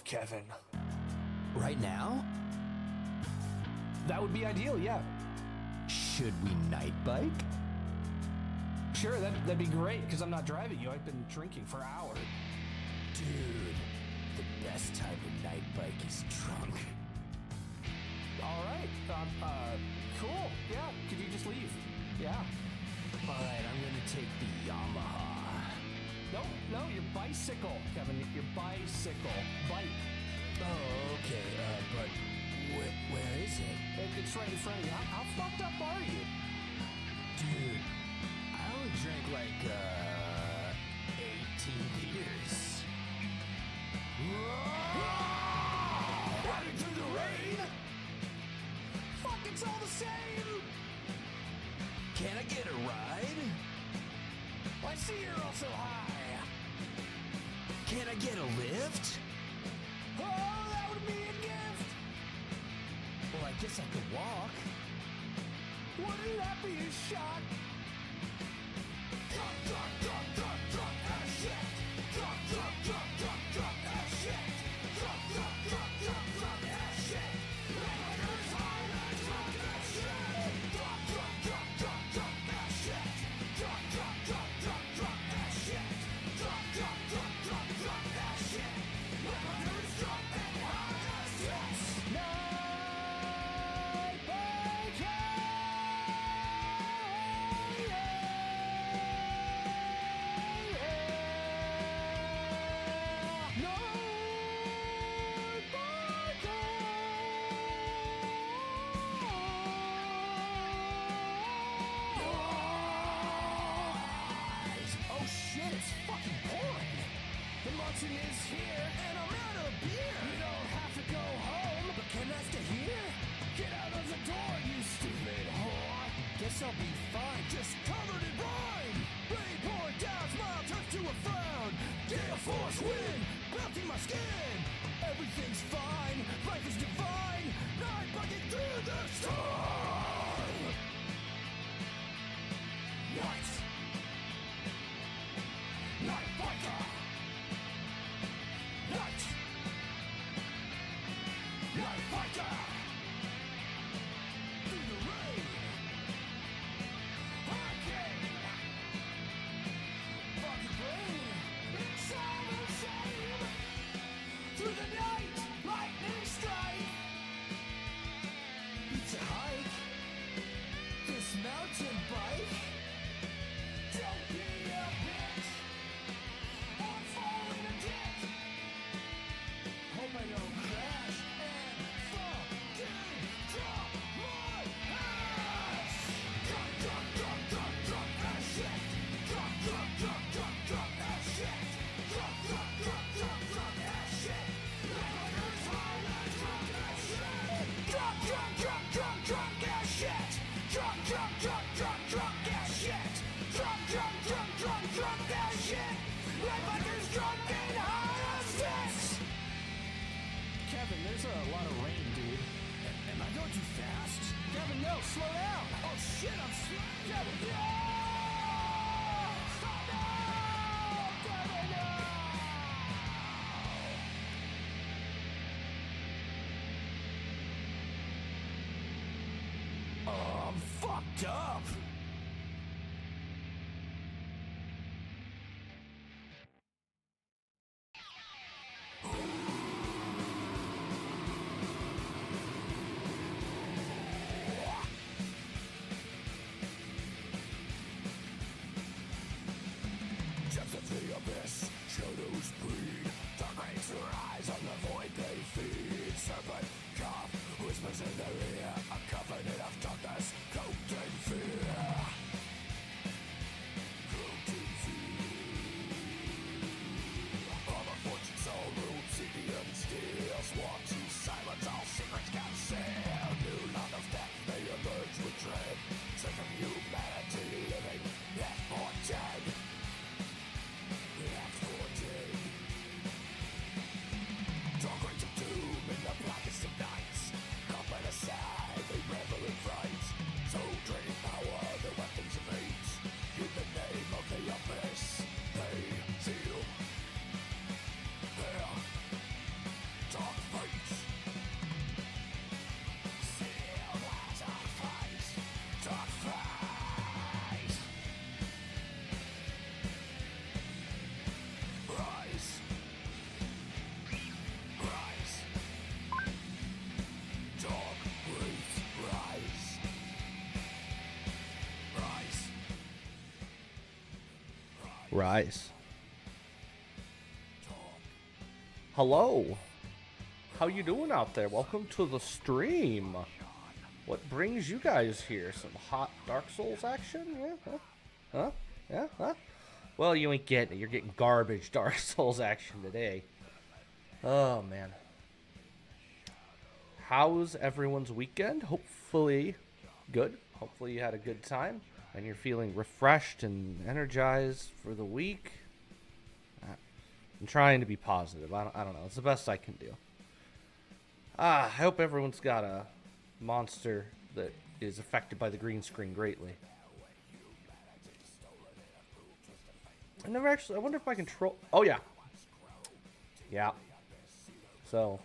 Kevin. Right now? That would be ideal, yeah. Should we night bike? Sure, that'd be great, because I'm not driving you. I've been drinking for hours. Dude, the best type of night bike is drunk. All right, cool. Yeah, could you just leave? Yeah. All right, I'm gonna take the Yamaha. No, your bicycle, Kevin. Your bicycle. Bike. Oh, okay, but where is it? It's right in front of you. How fucked up are you? Dude, I only drank like, 18 beers. Running through the rain? Fuck, it's all the same! Can I get a ride? I see you're all so high. Can I get a lift? Oh, that would be a gift! Well, I guess I could walk. Wouldn't that be a shot? Drunk, drunk, drunk, drunk, drunk as shit! Drunk, drunk, drunk, drunk, drunk as shit! Drunk, drunk, drunk, drunk, drunk as shit! Riders high and drunk as shit! Drunk, drunk, drunk, drunk, drunk as shit! Drunk, drunk, drunk, drunk, drunk as shit! Drunk, drunk, drunk, drunk, drunk as shit! Riders drunk and high as shit! Night biking! Oh shit, it's fucking pouring! The monsoon is here, and I'm out of beer! You don't have to go home, but can I stay here? Get out of the door, you stupid whore! Guess I'll be fine, just covered in brine! Rain pouring down, smile turns to a frown! Gale force wind, melting my skin! Everything's fine, life is divine! Night biking through the storm! Night! Night biker! Night! Night biker! Through the rain! Hurricane! Foggy brain! It's all the same! Through the night! Lightning strike! It's a hike. This mountain bike. Don't be a bitch! Or fall in a ditch! Hope I don't crash and Fucking drop my ass! Drunk, drunk, drunk, drunk, drunk as shit! Drunk, drunk, drunk, drunk, drunk as shit! Drunk, drunk, drunk, drunk, drunk as shit! Riders high and drunk as shit! Drunk, drunk, drunk, drunk, drunk as shit! Drunk, drunk, drunk, drunk, drunk as shit! Drunk, drunk, drunk, drunk, drunk as shit! Riders drunk and high as this! Kevin, there's a lot of rain, dude. Am I going too fast? Kevin, no, slow down! Oh shit, I'm slow. Kevin, no! No! Kevin, no! Oh, I'm fucked up. Depths of the abyss, shadows breed. Dark rays rise on the void they feed. Serpent cough, whispers in their ear. A covenant of darkness, cloaked in fear. Cloaked in fear. Armor fortune, soul roots, Indian steel. Sworn to silence, all secrets concealed. New land of death, they emerge with dread. Sick of humanity living, yet more dead. Dark rays of doom in the blackest of nights. Caught by the side, they revel in fright. So Rise. Hello. How you doing out there? Welcome to the stream. What brings you guys here? Some hot Dark Souls action? Yeah? Huh? Yeah? Huh? Well, you ain't getting it. You're getting garbage Dark Souls action today. Oh, man. How's everyone's weekend? Hopefully good. Hopefully you had a good time and you're feeling refreshed and energized for the week. I'm trying to be positive. I don't know. It's the best I can do. I hope everyone's got a monster that is affected by the green screen greatly. I wonder if my control... Oh, yeah. Yeah. So,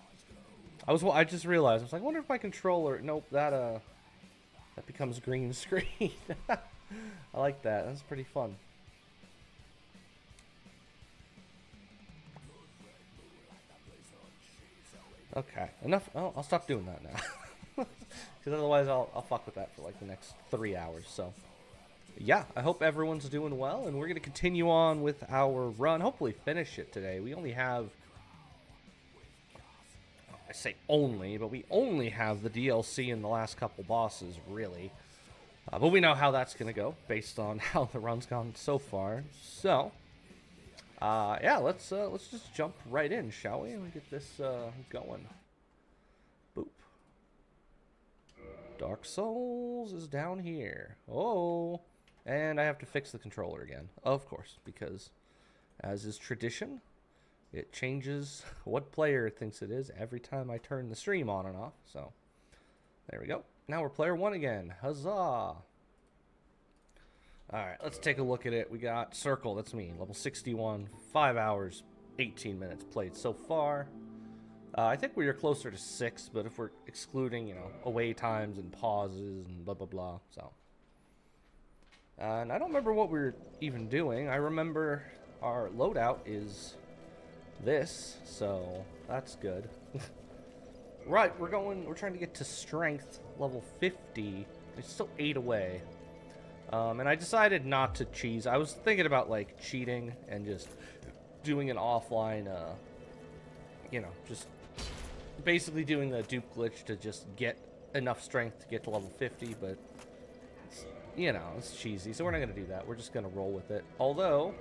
I just realized, I was like, I wonder if my controller... Nope, that becomes green screen. I like that. That's pretty fun. Okay, enough. Oh, I'll stop doing that now. Because otherwise I'll fuck with that for like the next 3 hours. So, yeah, I hope everyone's doing well. And we're going to continue on with our run. Hopefully finish it today. We only have... I say only, but we only have the DLC and the last couple bosses, really. But we know how that's going to go based on how the run's gone so far. So... yeah, let's just jump right in, shall we? And get this going. Boop. Dark Souls is down here. Oh, and I have to fix the controller again, of course, because as is tradition, it changes what player it thinks it is every time I turn the stream on and off. So there we go. Now we're player 1 again. Huzzah! Alright, let's take a look at it. We got Circle, that's me, level 61, 5 hours, 18 minutes played so far. I think we are closer to 6, but if we're excluding, you know, away times and pauses and blah, blah, blah, so. And I don't remember what we were even doing. I remember our loadout is this, so that's good. Right, we're trying to get to strength level 50. It's still 8 away. And I decided not to cheese. I was thinking about, like, cheating and just doing an offline, you know, just basically doing the dupe glitch to just get enough strength to get to level 50, but, it's, you know, it's cheesy, so we're not going to do that. We're just going to roll with it. Although,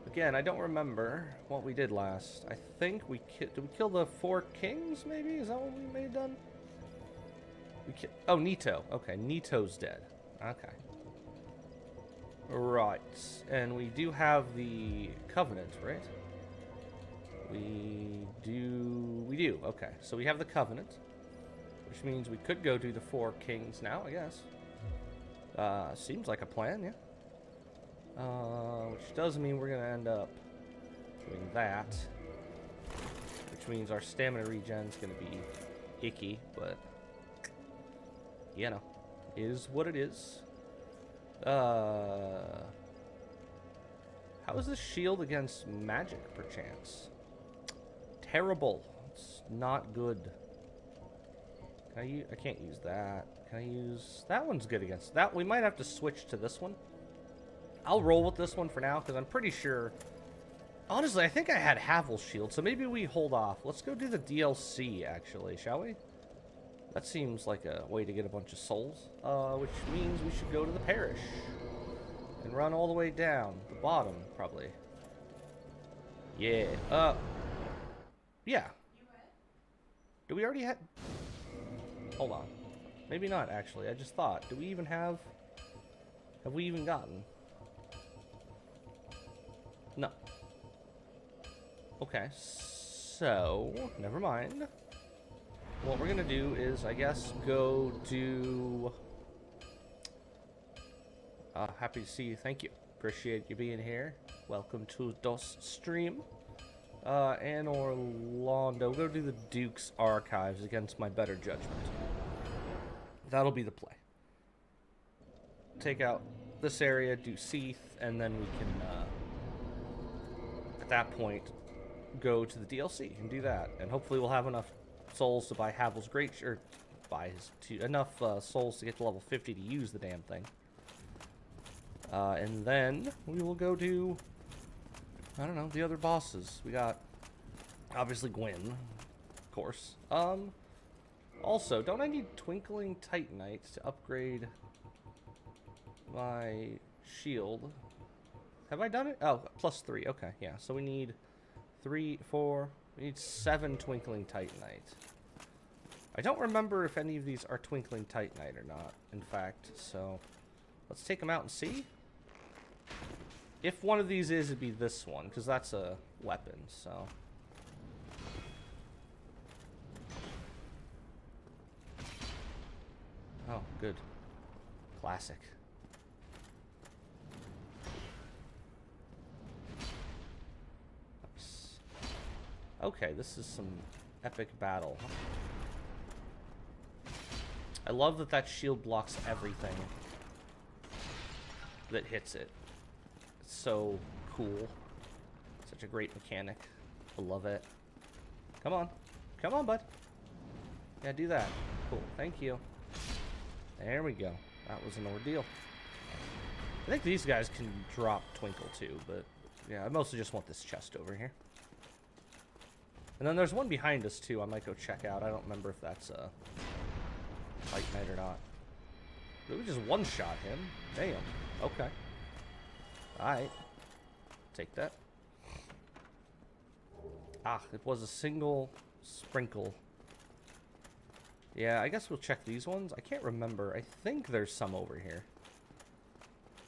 again, I don't remember what we did last. I think did we kill the 4 kings, maybe? Is that what we may have done? Oh, Nito. Okay, Nito's dead. Okay. Right, and we do have the Covenant, right? We do. Okay, so we have the Covenant, which means we could go do the 4 kings now, I guess. Seems like a plan, yeah. Which does mean we're gonna end up doing that, which means our stamina regen's gonna be icky, but you know, is what it is. How is this shield against magic, perchance? Terrible. It's not good. I can't use that. Can I use... That one's good against... That we might have to switch to this one. I'll roll with this one for now, because I'm pretty sure... Honestly, I think I had Havel's shield, so maybe we hold off. Let's go do the DLC, actually, shall we? That seems like a way to get a bunch of souls, which means we should go to the parish and run all the way down the bottom, probably. Yeah. Yeah. Do we already have... Hold on. Maybe not, actually. I just thought. Do we even have... Have we even gotten... No. Okay, so... Never mind. What we're gonna do is, I guess, go do... happy to see you. Thank you. Appreciate you being here. Welcome to DOS stream. And Orlando. We'll go do the Duke's Archives against my better judgment. That'll be the play. Take out this area, do Seath, and then we can, at that point, go to the DLC and do that. And hopefully we'll have enough souls to buy Havel's Great... Or buy enough souls to get to level 50 to use the damn thing. And then we will go do I don't know, the other bosses. We got, obviously, Gwyn, of course. Also, don't I need Twinkling Titanite to upgrade my shield? Have I done it? Oh, +3. Okay, yeah. So we need 3, 4. We need 7 Twinkling Titanite. I don't remember if any of these are Twinkling Titanite or not, in fact. So let's take them out and see. If one of these is, it'd be this one, because that's a weapon, so. Oh, good. Classic. Nice. Okay, this is some epic battle. I love that that shield blocks everything that hits it. It's so cool. Such a great mechanic. I love it. Come on. Come on, bud. Yeah, do that. Cool. Thank you. There we go. That was an ordeal. I think these guys can drop Twinkle too, but yeah, I mostly just want this chest over here. And then there's one behind us too. I might go check out. I don't remember if that's a Titanite or not. Did we just one-shot him? Damn. Okay. Alright. Take that. Ah, it was a single sprinkle. Yeah, I guess we'll check these ones. I can't remember. I think there's some over here.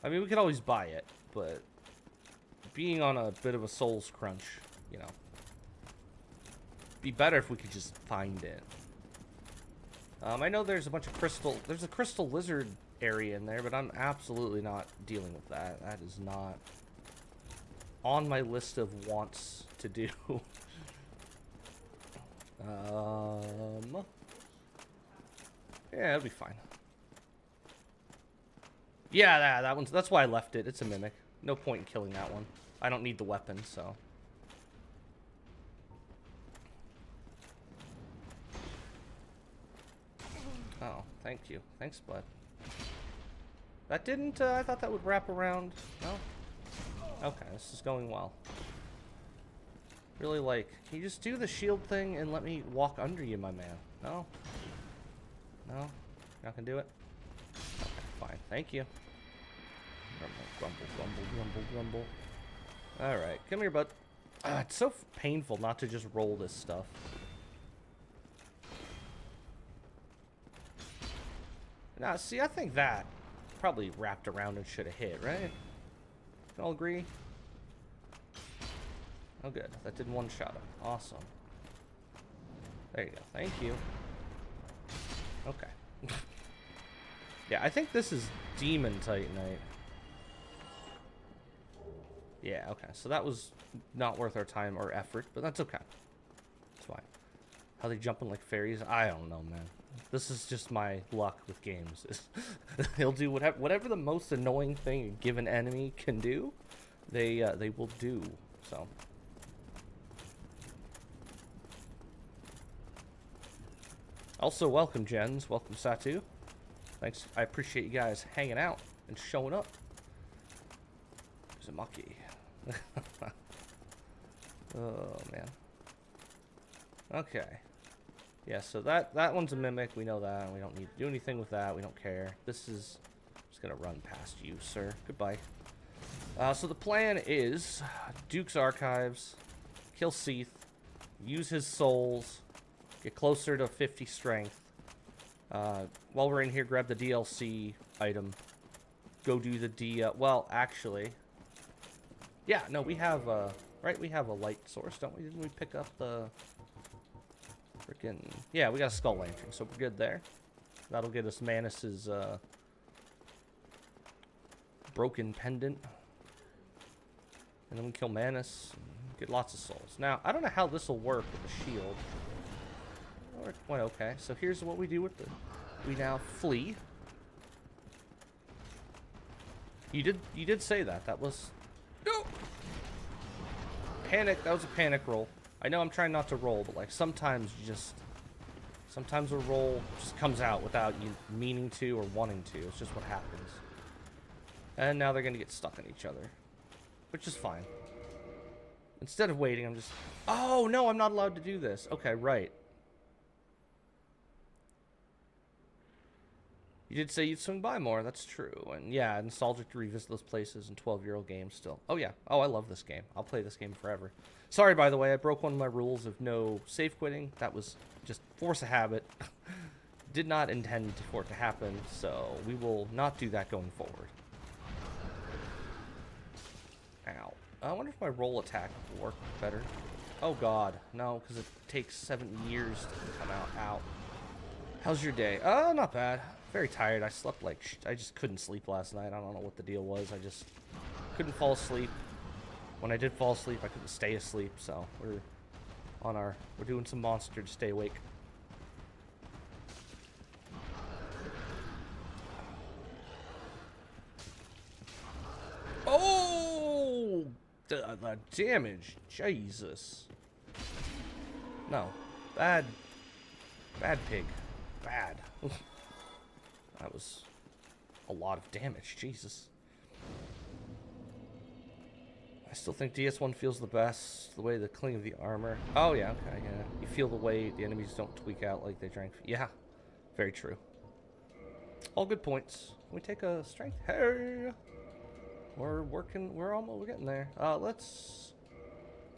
I mean, we could always buy it, but being on a bit of a souls crunch, you know, be better if we could just find it. I know there's a bunch of crystal... There's a crystal lizard area in there, but I'm absolutely not dealing with that. That is not on my list of wants to do. Yeah, it'll be fine. Yeah, that one's... That's why I left it. It's a mimic. No point in killing that one. I don't need the weapon, so... Oh, thank you. Thanks, bud. That didn't... I thought that would wrap around. No? Okay, this is going well. Really, like... Can you just do the shield thing and let me walk under you, my man? No? No? You're not gonna do it? Okay, fine. Thank you. Grumble, grumble, grumble, grumble, grumble. Alright, come here, bud. It's so painful not to just roll this stuff. Now, see, I think that probably wrapped around and should have hit, right? Can all agree? Oh, good. That did one-shot him. Awesome. There you go. Thank you. Okay. Yeah, I think this is Demon Titanite. Yeah, okay. So that was not worth our time or effort, but that's okay. It's fine. How they jumping like fairies? I don't know, man. This is just my luck with games. They'll do whatever the most annoying thing a given enemy can do, they will do. So. Also, welcome, Jens. Welcome, Satu. Thanks. I appreciate you guys hanging out and showing up. Uzumaki. Oh, man. Okay. Yeah, so that one's a mimic. We know that. We don't need to do anything with that. We don't care. This is just going to run past you, sir. Goodbye. So the plan is Duke's Archives, kill Seath, use his souls, get closer to 50 strength. While we're in here, grab the DLC item. Go do the well, actually... Yeah, no, we have, right? We have a light source, don't we? Didn't we pick up the... Freaking... Yeah, we got a skull lantern, so we're good there. That'll get us Manus's, broken pendant. And then we kill Manus. Get lots of souls. Now, I don't know how this will work with the shield. Well, okay, so here's what we do with the... We now flee. You did say that. That was... No! Panic. That was a panic roll. I know I'm trying not to roll, but like sometimes you just... Sometimes a roll just comes out without you meaning to or wanting to. It's just what happens. And now they're going to get stuck on each other. Which is fine. Instead of waiting, I'm just... Oh, no, I'm not allowed to do this. Okay, right. You did say you'd swing by more. That's true. And yeah, nostalgic to revisit those places and 12-year-old games still. Oh, yeah. Oh, I love this game. I'll play this game forever. Sorry, by the way, I broke one of my rules of no save quitting. That was just force of habit. Did not intend for it to happen, so we will not do that going forward. Ow. I wonder if my roll attack will work better. Oh, God. No, because it takes 7 years to come out. Ow. How's your day? Not bad. Very tired. I slept like I just couldn't sleep last night. I don't know what the deal was. I just couldn't fall asleep. When I did fall asleep, I couldn't stay asleep. So we're doing some monster to stay awake. Oh, the damage! Jesus. No, bad pig, bad. That was a lot of damage, Jesus. I still think DS1 feels the best, the way the cling of the armor. Oh, yeah, okay, yeah. You feel the weight, the enemies don't tweak out like they drank. Yeah, very true. All good points. Can we take a strength? Hey! We're getting there. Let's...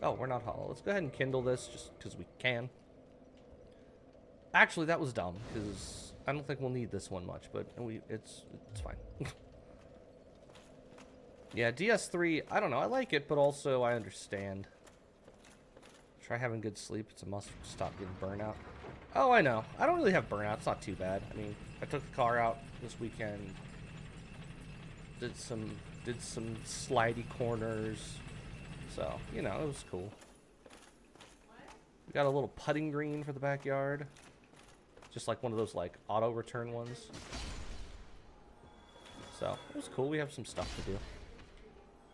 Oh, we're not hollow. Let's go ahead and kindle this, just because we can. Actually, that was dumb, because... I don't think we'll need this one much, but it's fine. Yeah, DS3, I don't know. I like it, but also I understand. Try having good sleep. It's a must to stop getting burnout. Oh, I know. I don't really have burnout. It's not too bad. I mean, I took the car out this weekend. Did some slidey corners. So, you know, it was cool. We got a little putting green for the backyard. Just like one of those, like, auto-return ones. So, it was cool. We have some stuff to do.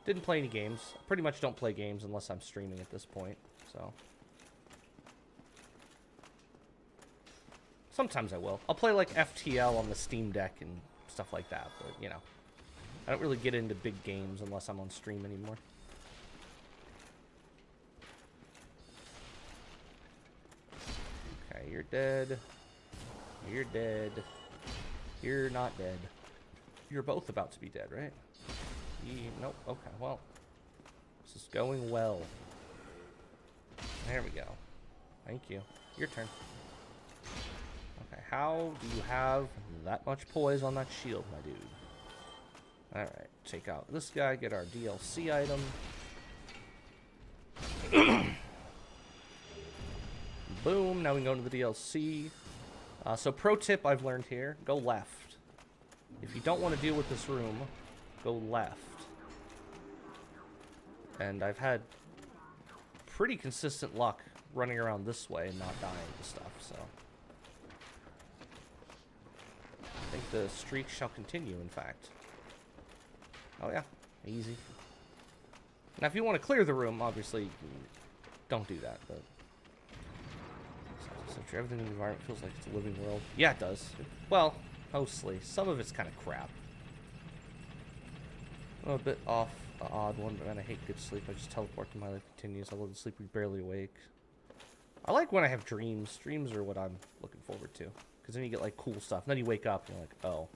Didn't play any games. I pretty much don't play games unless I'm streaming at this point, so. Sometimes I will. I'll play, like, FTL on the Steam Deck and stuff like that, but, you know. I don't really get into big games unless I'm on stream anymore. Okay, you're dead. You're dead. You're not dead. You're both about to be dead, right? Nope. Okay, well. This is going well. There we go. Thank you. Your turn. Okay, how do you have that much poise on that shield, my dude? Alright, take out this guy, get our DLC item. Boom, now we can go into the DLC. So pro tip I've learned here, go left. If you don't want to deal with this room, go left. And I've had pretty consistent luck running around this way and not dying to stuff, so. I think the streak shall continue, in fact. Oh yeah, easy. Now if you want to clear the room, obviously, don't do that, but. Everything in the environment feels like it's a living world. Yeah, it does. Well, mostly. Some of it's kind of crap. I'm a bit off the odd one, but man, I hate good sleep. I just teleport to my life continues. I love the sleep, we barely awake. I like when I have dreams. Dreams are what I'm looking forward to. Because then you get, like, cool stuff. And then you wake up and you're like, oh.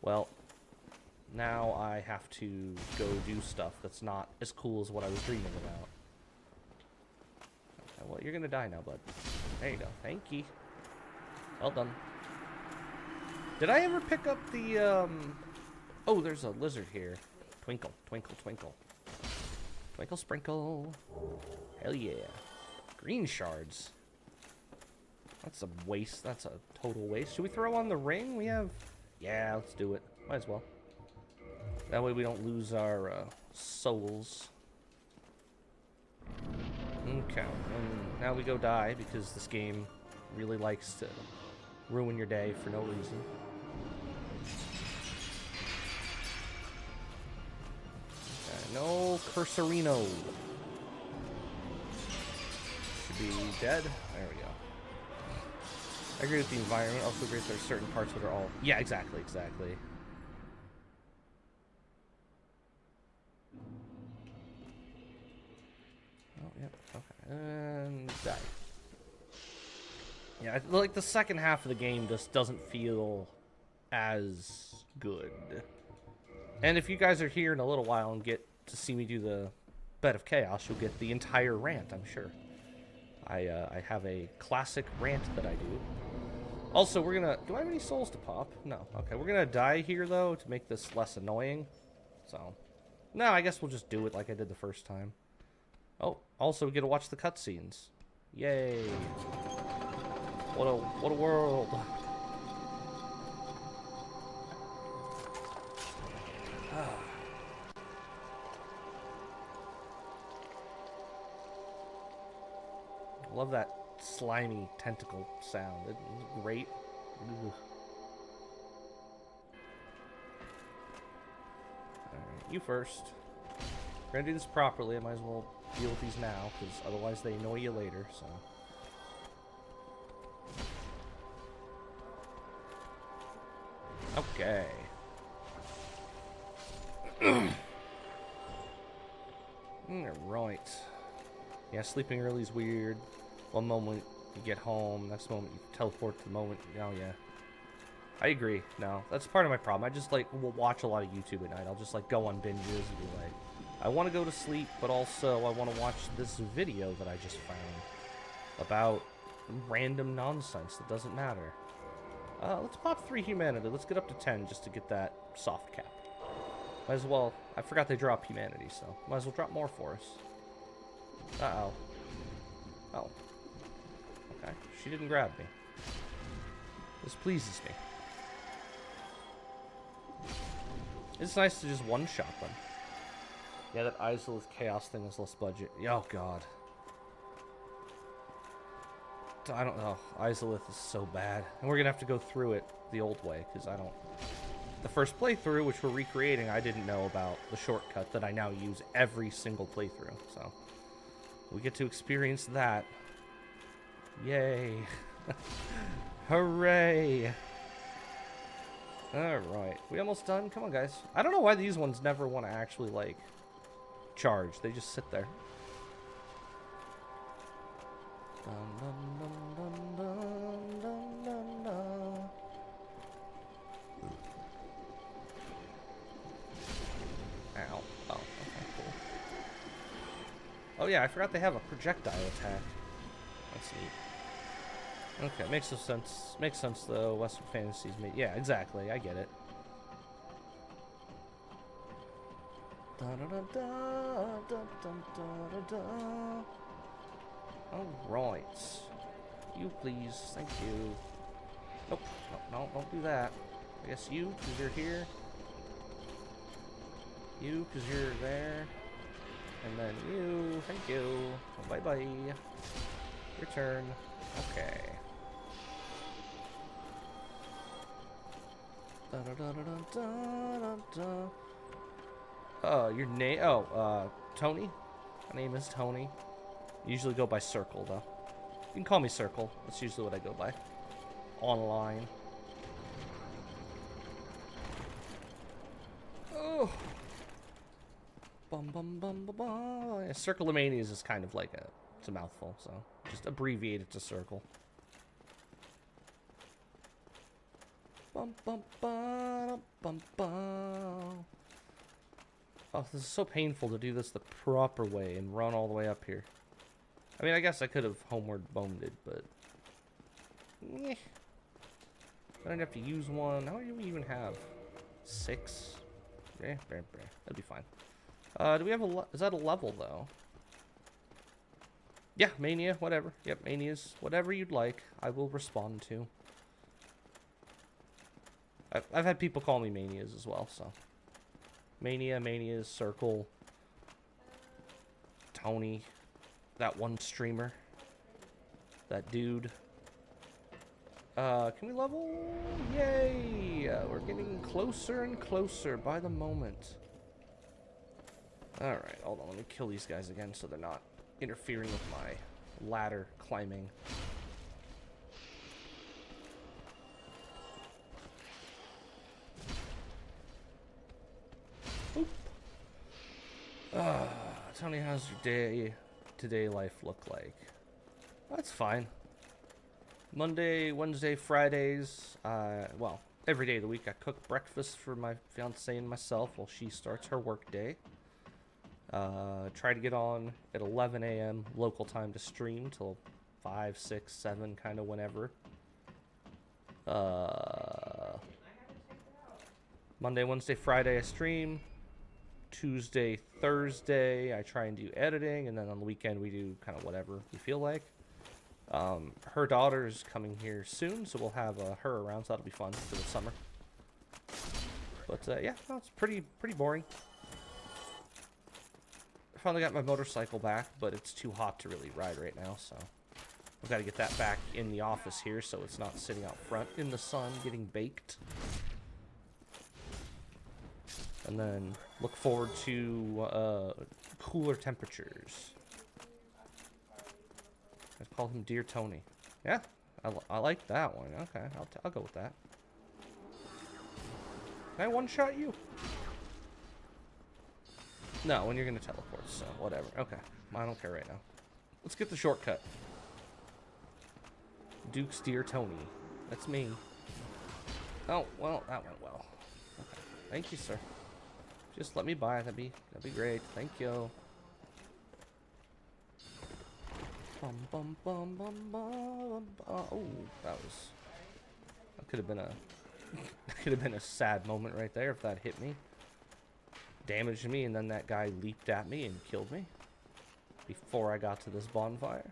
Well, now I have to go do stuff that's not as cool as what I was dreaming about. Okay, well, you're gonna die now, bud. There you go. Thank you. Well done. Did I ever pick up the, Oh, there's a lizard here. Twinkle, twinkle, twinkle. Twinkle, sprinkle. Hell yeah. Green shards. That's a waste. That's a total waste. Should we throw on the ring? We have... Yeah, let's do it. Might as well. That way we don't lose our souls. Okay. And now we go die because this game really likes to ruin your day for no reason. Okay, no Cursorino. Should be dead. There we go. I agree with the environment. Also agree that there's certain parts that are all... Yeah, exactly, exactly. And die. Yeah, like the second half of the game just doesn't feel as good. And if you guys are here in a little while and get to see me do the Bed of Chaos, you'll get the entire rant, I'm sure. I have a classic rant that I do. Also, we're gonna... Do I have any souls to pop? No. Okay, we're gonna die here, though, to make this less annoying. So... No, I guess we'll just do it like I did the first time. Oh, also we get to watch the cutscenes. Yay. What a world. I love that slimy tentacle sound. It's great. Ugh. Alright, you first. We're gonna do this properly. I might as well deal with these now, because otherwise they annoy you later, so. Okay. Alright. Yeah, sleeping early is weird. One moment you get home, next moment you teleport to the moment. Oh, yeah. I agree. No, that's part of my problem. I just, like, will watch a lot of YouTube at night. I'll just, like, go on binges and be like, I want to go to sleep, but also I want to watch this video that I just found about random nonsense that doesn't matter. Let's pop 3 humanity. Let's get up to 10 just to get that soft cap. Might as well. I forgot they drop humanity, so might as well drop more for us. Uh-oh. Oh. Okay. She didn't grab me. This pleases me. It's nice to just one-shot them. Yeah, that Isolith Chaos thing is less budget. Oh, God. I don't know. Isolith is so bad. And we're going to have to go through it the old way, because I don't... The first playthrough, which we're recreating, I didn't know about the shortcut that I now use every single playthrough, so... We get to experience that. Yay. Hooray. Alright. We almost done? Come on, guys. I don't know why these ones never want to actually, like, charge. They just sit there. Dun, dun, dun, dun, dun, dun, dun. Ow. Oh, okay, cool. Oh yeah, I forgot they have a projectile attack. That's neat. Okay, makes no sense. Makes sense though. Western fantasies make... Yeah, exactly. I get it. Da da da da da da da da da. Alright. You please. Thank you. Nope. No, don't do that. I guess you, because you're here. You, because you're there. And then you. Thank you. Bye-bye. Your turn. Okay. Da da da da da da da. Your name? Oh, Tony. My name is Tony. Usually go by Circle, though. You can call me Circle. That's usually what I go by. Online. Oh. Bum bum bum bum bum. Yeah, Circle of Manias is kind of like a... It's a mouthful, so just abbreviate it to Circle. Bum bum bum bum bum. Oh, this is so painful to do this the proper way and run all the way up here. I mean, I guess I could have homeward bombed, but... Eh. I don't have to use one. How many do we even have? 6? Yeah, that'd be fine. Do we have a... Is that a level, though? Yeah, Mania, whatever. Yep, Manias. Whatever you'd like, I will respond to. I've had people call me Manias as well, so... Mania, Manias, Circle... Tony... That one streamer. That dude. Can we level? Yay! We're getting closer and closer by the moment. Alright, hold on. Let me kill these guys again so they're not interfering with my ladder climbing. Oop. Tony, how's your day day-to-day life look like? That's fine. Monday, Wednesday, Fridays, well, every day of the week I cook breakfast for my fiance and myself while she starts her work day. Try to get on at 11 a.m. local time to stream till 5, 6, 7, kind of whenever. Monday, Wednesday, Friday I stream. Tuesday, Thursday I try and do editing, and then on the weekend we do kind of whatever we feel like. Her daughter's coming here soon, so we'll have her around, so that'll be fun for the summer. But yeah, no, it's pretty boring. I finally got my motorcycle back, but it's too hot to really ride right now, so I've got to get that back in the office here so it's not sitting out front in the sun getting baked. And then look forward to cooler temperatures. I'd call him Dear Tony. Yeah, I like that one. Okay, I'll go with that. Can I one-shot you? No, when you're gonna teleport, so whatever. Okay, I don't care right now. Let's get the shortcut. Duke's Dear Tony. That's me. Oh, well, that went well. Okay, thank you, sir. Just let me by. That'd be great. Thank you. Bum bum bum bum bum. Oh, that could have been a sad moment right there if that hit me. Damaged me, and then that guy leaped at me and killed me before I got to this bonfire.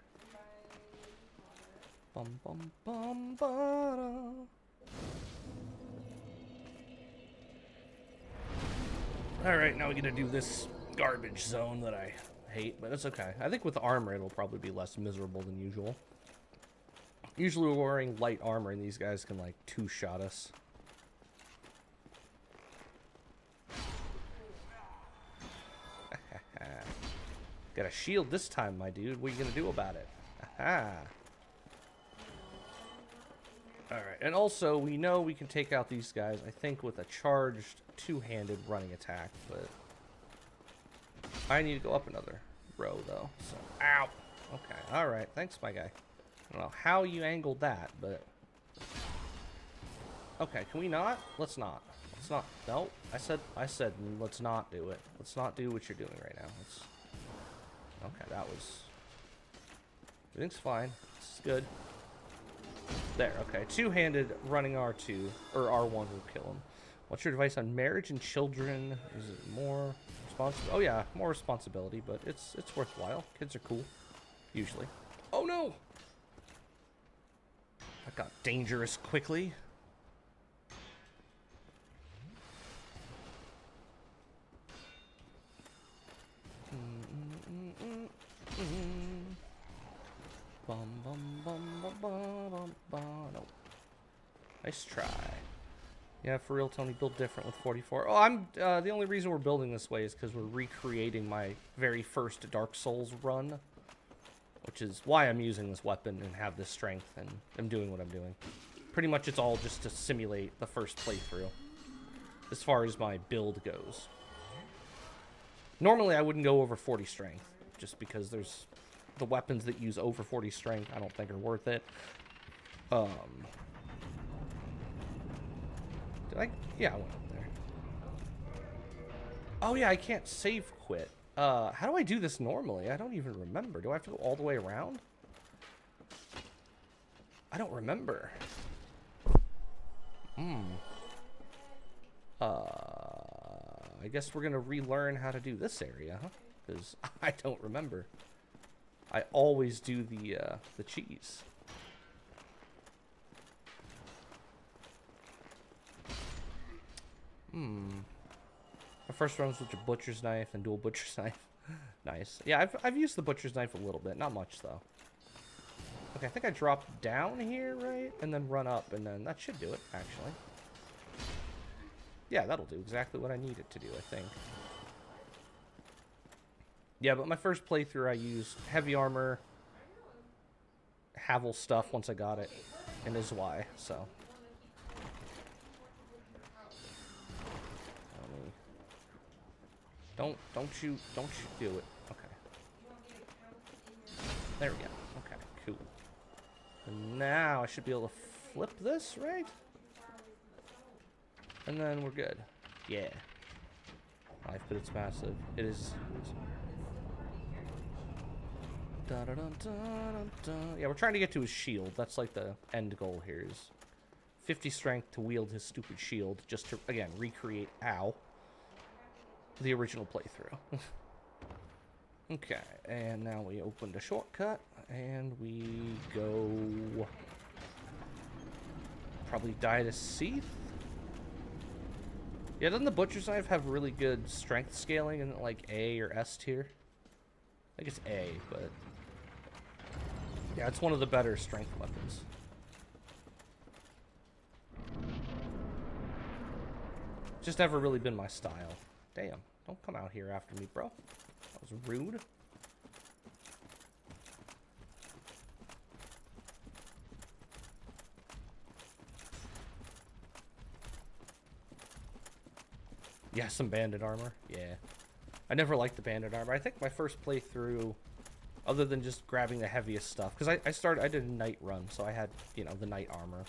Bum bum bum ba-da. Alright, now we get to do this garbage zone that I hate, but it's okay. I think with armor it'll probably be less miserable than usual. Usually we're wearing light armor and these guys can like two-shot us. Got a shield this time, my dude. What are you gonna do about it? Aha. Alright, and also we know we can take out these guys, I think, with a charged two-handed running attack, but I need to go up another row though. So ow. Okay, alright, thanks my guy. I don't know how you angled that, but okay, can we not? Let's not. Let's not. No, I said let's not do it. Let's not do what you're doing right now. Let's. Okay, that was. Everything's fine. It's good. There, okay. Two-handed running R2 or R1 will kill him. What's your advice on marriage and children? Is it more responsibility? Oh yeah, more responsibility, but it's worthwhile. Kids are cool, usually. Oh no! That got dangerous quickly. Bum bum bum bum bum bum bum. No. Nice try. Yeah, for real, Tony, build different with 44. Oh, I'm the only reason we're building this way is because we're recreating my very first Dark Souls run, which is why I'm using this weapon and have this strength, and I'm doing what I'm doing. Pretty much, it's all just to simulate the first playthrough, as far as my build goes. Normally, I wouldn't go over 40 strength, just because there's the weapons that use over 40 strength. I don't think are worth it. Yeah, I went up there. Oh yeah, I can't save quit. How do I do this normally? I don't even remember. Do I have to go all the way around? I don't remember. I guess we're gonna relearn how to do this area, huh? Because I don't remember. I always do the cheese. My first run was with the butcher's knife and dual butcher's knife. Nice. Yeah, I've used the butcher's knife a little bit, not much though. Okay, I think I dropped down here, right? And then run up, and then that should do it, actually. Yeah, that'll do exactly what I need it to do, I think. Yeah, but my first playthrough I used heavy armor, Havel stuff once I got it, and is why, so. Don't you do it. Okay. There we go. Okay, cool. And now I should be able to flip this, right? And then we're good. Yeah. Life, but it's massive. It is. Yeah, we're trying to get to his shield. That's like the end goal here is 50 strength to wield his stupid shield, just to, again, recreate, the original playthrough. Okay, and now we opened a shortcut, and we go... probably die to Seath? Yeah, doesn't the Butcher's Knife have really good strength scaling in, like, A or S tier? I think it's A, but... yeah, it's one of the better strength weapons. Just never really been my style. Damn, don't come out here after me, bro. That was rude. Yeah, some bandit armor. Yeah. I never liked the bandit armor. I think my first playthrough, other than just grabbing the heaviest stuff, because I did a night run, so I had, you know, the night armor.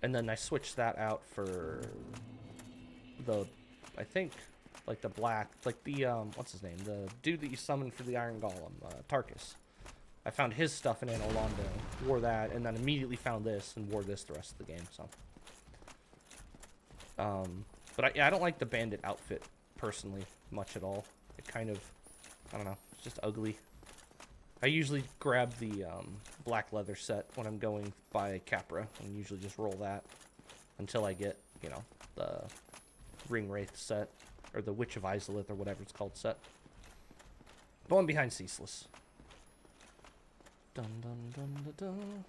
And then I switched that out for the, I think, like the black, like the, what's his name? The dude that you summoned for the Iron Golem, Tarkus. I found his stuff in Anor Londo, wore that, and then immediately found this and wore this the rest of the game, so. But I don't like the bandit outfit, personally, much at all. It kind of, I don't know, it's just ugly. I usually grab the black leather set when I'm going by Capra, and usually just roll that until I get, you know, the Ring Wraith set, or the Witch of Izalith, or whatever it's called set. Going behind Ceaseless. Dun dun dun dun dun.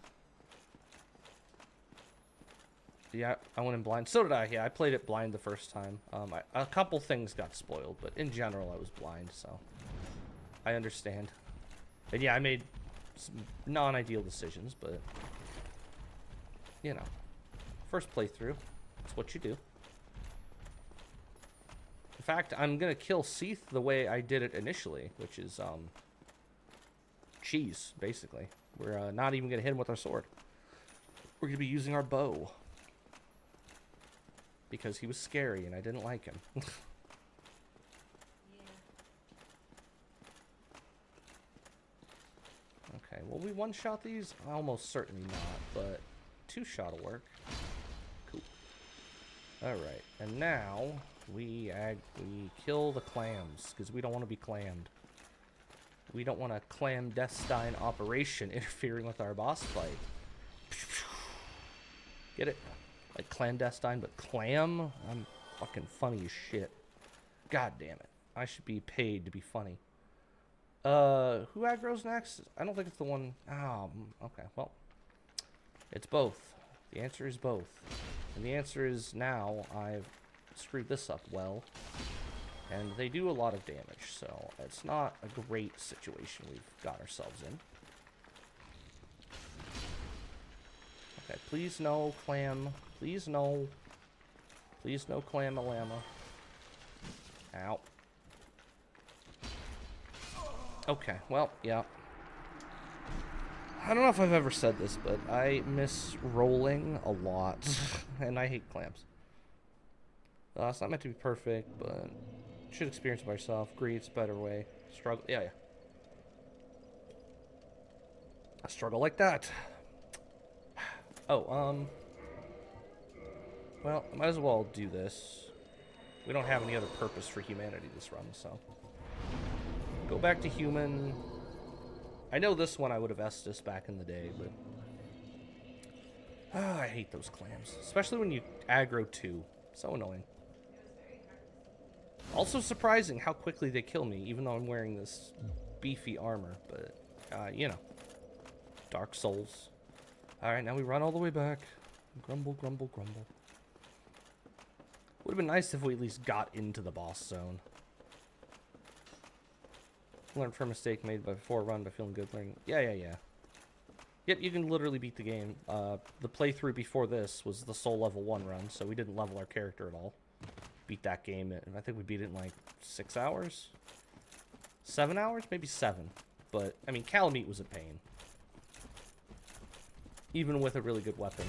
Yeah, I went in blind. So did I. Yeah, I played it blind the first time. A couple things got spoiled, but in general, I was blind, so I understand. And yeah, I made some non-ideal decisions, but you know, first playthrough, that's what you do. In fact, I'm gonna kill Seath the way I did it initially, which is cheese, basically. We're not even gonna hit him with our sword. We're gonna be using our bow. Because he was scary and I didn't like him. Okay, will we one-shot these? Almost certainly not, but two-shot will work. Cool. Alright, and now we kill the clams, because we don't want to be clammed. We don't want a clandestine operation interfering with our boss fight. Get it? Like clandestine, but clam? I'm fucking funny as shit. God damn it. I should be paid to be funny. Who aggro's next? I don't think it's the one... oh, okay, well. It's both. The answer is both. And the answer is now I've screwed this up well. And they do a lot of damage, so it's not a great situation we've got ourselves in. Okay, please no clam. Please no. Please no clam-a-lama. Ow. Okay, well, yeah. I don't know if I've ever said this, but I miss rolling a lot. And I hate clams. It's not meant to be perfect, but you should experience it by yourself. Agree, it's a better way. Struggle. Yeah. A struggle like that. Oh, well, I might as well do this. We don't have any other purpose for humanity this run, so. Go back to human. I know this one I would have Estus back in the day, but... I hate those clams. Especially when you aggro 2. So annoying. Also surprising how quickly they kill me, even though I'm wearing this beefy armor. But, you know. Dark Souls. Alright, now we run all the way back. Grumble, grumble, grumble. Would have been nice if we at least got into the boss zone. Learn from a mistake made before run by feeling good. Learning. Yeah. Yep, you can literally beat the game. The playthrough before this was the soul level 1 run, so we didn't level our character at all. Beat that game, and I think we beat it in like 6 hours? 7 hours? Maybe 7. but, I mean, Calamite was a pain. Even with a really good weapon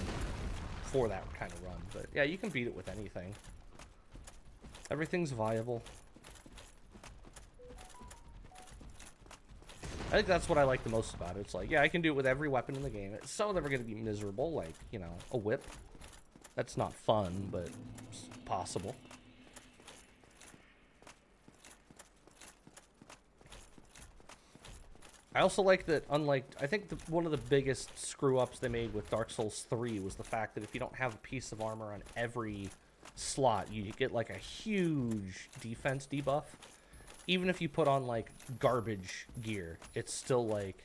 for that kind of run. But, yeah, you can beat it with anything. Everything's viable. I think that's what I like the most about it. It's like, yeah, I can do it with every weapon in the game. It's some of them are going to be miserable, like, you know, a whip. That's not fun, but it's possible. I also like that, unlike, I think one of the biggest screw-ups they made with Dark Souls 3 was the fact that if you don't have a piece of armor on every slot, you get, like, a huge defense debuff. Even if you put on, like, garbage gear, it's still, like,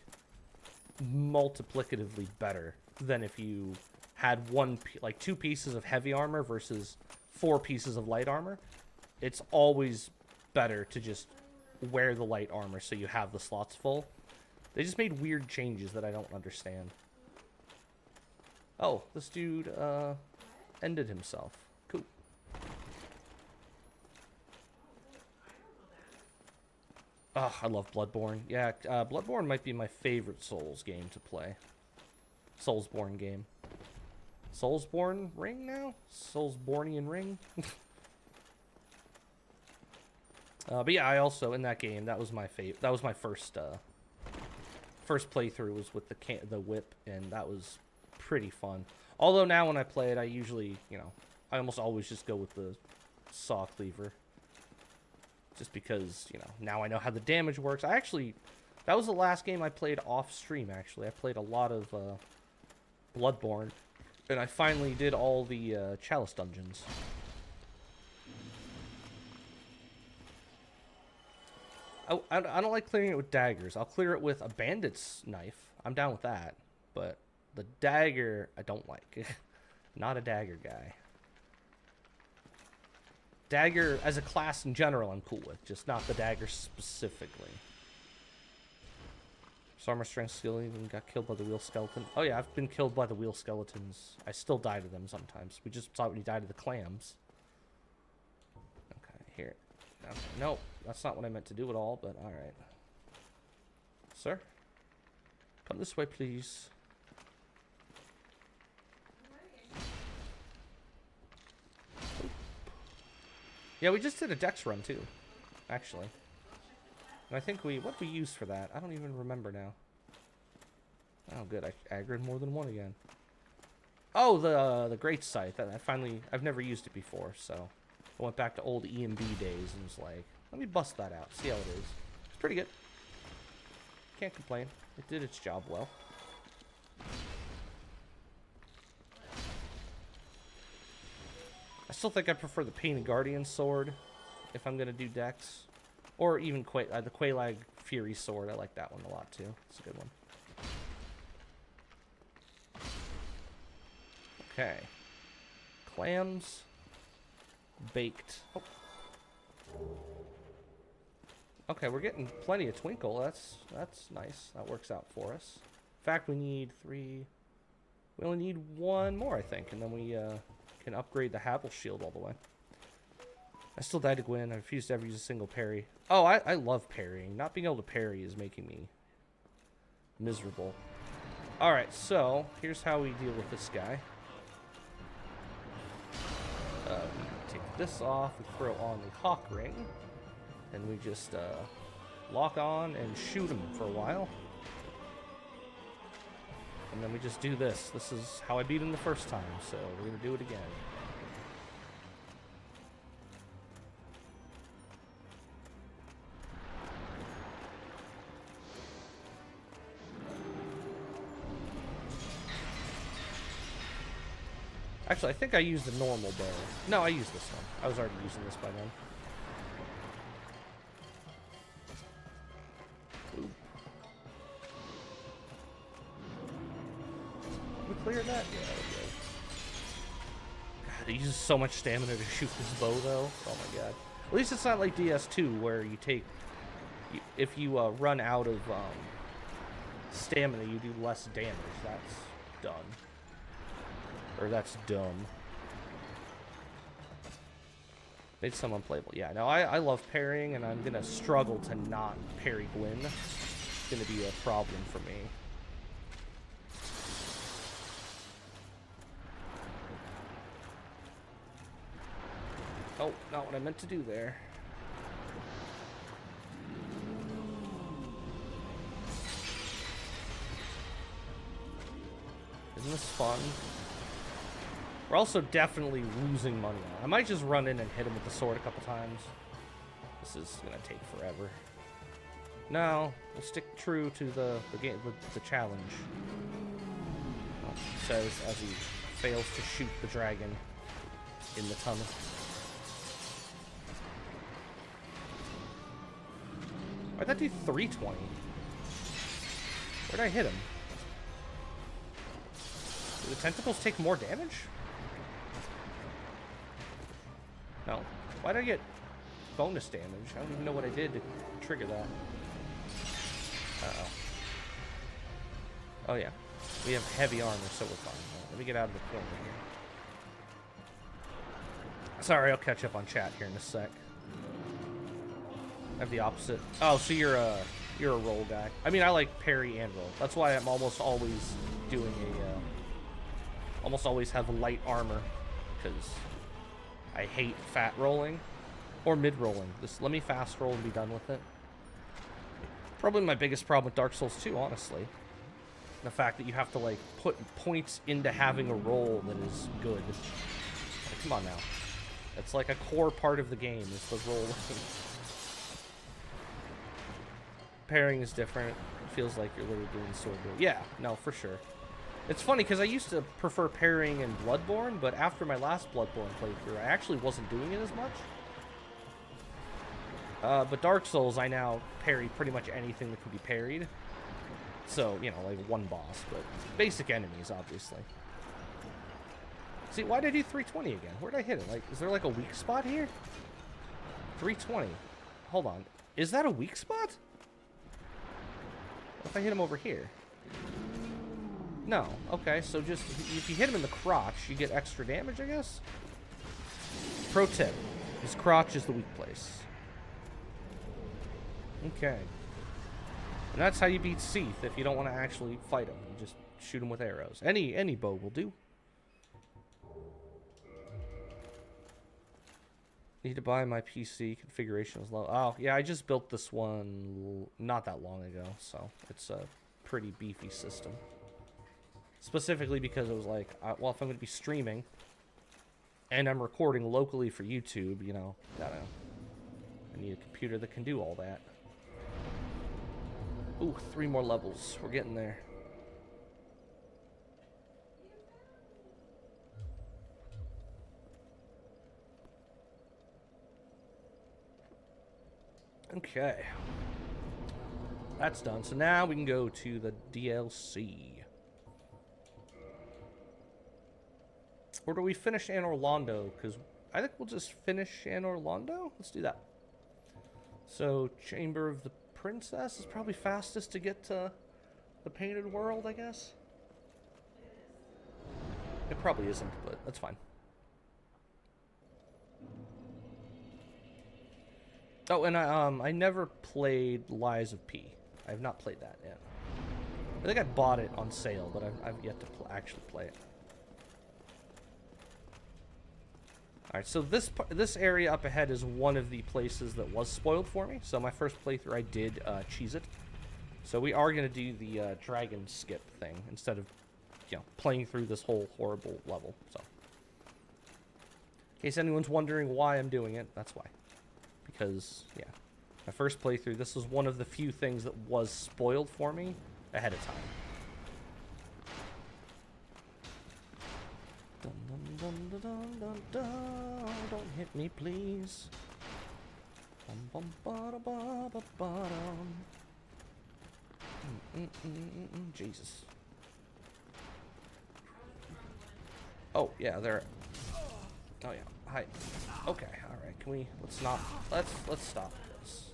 multiplicatively better than if you had like, 2 pieces of heavy armor versus 4 pieces of light armor. It's always better to just wear the light armor so you have the slots full. They just made weird changes that I don't understand. Oh, this dude, ended himself. Cool. Oh, I love Bloodborne. Yeah, Bloodborne might be my favorite Souls game to play. Soulsborne game. Soulsborne ring now? Soulsbornian ring? But yeah, I also, in that game, that was my favorite. That was my first playthrough was with the whip, and that was pretty fun. Although now when I play it, I usually, you know, I almost always just go with the saw cleaver. Just because, you know, now I know how the damage works. That was the last game I played off stream, actually. I played a lot of Bloodborne, and I finally did all the Chalice dungeons. I don't like clearing it with daggers. I'll clear it with a bandit's knife. I'm down with that. But the dagger, I don't like. Not a dagger guy. Dagger, as a class in general, I'm cool with. Just not the dagger specifically. So armor, strength, skill, even got killed by the wheel skeleton. Oh yeah, I've been killed by the wheel skeletons. I still die to them sometimes. We just saw when you die to the clams. Okay, here. Okay. Nope, that's not what I meant to do at all, but alright. Sir? Come this way, please. Yeah, we just did a dex run, too. Actually. And I think what we used for that? I don't even remember now. Oh, good. I aggroed more than one again. Oh, the Great Scythe. I've never used it before, so I went back to old EMB days and was like, let me bust that out, see how it is. It's pretty good. Can't complain. It did its job well. I still think I prefer the Painted Guardian sword if I'm going to do dex. Or even the Quelaag Fury sword. I like that one a lot too. It's a good one. Okay. Clams. Baked. Oh. Okay, we're getting plenty of twinkle. That's nice. That works out for us. In fact, we need 3. We only need 1 more, I think, and then we can upgrade the Havel shield all the way. I still died to Gwyn. I refuse to ever use a single parry. Oh, I love parrying. Not being able to parry is making me miserable. Alright, so here's how we deal with this guy. We take this off, we throw on the Hawk Ring, and we just lock on and shoot him for a while. And then we just do this. This is how I beat him the first time, so we're going to do it again. Actually, I think I used the normal bow. No, I used this one. I was already using this by then. Oop. We cleared that? Yeah, okay. God, it uses so much stamina to shoot this bow, though. Oh my god. At least it's not like DS2, where you take... if you run out of stamina, you do less damage. That's done. Or that's dumb. Made some unplayable. Yeah, no, I love parrying, and I'm gonna struggle to not parry Gwyn. going to be a problem for me. Oh, not what I meant to do there. Isn't this fun? We're also definitely losing money on it. I might just run in and hit him with the sword a couple times. This is gonna take forever. No, we'll stick true to the game, the challenge. Well, it says as he fails to shoot the dragon in the tunnel. Why'd that do 320? Where'd I hit him? Do the tentacles take more damage? No. Why'd I get bonus damage? I don't even know what I did to trigger that. Uh-oh. Oh, yeah. We have heavy armor, so we're fine. Let me get out of the corner here. Sorry, I'll catch up on chat here in a sec. I have the opposite. Oh, so you're a roll guy. I mean, I like parry and roll. That's why I'm almost always doing a... almost always have light armor, because I hate fat rolling. Or mid rolling. Just let me fast roll and be done with it. Probably my biggest problem with Dark Souls 2, honestly. The fact that you have to, like, put points into having a roll that is good. Like, come on now. It's like a core part of the game, is the rolling. Parrying is different. It feels like you're literally doing sword roll. Yeah, no, for sure. It's funny, because I used to prefer parrying in Bloodborne, but after my last Bloodborne playthrough, I actually wasn't doing it as much. But Dark Souls, I now parry pretty much anything that can be parried. So, you know, like one boss, but basic enemies, obviously. See, why did I do 320 again? Where did I hit it? Like, is there like a weak spot here? 320. Hold on. Is that a weak spot? What if I hit him over here? No. Okay, so just, if you hit him in the crotch, you get extra damage, I guess? Pro tip. His crotch is the weak place. Okay. And that's how you beat Seath if you don't want to actually fight him. You just shoot him with arrows. Any bow will do. Need to buy my PC. Configuration is low. Oh, yeah, I just built this one not that long ago, so it's a pretty beefy system. Specifically because it was like, well, if I'm going to be streaming and I'm recording locally for YouTube, you know, I need a computer that can do all that. Ooh, 3 more levels. We're getting there. Okay. That's done. So now we can go to the DLC. Or do we finish Anor Londo? Because I think we'll just finish Anor Londo. Let's do that. So, Chamber of the Princess is probably fastest to get to the Painted World, I guess. It probably isn't, but that's fine. Oh, and I never played Lies of P. I have not played that yet. I think I bought it on sale, but I've yet to actually play it. Alright, so this area up ahead is one of the places that was spoiled for me. So my first playthrough, I did cheese it. So we are going to do the dragon skip thing instead of, you know, playing through this whole horrible level. So, in case anyone's wondering why I'm doing it, that's why. Because, yeah, my first playthrough, this was one of the few things that was spoiled for me ahead of time. Dun, dun, dun, dun, dun, dun, don't hit me, please. Bum, bum, ba, ba, ba, ba, Jesus. Oh, yeah, there. Oh, yeah. Hi. Okay, alright. Can we... Let's not... Let's stop this.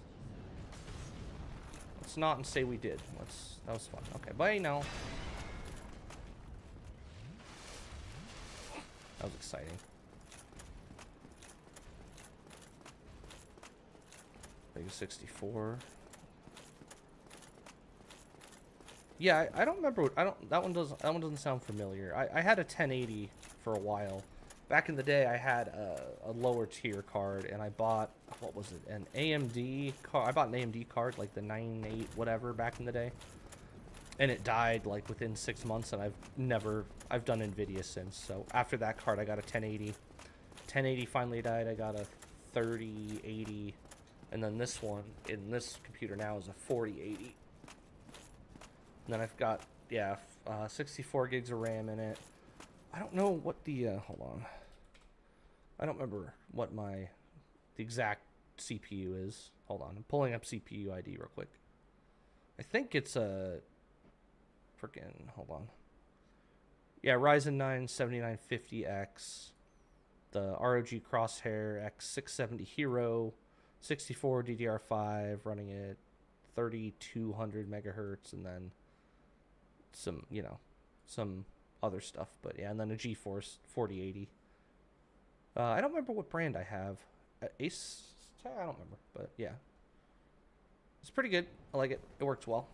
Let's not and say we did. That was fun. Okay, bye now. That was exciting. Big 64. Yeah, I don't remember. That one doesn't sound familiar. I had a 1080 for a while. Back in the day, I had a lower tier card, and I bought, what was it, an AMD card. I bought an AMD card, like the 9.8 whatever back in the day. And it died like within 6 months, and I've done NVIDIA since. So after that card, I got a 1080. 1080 finally died. I got a 3080, and then this one in this computer now is a 4080. And then I've got 64 gigs of RAM in it. I don't know what the hold on. I don't remember what the exact CPU is. Hold on, I'm pulling up CPU ID real quick. I think it's a freaking, hold on. Yeah, Ryzen 9 7950X, the ROG Crosshair X670 Hero, 64 DDR5 running at 3200 megahertz, and then some other stuff, but yeah, and then a GeForce 4080. I don't remember what brand I have. Ace? I don't remember, but yeah. It's pretty good. I like it. It works well.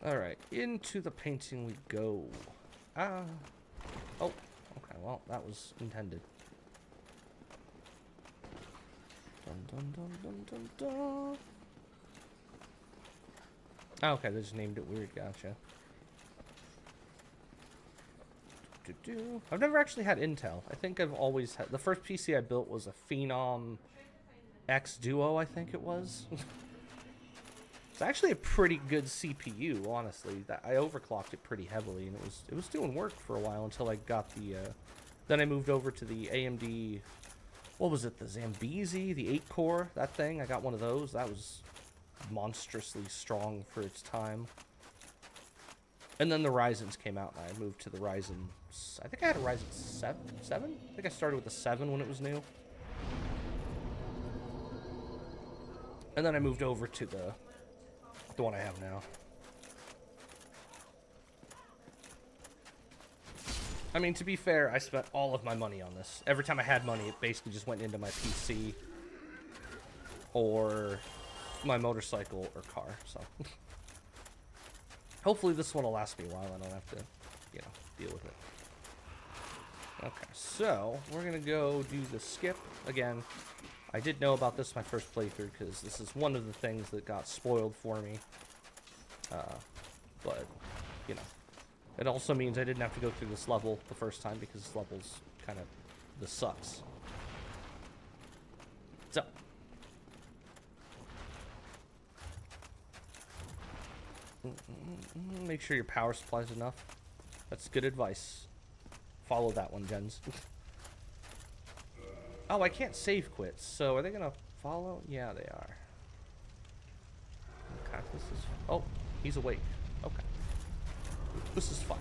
Alright, into the painting we go. Oh, okay, well, that was intended. Dun dun dun dun dun dun. Oh, okay, they just named it weird. Gotcha. I've never actually had Intel. I think I've always had... The first PC I built was a Phenom X Duo, I think it was. It's actually a pretty good CPU, honestly. I overclocked it pretty heavily, and it was doing work for a while until I got the... Then I moved over to the AMD... What was it? The Zambezi? The 8-core? That thing? I got one of those. That was monstrously strong for its time. And then the Ryzens came out, and I moved to the Ryzen... I think I had a Ryzen 7? I think I started with the 7 when it was new. And then I moved over to the one I have now. I mean, to be fair, I spent all of my money on this. Every time I had money, it basically just went into my PC or my motorcycle or car, so... Hopefully this one will last me a while. I don't have to, deal with it. Okay, so we're going to go do the skip. Again, I did know about this my first playthrough because this is one of the things that got spoiled for me. But, it also means I didn't have to go through this level the first time because this level's kind of the sucks. So. Make sure your power supply's enough. That's good advice. Follow that one, gens. Oh, I can't save quits, so are they gonna follow? Yeah, they are. Okay, this is... Oh, he's awake. Okay. This is fine.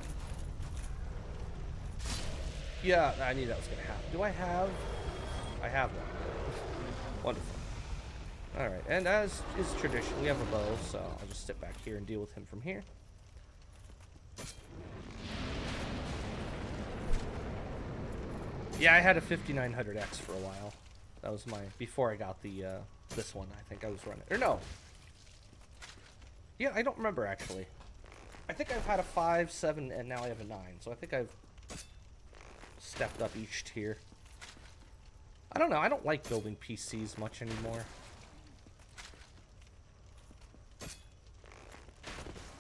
Yeah, I knew that was gonna happen. Do I have... I have one. Wonderful. Alright, and as is tradition, we have a bow, so I'll just sit back here and deal with him from here. Yeah, I had a 5900X for a while. That was my... Before I got the, this one, I think I was running... Or no! Yeah, I don't remember, actually. I think I've had a 5, 7, and now I have a 9. So I think I've stepped up each tier. I don't know, I don't like building PCs much anymore.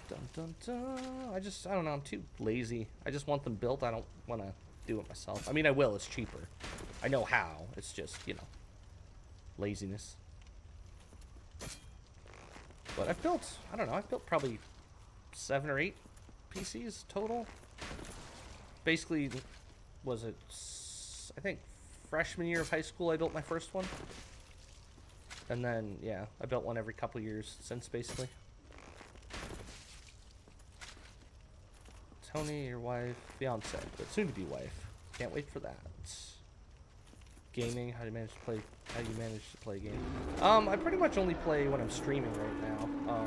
Dun, dun, dun. I don't know, I'm too lazy. I just want them built. I don't want to do it myself. I mean, I will. It's cheaper. I know how. It's just, laziness. But I've built, I don't know, I've built probably 7 or 8 PCs total. Basically, was it, I think, freshman year of high school I built my first one. And then, yeah, I built one every couple years since, basically. Tony, your wife, fiance, but soon to be wife. Can't wait for that. Gaming, how do you manage to play a game? I pretty much only play when I'm streaming right now.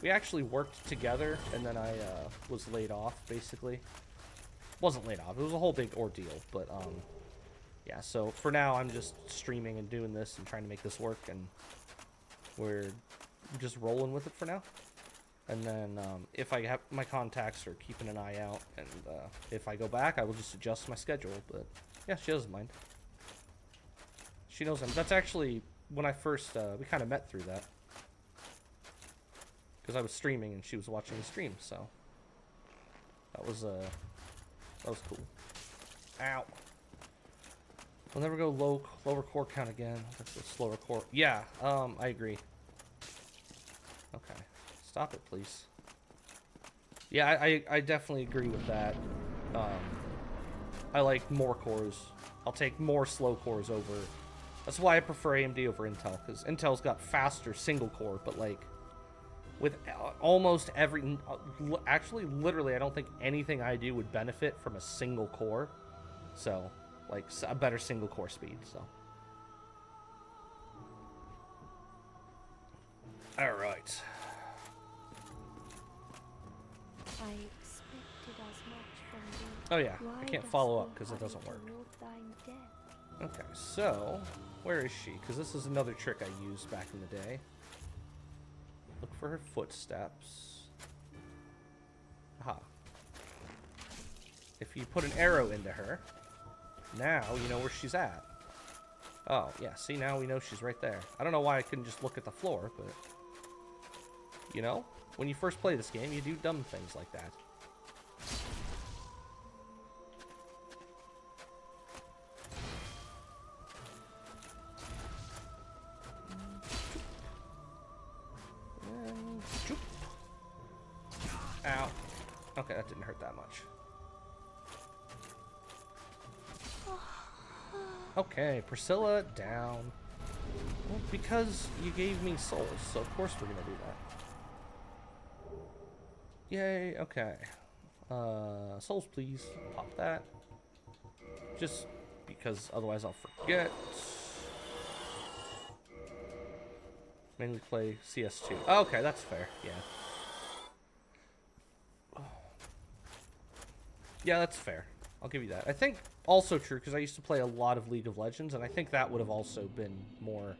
We actually worked together, and then I was laid off, basically. Wasn't laid off, it was a whole big ordeal, but yeah, so for now I'm just streaming and doing this and trying to make this work, and we're just rolling with it for now. And then if I have my contacts are keeping an eye out, and if I go back, I will just adjust my schedule. But yeah, she doesn't mind. She knows that's actually when I first we kind of met through that, because I was streaming and she was watching the stream, so that was cool. Ow. We'll never go lower core count again. That's a slower core. Yeah, I agree. Okay. Stop it, please. Yeah, I definitely agree with that. I like more cores. I'll take more slow cores over. That's why I prefer AMD over Intel, because Intel's got faster single core, but like with almost every, actually literally I don't think anything I do would benefit from a single core. So like a better single core speed. So all right. I expected as much from thee. Oh yeah, Why I can't dost follow thou up because it hurry doesn't work. toward thine death? Okay, so where is she? Because this is another trick I used back in the day. Look for her footsteps. Aha. If you put an arrow into her, now you know where she's at. Oh, yeah, see, now we know she's right there. I don't know why I couldn't just look at the floor, but you know, when you first play this game, you do dumb things like that. Ow. Okay, that didn't hurt that much. Okay, Priscilla down. Well, because you gave me souls, so of course we're gonna do that. Yay, okay. Souls please. Pop that. Just because otherwise I'll forget. Mainly play CS2. Oh, okay, that's fair, yeah. Yeah, that's fair. I'll give you that. I think also true because I used to play a lot of League of Legends, and I think that would have also been more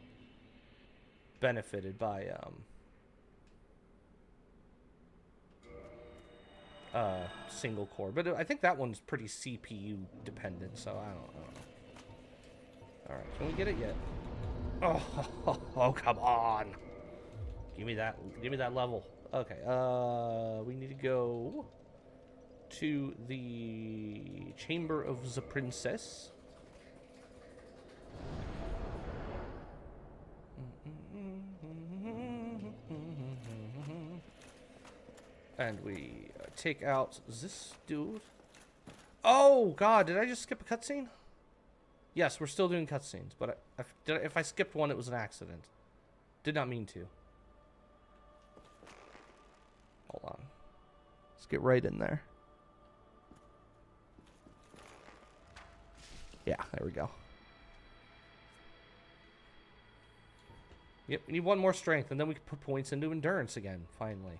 benefited by single core. But I think that one's pretty CPU dependent, so I don't know. All right, can we get it yet? Oh, come on! Give me that level. Okay. We need to go to the Chamber of the Princess. And we take out this dude. Oh, God, did I just skip a cutscene? Yes, we're still doing cutscenes, but if I skipped one, it was an accident. Did not mean to. Hold on. Let's get right in there. Yeah, there we go. Yep, we need one more strength, and then we can put points into endurance again, finally.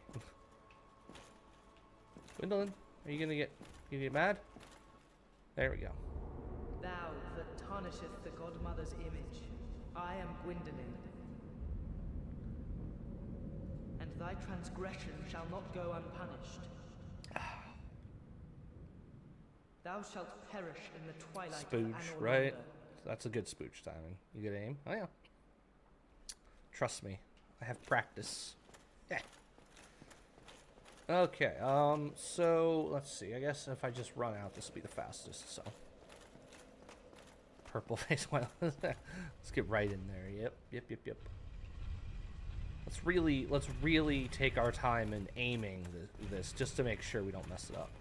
Gwendolyn, are you gonna get mad? There we go. Thou that tarnisheth the godmother's image, I am Gwendolyn. And thy transgression shall not go unpunished. Thou shalt perish in the twilight of Spooch, Anor right? Londo. That's a good spooch timing. You get aim? Oh, yeah. Trust me. I have practice. Yeah. Okay, so, let's see. I guess if I just run out, this will be the fastest, so. Purple face. Well, let's get right in there. Yep. Let's really take our time in aiming this just to make sure we don't mess it up.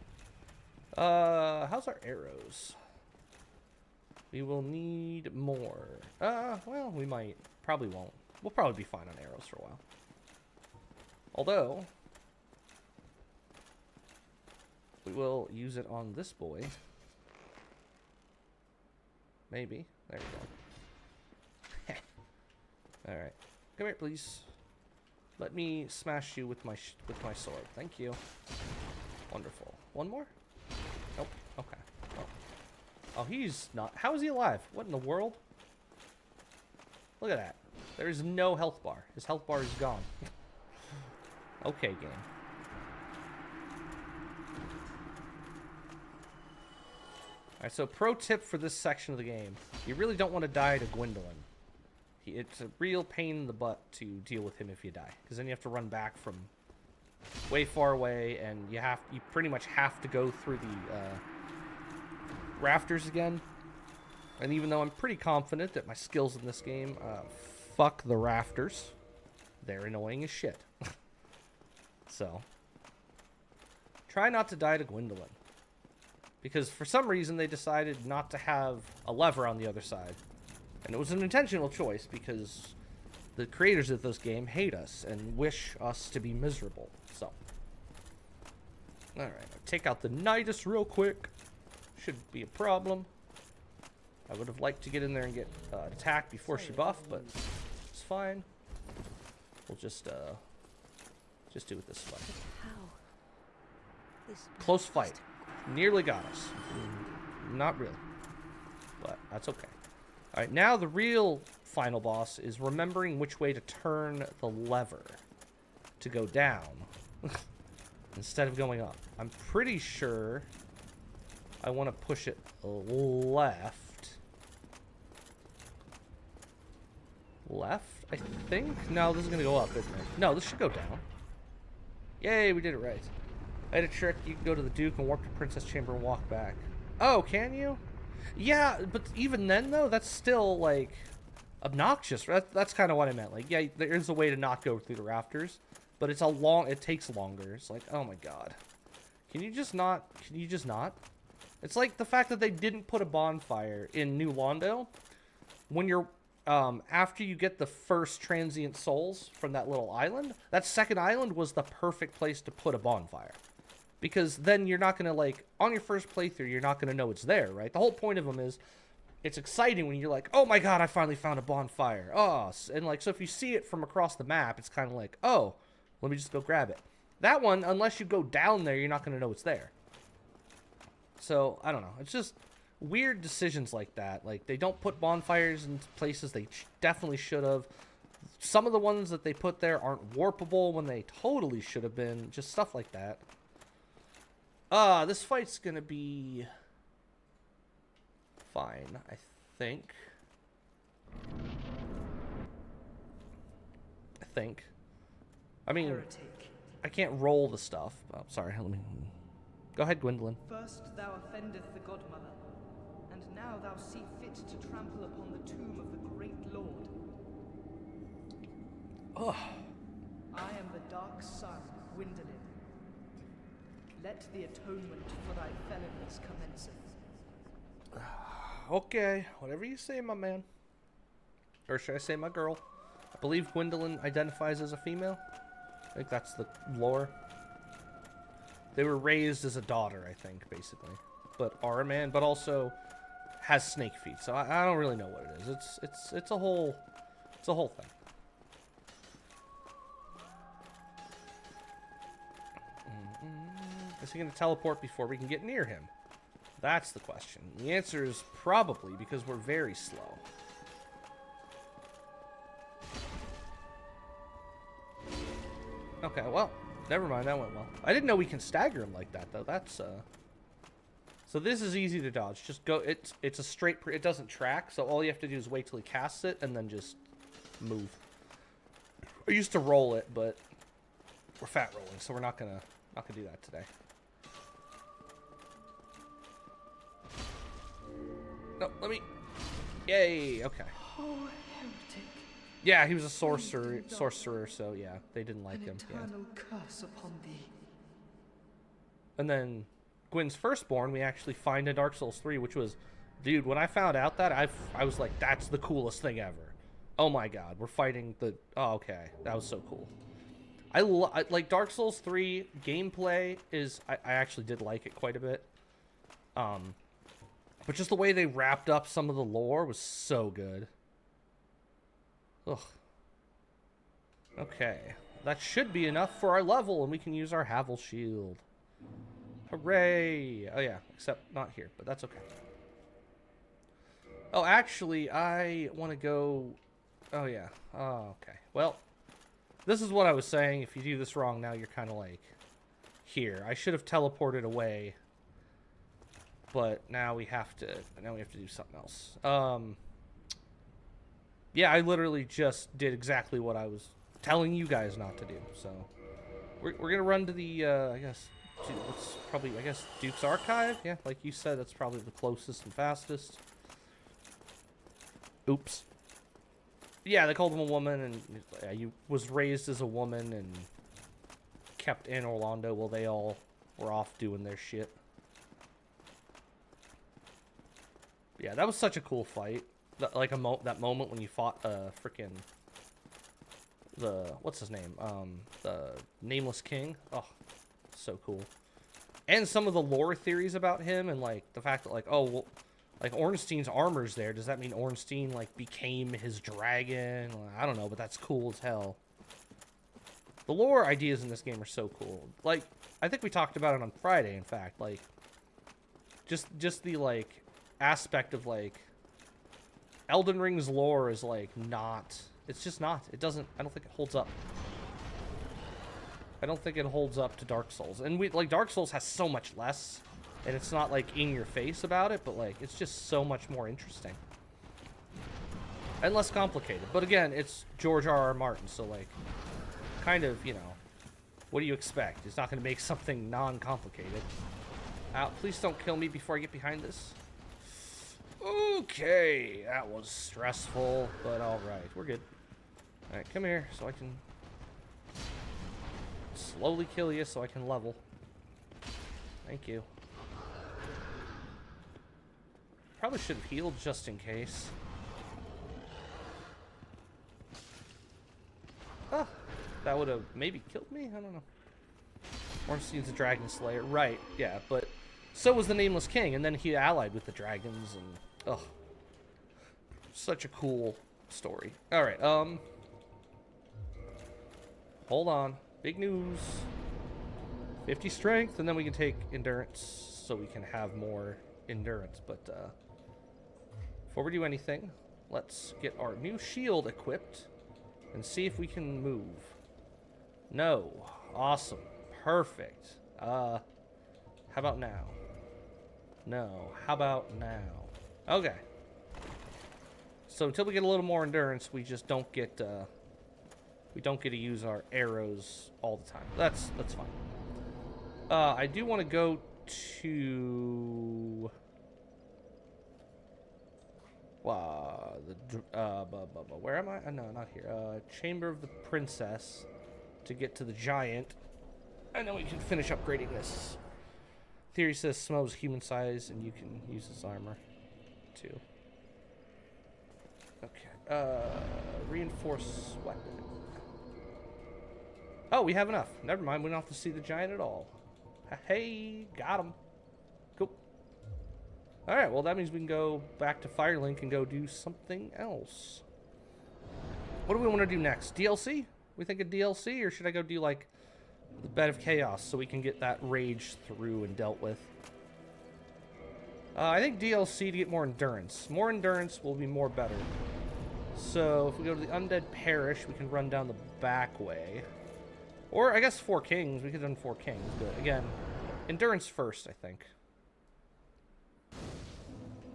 How's our arrows? We will need more. Well, we might. Probably won't. We'll probably be fine on arrows for a while. Although, we will use it on this boy. Maybe. There we go. Alright. Come here, please. Let me smash you with my sword. Thank you. Wonderful. One more? Nope. Okay. Oh, he's not. How is he alive? What in the world? Look at that. There is no health bar. His health bar is gone. Okay, game. Alright, so pro tip for this section of the game. You really don't want to die to Gwendolyn. It's a real pain in the butt to deal with him if you die. Because then you have to run back from way far away, and you pretty much have to go through the rafters again. And even though I'm pretty confident that my skills in this game, fuck the rafters. They're annoying as shit. So, try not to die to Gwendolyn. Because for some reason they decided not to have a lever on the other side. And it was an intentional choice because the creators of this game hate us and wish us to be miserable. So, alright, take out the Nidus real quick. Shouldn't be a problem. I would have liked to get in there and get attacked before she buffed, but it's fine. We'll just do it this way. How? This Close fight. Nearly got us. Not really. But that's okay. Alright, now the real final boss is remembering which way to turn the lever to go down instead of going up. I'm pretty sure I want to push it left. Left, I think? No, this is going to go up, isn't it? No, this should go down. Yay, we did it right. I had a trick. You can go to the Duke and warp to Princess Chamber and walk back. Oh, can you? Yeah, but even then, though, that's still, like, obnoxious. That's kind of what I meant. Like, yeah, there is a way to not go through the rafters, but it takes longer. It's like, oh my god. Can you just not? Can you just not? It's like the fact that they didn't put a bonfire in New Londo when you're, after you get the first transient souls from that little island. That second island was the perfect place to put a bonfire. Because then you're not going to, like, on your first playthrough, you're not going to know it's there, right? The whole point of them is, it's exciting when you're like, oh my god, I finally found a bonfire. Oh, and like, so if you see it from across the map, it's kind of like, oh, let me just go grab it. That one, unless you go down there, you're not going to know it's there. So, I don't know. It's just weird decisions like that. Like, they don't put bonfires in places they definitely should have. Some of the ones that they put there aren't warpable when they totally should have been. Just stuff like that. This fight's gonna be fine, I think. I mean, Heretic. I can't roll the stuff. Oh, sorry, let me... Go ahead, Gwendolyn. First thou offendeth the Godmother, and now thou see fit to trample upon the tomb of the great Lord. Ugh. I am the Dark Sun, Gwendolyn. Let the atonement for thy felonies commenceth. Okay, whatever you say, my man. Or should I say my girl? I believe Gwendolyn identifies as a female. I think that's the lore. They were raised as a daughter, I think, basically. But are a man, but also has snake feet. So I don't really know what it is. It's a whole thing. Is he going to teleport before we can get near him? That's the question. The answer is probably, because we're very slow. Okay, well, never mind. That went well. I didn't know we can stagger him like that, though. That's, So this is easy to dodge. Just go... It's a straight... It doesn't track, so all you have to do is wait till he casts it, and then just move. I used to roll it, but we're fat rolling, so we're not gonna do that today. No, let me... Yay, okay. Oh, heretic. Yeah, he was a sorcerer, so yeah, they didn't like him. An eternal curse upon thee. And then Gwyn's firstborn, we actually find in Dark Souls 3, which was... Dude, when I found out that, I was like, that's the coolest thing ever. Oh my god, we're fighting the... Oh, okay. That was so cool. I like Dark Souls 3 gameplay is... I actually did like it quite a bit. But just the way they wrapped up some of the lore was so good. Ugh. Okay. That should be enough for our level, and we can use our Havel shield. Hooray! Oh yeah, except not here, but that's okay. Oh, actually, I want to go... Oh yeah. Oh, okay. Well, This is what I was saying. If you do this wrong, now you're kind of like here. I should have teleported away, but now we have to. Now we have to do something else. Yeah, I literally just did exactly what I was telling you guys not to do. So we're gonna run to the I guess what's probably Duke's Archive. Yeah, like you said, that's probably the closest and fastest. Oops. Yeah, they called him a woman, and he was raised as a woman and kept in Orlando while they all were off doing their shit. Yeah, that was such a cool fight. Like that moment when you fought freaking what's his name? The Nameless King. Oh, so cool. And some of the lore theories about him, and like the fact that like, oh well, like Ornstein's armor's there. Does that mean Ornstein like became his dragon? Well, I don't know, but that's cool as hell. The lore ideas in this game are so cool. Like, I think we talked about it on Friday, in fact. Like, just the like aspect of like Elden Ring's lore is like not. It's just not. It doesn't. I don't think it holds up. I don't think it holds up to Dark Souls. And Dark Souls has so much less. And it's not, like, in your face about it, but, like, it's just so much more interesting. And less complicated. But, again, it's George R.R. Martin, so, like, kind of, you know, what do you expect? He's not going to make something non-complicated. Please don't kill me before I get behind this. Okay, that was stressful, but alright, we're good. Alright, come here so I can slowly kill you so I can level. Thank you. Probably should have healed just in case. Ah, that would have maybe killed me? I don't know. Ornstein's a dragon slayer. Right, yeah, but so was the Nameless King, and then he allied with the dragons, and ugh. Such a cool story. Alright, hold on. Big news. 50 strength, and then we can take endurance so we can have more endurance, but before we do anything, let's get our new shield equipped and see if we can move. No. Awesome. Perfect. How about now? No. How about now? Okay. So until we get a little more endurance, we just don't get to use our arrows all the time. That's fine. I do want to go to where am I? No, not here. Chamber of the Princess to get to the giant, and then we can finish upgrading this. Theory says Smo's human size, and you can use his armor too. Okay. Reinforce weapon. Oh, we have enough. Never mind. We don't have to see the giant at all. Hey, got him. Cool. Alright, well that means we can go back to Firelink and go do something else. What do we want to do next? DLC? We think a DLC, or should I go do like the Bed of Chaos so we can get that rage through and dealt with? I think DLC to get more endurance. More endurance will be more better. So if we go to the Undead Parish, we can run down the back way. Or I guess Four Kings. We could have done Four Kings, but again, endurance first, I think.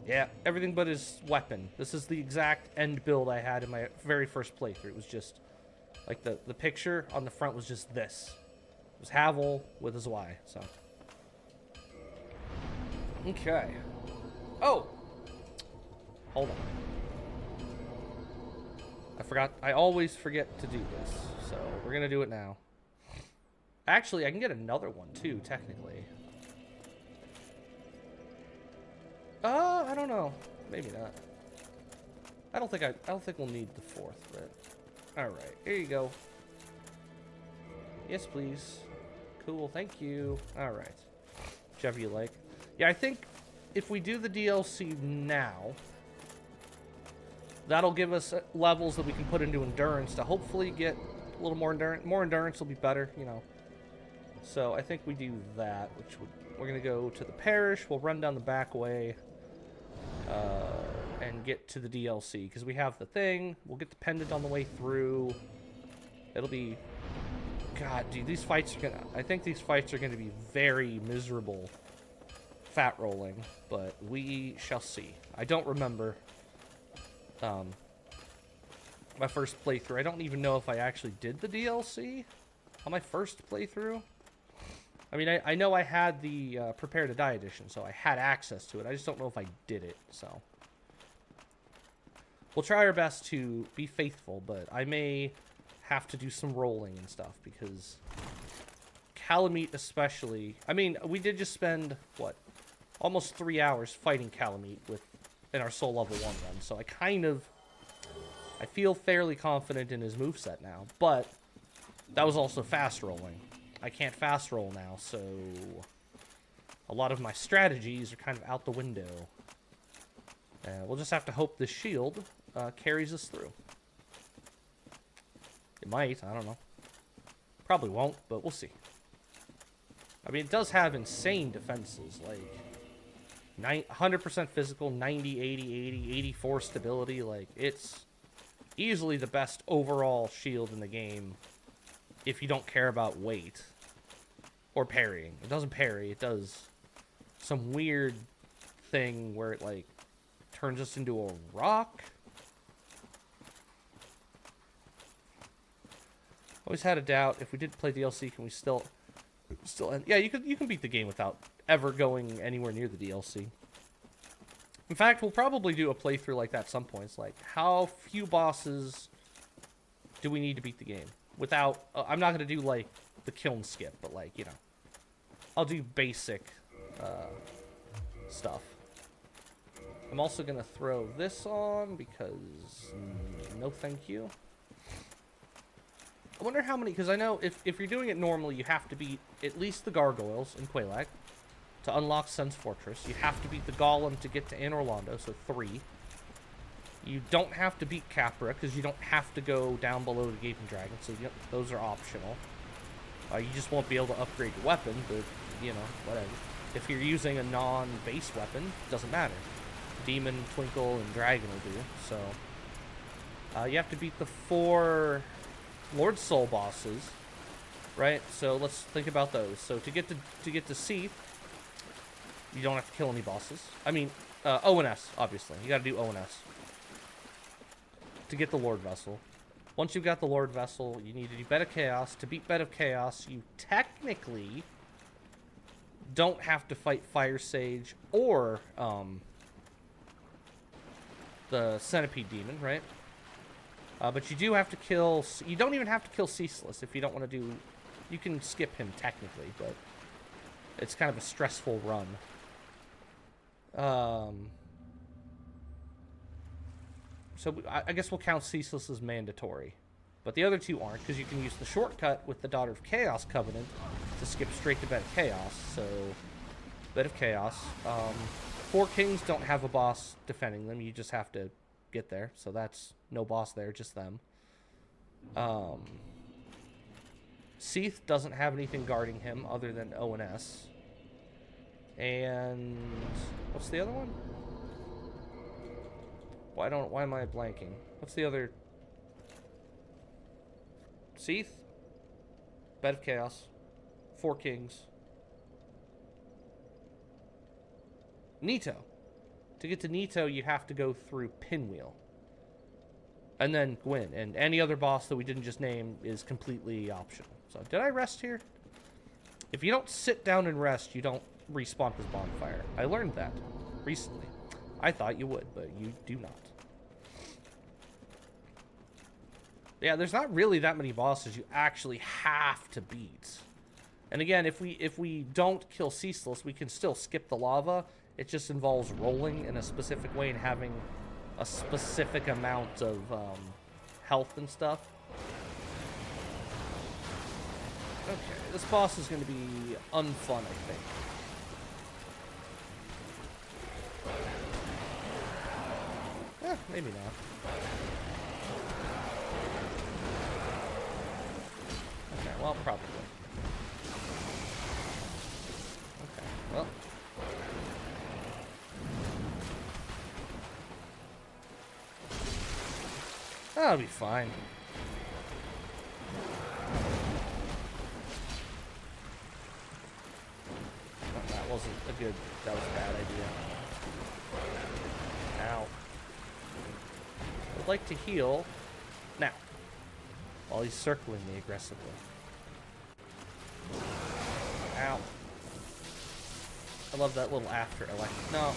Yeah, everything but his weapon. This is the exact end build I had in my very first playthrough. It was just, like, the picture on the front was just this. It was Havel with his Y, so. Okay. Oh! Hold on. I forgot. I always forget to do this, so we're gonna do it now. Actually, I can get another one, too, technically. I don't know. Maybe not. I don't think we'll need the fourth, but alright, here you go. Yes, please. Cool, thank you. Alright. Whichever you like. Yeah, I think if we do the DLC now, that'll give us levels that we can put into endurance to hopefully get a little more endurance. More endurance will be better, you know. So I think we do that, we're going to go to the parish. We'll run down the back way and get to the DLC, because we have the thing. We'll get the pendant on the way through. It'll be... God, dude, these fights are gonna... I think these fights are gonna be very miserable fat rolling, but we shall see. I don't remember my first playthrough. I don't even know if I actually did the DLC on my first playthrough. I mean, I know I had the Prepare to Die edition, so I had access to it. I just don't know if I did it, so... We'll try our best to be faithful, but I may have to do some rolling and stuff, because Calamite especially... I mean, we did just spend, what, almost 3 hours fighting Calamite in our Soul Level 1 run, so I kind of... I feel fairly confident in his moveset now, but that was also fast rolling. I can't fast roll now, so a lot of my strategies are kind of out the window. We'll just have to hope this shield carries us through. It might, I don't know. Probably won't, but we'll see. I mean, it does have insane defenses, like 100% physical, 90, 80, 80, 84 stability. Like, it's easily the best overall shield in the game if you don't care about weight or parrying. It doesn't parry, it does some weird thing where it, like, turns us into a rock. Always had a doubt, if we did play DLC, can we still end? Yeah, you can beat the game without ever going anywhere near the DLC. In fact, we'll probably do a playthrough like that at some point. It's like, how few bosses do we need to beat the game? Without, I'm not going to do, like, the kiln skip, but, like, you know, I'll do basic stuff. I'm also going to throw this on because no thank you. I wonder how many, because I know if you're doing it normally, you have to beat at least the gargoyles in Quelaag to unlock Sen's Fortress. You have to beat the Golem to get to Anne Orlando, so 3. You don't have to beat Capra, because you don't have to go down below the Gaping Dragon, so those are optional. You just won't be able to upgrade your weapon, but, you know, whatever. If you're using a non-base weapon, doesn't matter. Demon, Twinkle, and Dragon will do, so... you have to beat the 4... Lord Soul bosses, right? So let's think about those. So to get to Seath, you don't have to kill any bosses. I mean, O&S, obviously. You gotta do O&S. To get the Lord Vessel. Once you've got the Lord Vessel, you need to do Bed of Chaos. To beat Bed of Chaos, you technically don't have to fight Fire Sage or the Centipede Demon, right? But you do have to kill... You don't even have to kill Ceaseless if you don't want to do... You can skip him, technically, but... It's kind of a stressful run. So I guess we'll count Ceaseless as mandatory. But the other 2 aren't, because you can use the shortcut with the Daughter of Chaos Covenant to skip straight to Bed of Chaos. So, Bed of Chaos. 4 Kings don't have a boss defending them. You just have to get there. So that's... No boss there, just them. Seath doesn't have anything guarding him other than O&S. And what's the other one? Why am I blanking? What's the other? Seath, Bed of Chaos, 4 Kings, Nito. To get to Nito, you have to go through Pinwheel. And then Gwyn. And any other boss that we didn't just name is completely optional. So, did I rest here? If you don't sit down and rest, you don't respawn this bonfire. I learned that recently. I thought you would, but you do not. Yeah, there's not really that many bosses you actually have to beat. And again, if we don't kill Ceaseless, we can still skip the lava. It just involves rolling in a specific way and having a specific amount of health and stuff. Okay, this boss is going to be unfun, I think. Eh, maybe not. Okay, well, probably. Okay, well. That'll be fine. wasn't a good, that was a bad idea. Ow. I'd like to heal now, while he's circling me aggressively. Ow. I love that little after. No.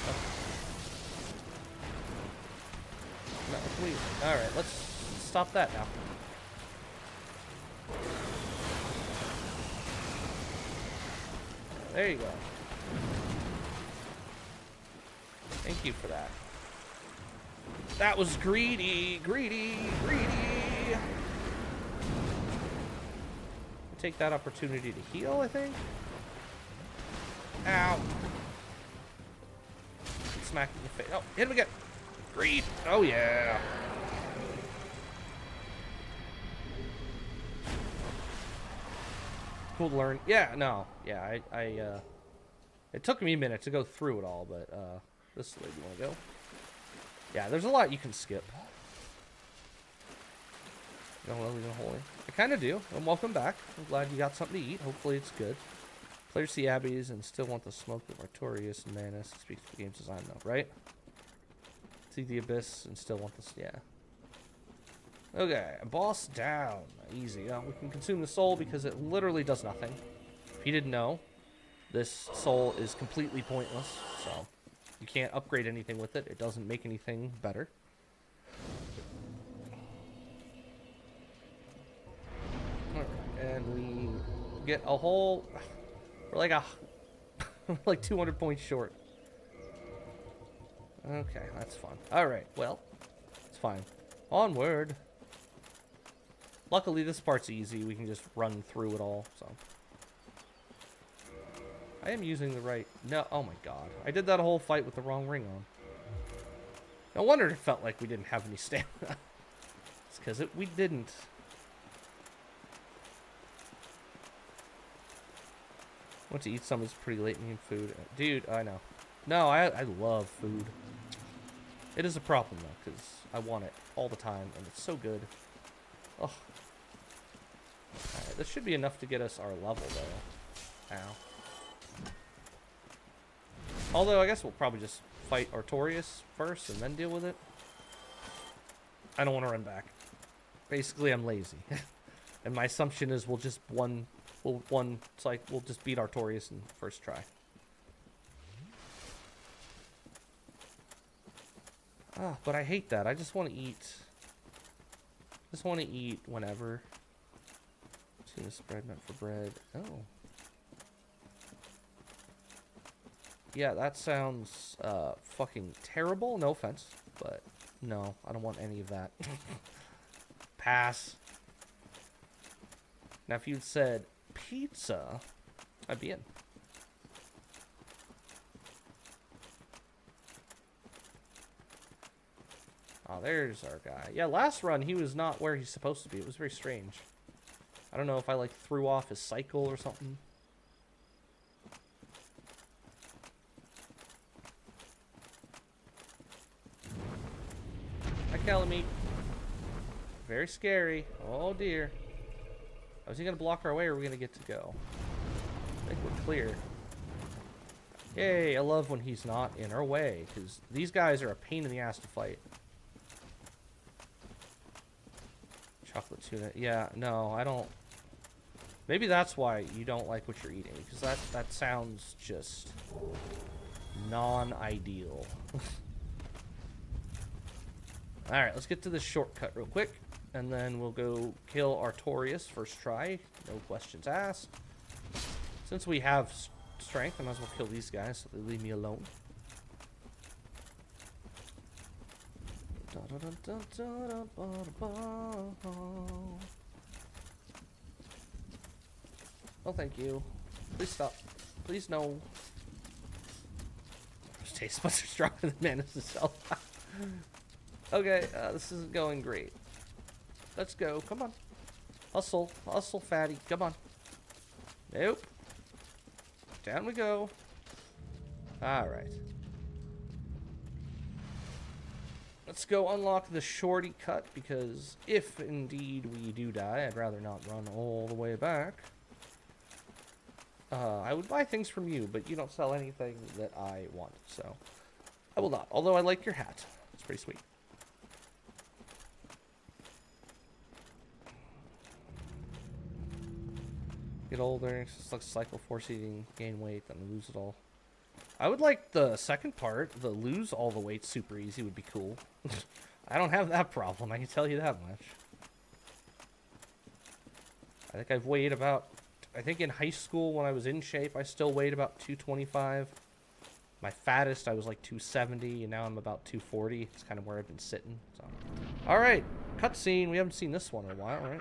No, please. Alright, let's stop that now. There you go. Thank you for that. That was greedy, greedy, greedy. Take that opportunity to heal, I think. Ow. Smack in the face. Oh, hit him again. Greed. Oh, yeah. Cool to learn. Yeah, no. Yeah, it took me a minute to go through it all, but, this is the way you want to go. Yeah, there's a lot you can skip. No, well, holy. I kind of do. And welcome back. I'm glad you got something to eat. Hopefully it's good. Players see Abbeys and still want the smoke of Artorias and Manus. Speaks to the game's design, though, right? See the Abyss and still want this. Yeah. Okay, boss down. Easy. We can consume the soul because it literally does nothing. If you didn't know, this soul is completely pointless. So you can't upgrade anything with it. It doesn't make anything better. And we get a whole, we're like like 200 points short. Okay, that's fun. All right, well, it's fine. Onward. Luckily, this part's easy. We can just run through it all. So I am using the right. No, oh my god, I did that whole fight with the wrong ring on. No wonder it felt like we didn't have any stamina. It's because we didn't. Went to eat some of this pretty late in food. Dude, I know. No, I love food. It is a problem, though, because I want it all the time, and it's so good. Ugh. Alright, this should be enough to get us our level, though. Ow. Although, I guess we'll probably just fight Artorias first and then deal with it. I don't want to run back. Basically, I'm lazy. And my assumption is we'll just it's like we'll just beat Artorias in the first try. Ah, but I hate that. I just want to eat. Just want to eat whenever. Tuna spread meant for bread. Oh. Yeah, that sounds fucking terrible. No offense, but no, I don't want any of that. Pass. Now, if you'd said pizza, I'd be in. Oh, there's our guy. Yeah, last run, he was not where he's supposed to be. It was very strange. I don't know if I, like, threw off his cycle or something. Hi, Calamite. Very scary. Oh, dear. Is he going to block our way, or are we going to get to go? I think we're clear. Yay, I love when he's not in our way, because these guys are a pain in the ass to fight. Chocolate tuna. Yeah, no, I don't. Maybe that's why you don't like what you're eating, because that sounds just non-ideal. Alright, let's get to this shortcut real quick. And then we'll go kill Artorias first try. No questions asked. Since we have strength, I might as well kill these guys so they leave me alone. Oh, thank you. Please stop. Please no. This tastes much stronger than Manus itself. Okay, this isn't going great. Let's go. Come on. Hustle. Hustle, fatty. Come on. Nope. Down we go. Alright. Let's go unlock the shorty cut, because if indeed we do die, I'd rather not run all the way back. I would buy things from you, but you don't sell anything that I want, so I will not. Although I like your hat. It's pretty sweet. Get older, it's like cycle force eating, gain weight, then lose it all. I would like the second part, the lose all the weight super easy would be cool. I don't have that problem, I can tell you that much. I think I've weighed about, I think in high school when I was in shape, I still weighed about 225. My fattest, I was like 270, and now I'm about 240. It's kind of where I've been sitting. So. Alright, cutscene. We haven't seen this one in a while, right?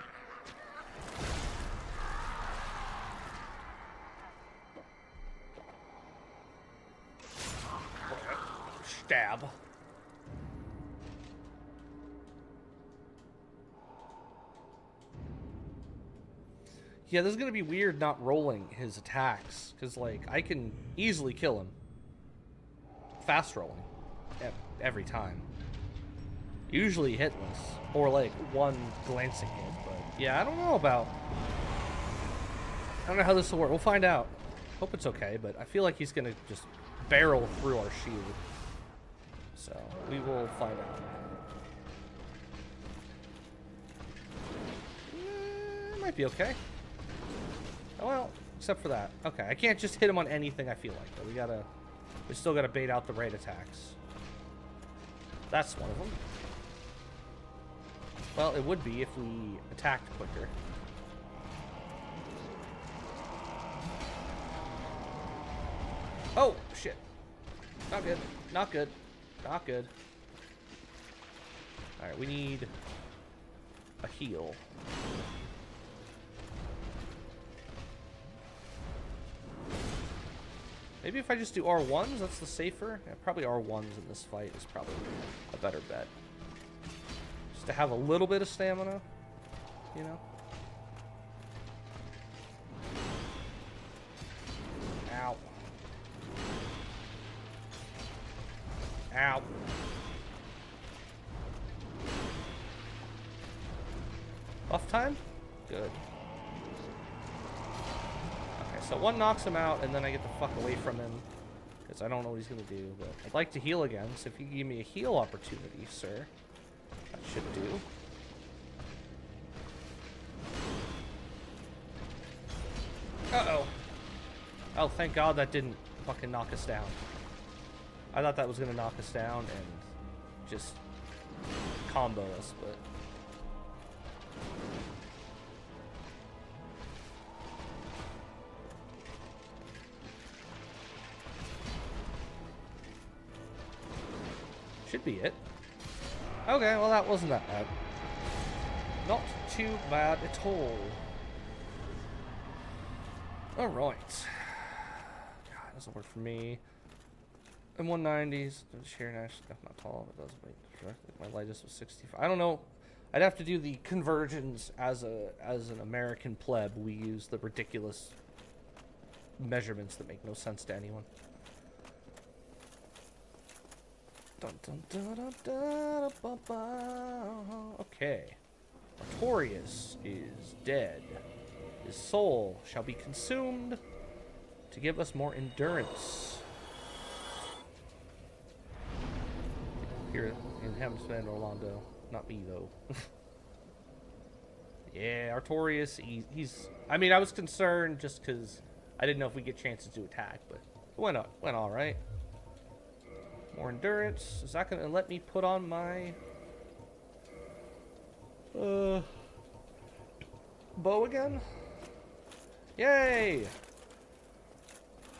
Stab. Yeah, this is gonna be weird not rolling his attacks, because, like, I can easily kill him. Fast rolling. Every time. Usually hitless. Or, like, one glancing hit, but, yeah, I don't know how this will work. We'll find out. Hope it's okay, but I feel like he's gonna just barrel through our shield. So, we will find out. It might be okay. Oh, well, except for that. Okay, I can't just hit him on anything I feel like, though. We still gotta bait out the right attacks. That's one of them. Well, it would be if we attacked quicker. Oh, shit. Not good. Not good. Not good. Alright, we need a heal. Maybe if I just do R1s, that's the safer. Yeah, probably R1s in this fight is probably a better bet. Just to have a little bit of stamina, you know? Ow. Ow. Buff time? Good. So one knocks him out, and then I get the fuck away from him, because I don't know what he's going to do, but I'd like to heal again, so if you give me a heal opportunity, sir, that should do. Uh-oh. Oh, thank God that didn't fucking knock us down. I thought that was going to knock us down and just combo us, but... Should be it. Okay, well that wasn't that bad. Not too bad at all. Alright. God, doesn't work for me. M190s, share national, not tall, it does wait. My lightest was 65. I don't know. I'd have to do the conversions as an American pleb. We use the ridiculous measurements that make no sense to anyone. Dun, dun, dun, dun, dun, dun, dun. Okay. Artorias is dead. His soul shall be consumed to give us more endurance. Here in Hemsman Orlando. Not me, though. Yeah, Artorias, he's... I mean, I was concerned just because I didn't know if we get chances to attack, but it went all right. More endurance. Is that gonna let me put on my bow again? Yay!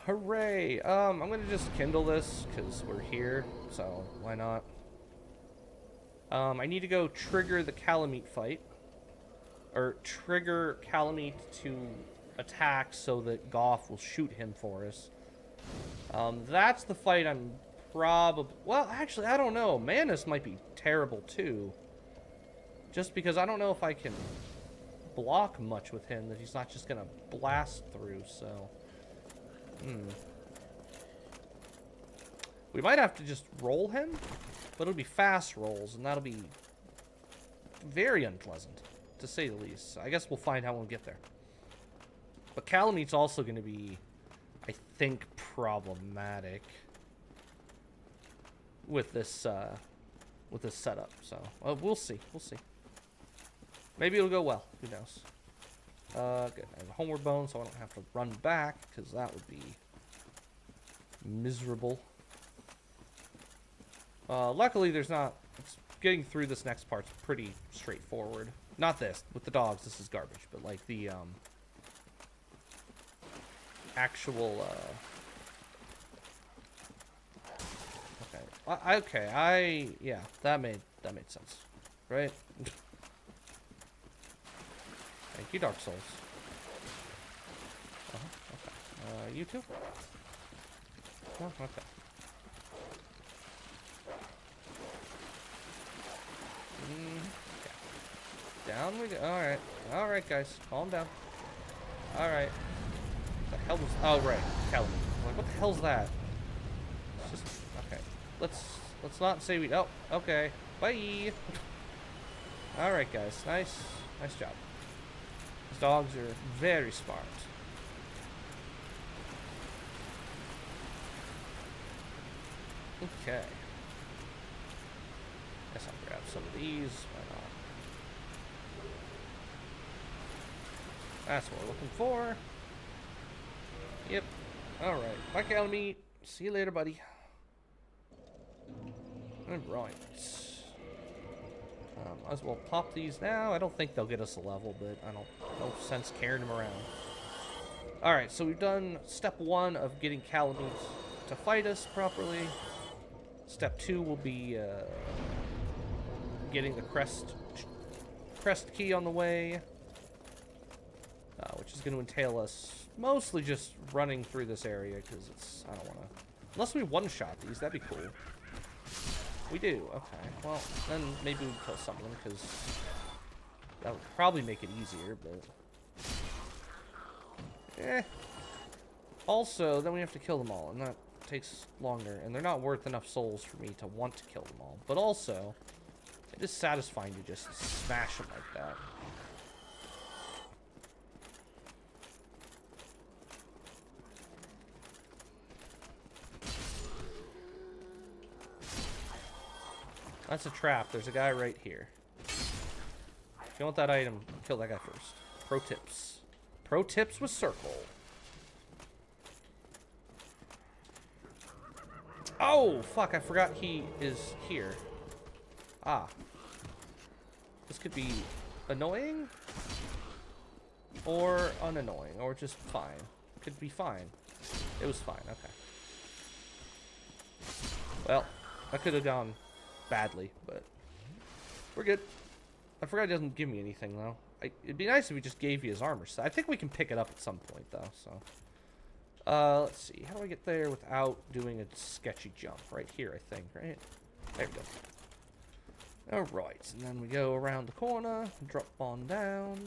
Hooray! I'm gonna just kindle this because we're here, so why not? I need to go trigger the Calamite fight, or trigger Calamite to attack so that Goff will shoot him for us. That's the fight I'm probably... Well, actually, I don't know. Manus might be terrible, too. Just because I don't know if I can block much with him, that he's not just going to blast through, so... We might have to just roll him, but it'll be fast rolls, and that'll be very unpleasant, to say the least. I guess we'll find out when we get there. But Calamete's also going to be, I think, problematic with this setup. So we'll see. We'll see. Maybe it'll go well. Who knows? Good. I have a homeward bone, so I don't have to run back, because that would be miserable. Luckily, there's not... Getting through this next part's pretty straightforward. Not this. With the dogs, this is garbage. But, like, the, actual, Okay. Yeah, that made sense. Right? Thank you, Dark Souls. Okay. You too? Oh, okay. Okay. Down we go. Alright. Alright, guys. Calm down. Alright. What the hell was... Oh, right. Kelly. Like, what the hell's that? It's just... Okay. Let's not say we... Oh, okay. Bye! Alright, guys. Nice job. These dogs are very smart. Okay. Guess I'll grab some of these. Why not? That's what we're looking for. Yep. Alright. Bye, Calamite. See you later, buddy. Alright. Might as well pop these now. I don't think they'll get us a level, but I don't no sense carrying them around. Alright, so we've done step 1 of getting Calamite to fight us properly. Step 2 will be getting the crest key on the way, which is going to entail us mostly just running through this area, because it's, I don't want to, unless we one-shot these, that'd be cool. We do, okay. Well, then maybe we kill someone, because that would probably make it easier, but... Also, then we have to kill them all, and that takes longer, and they're not worth enough souls for me to want to kill them all. But also, it is satisfying to just smash them like that. That's a trap. There's a guy right here. If you want that item, kill that guy first. Pro tips. Pro tips with circle. Oh, fuck. I forgot he is here. Ah. This could be annoying. Or unannoying. Or just fine. Could be fine. It was fine. Okay. Well, I could have gone badly, but we're good. I forgot he doesn't give me anything, though. It'd be nice if he just gave you his armor set. I think we can pick it up at some point, though, so... let's see. How do I get there without doing a sketchy jump? Right here, I think, right? There we go. Alright, and then we go around the corner, drop on down.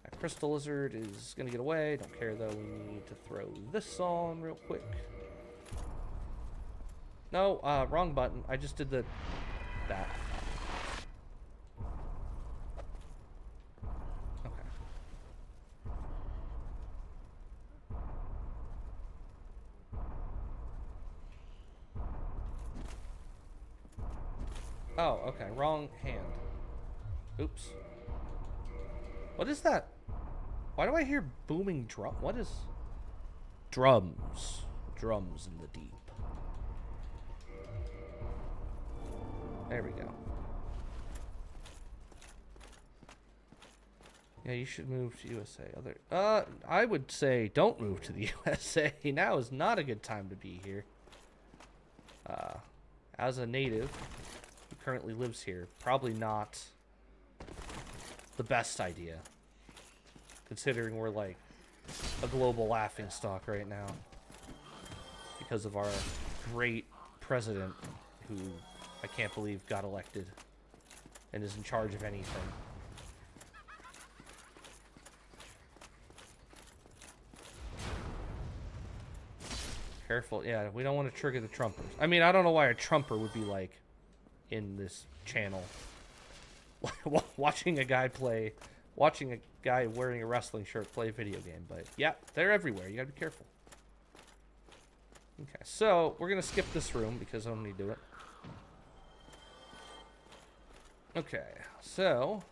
That crystal lizard is gonna get away. Don't care, though. We need to throw this on real quick. No, wrong button. I just did that. Okay. Oh, okay. Wrong hand. Oops. What is that? Why do I hear booming drum? What is... Drums. Drums in the deep. There we go. Yeah, you should move to USA. I would say don't move to the USA. Now is not a good time to be here. As a native who currently lives here, probably not the best idea. Considering we're like a global laughingstock right now. Because of our great president who... I can't believe got elected and is in charge of anything. Careful. Yeah, we don't want to trigger the Trumpers. I mean, I don't know why a Trumper would be, like, in this channel. Watching a guy play watching a guy wearing a wrestling shirt play a video game. But yeah, they're everywhere. You gotta be careful. Okay, so we're gonna skip this room because I don't need to do it. Okay, so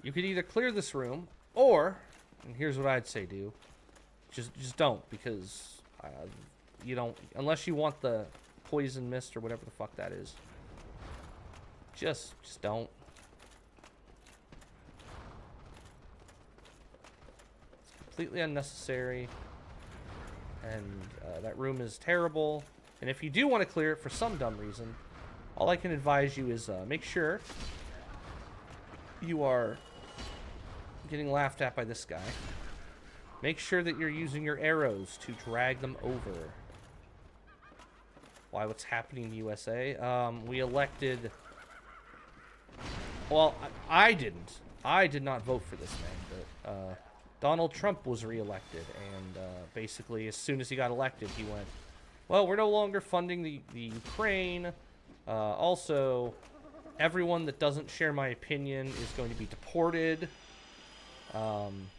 you could either clear this room or, and here's what I'd say do, just don't, because you don't, unless you want the poison mist or whatever the fuck that is. Just don't. It's completely unnecessary. And that room is terrible. And if you do want to clear it for some dumb reason, all I can advise you is make sure you are getting laughed at by this guy. Make sure that you're using your arrows to drag them over. Why, what's happening in the USA? We elected... Well, I didn't. I did not vote for this man, but Donald Trump was reelected, and basically as soon as he got elected, he went, well, we're no longer funding the Ukraine. Also, everyone that doesn't share my opinion is going to be deported.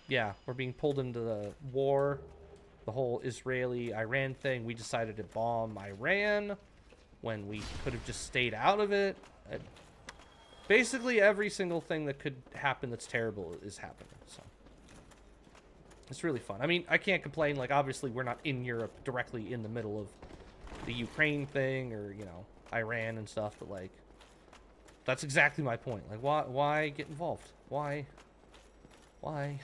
Yeah, we're being pulled into the war. The whole Israeli-Iran thing. We decided to bomb Iran when we could have just stayed out of it. Basically, every single thing that could happen that's terrible is happening. So it's really fun. I mean, I can't complain. Like, obviously, we're not in Europe directly in the middle of the Ukraine thing or, you know, Iran and stuff. But, like, that's exactly my point. Like, why get involved? Why? Okay.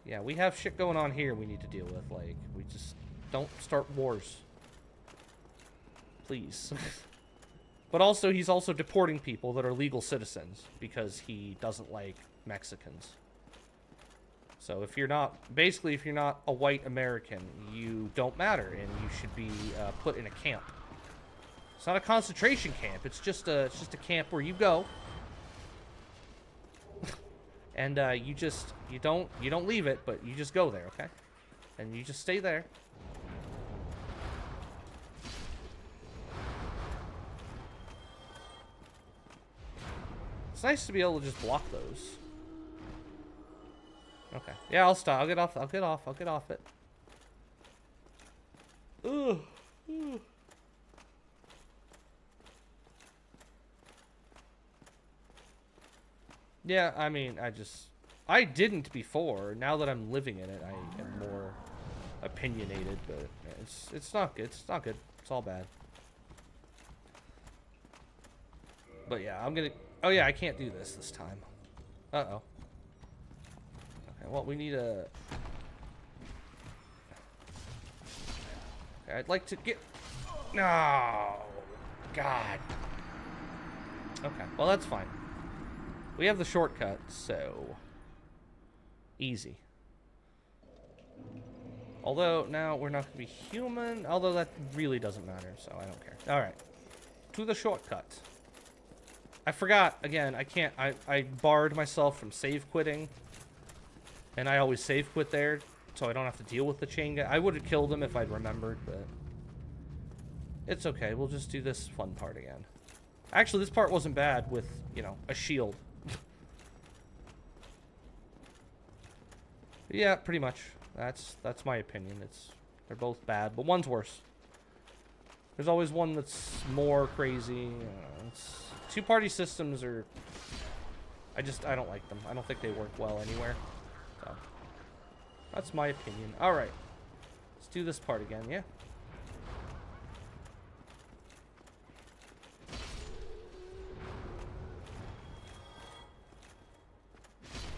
Yeah, we have shit going on here we need to deal with. Like, we just don't start wars. Please. But also, he's also deporting people that are legal citizens because he doesn't like Mexicans. So if you're not, basically, if you're not a white American, you don't matter, and you should be put in a camp. It's not a concentration camp. It's just a camp where you go, and you don't leave it, but you just go there, okay? And you just stay there. It's nice to be able to just block those. Okay. Yeah, I'll stop. I'll get off it. Ugh. Ugh. Yeah, I mean, I didn't before. Now that I'm living in it, I am more opinionated, but it's not good. It's not good. It's all bad. But yeah, I'm gonna... Oh yeah, I can't do this time. Uh-oh. Okay, well, we need a... Okay, I'd like to get... No! God. Okay, well, that's fine. We have the shortcut, so... Easy. Although, now we're not going to be human. Although that really doesn't matter, so I don't care. Alright. To the shortcut. I forgot, again, I can't, I barred myself from save quitting. And I always save quit there, so I don't have to deal with the chain guy. I would have killed him if I'd remembered, but... It's okay, we'll just do this fun part again. Actually, this part wasn't bad with, you know, a shield. Yeah, pretty much. That's my opinion. They're both bad, but one's worse. There's always one that's more crazy. Two-party systems are... I don't like them. I don't think they work well anywhere. So, that's my opinion. Alright. Let's do this part again, yeah?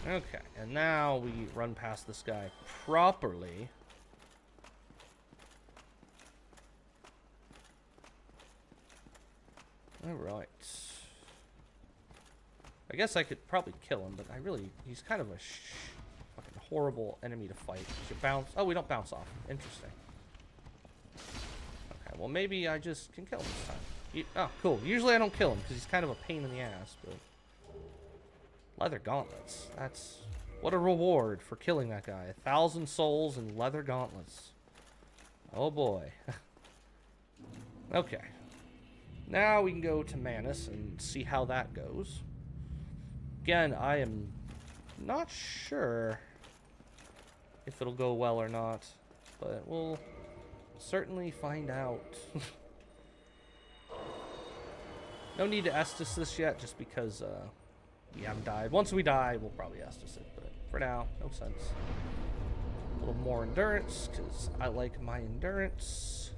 Okay, and now we run past this guy properly. Alright. I guess I could probably kill him, but he's kind of a fucking horrible enemy to fight. Should bounce. Oh, we don't bounce off. Interesting. Okay, well, maybe I just can kill him this time. Oh, cool. Usually I don't kill him because he's kind of a pain in the ass, but... Leather gauntlets. That's... What a reward for killing that guy. 1,000 souls and leather gauntlets. Oh boy. Okay. Now we can go to Manus and see how that goes. Again, I am not sure if it'll go well or not, but we'll certainly find out. No need to Estus this yet, just because we haven't died. Once we die, we'll probably Estus it, but for now, no sense. A little more endurance, because I like my endurance.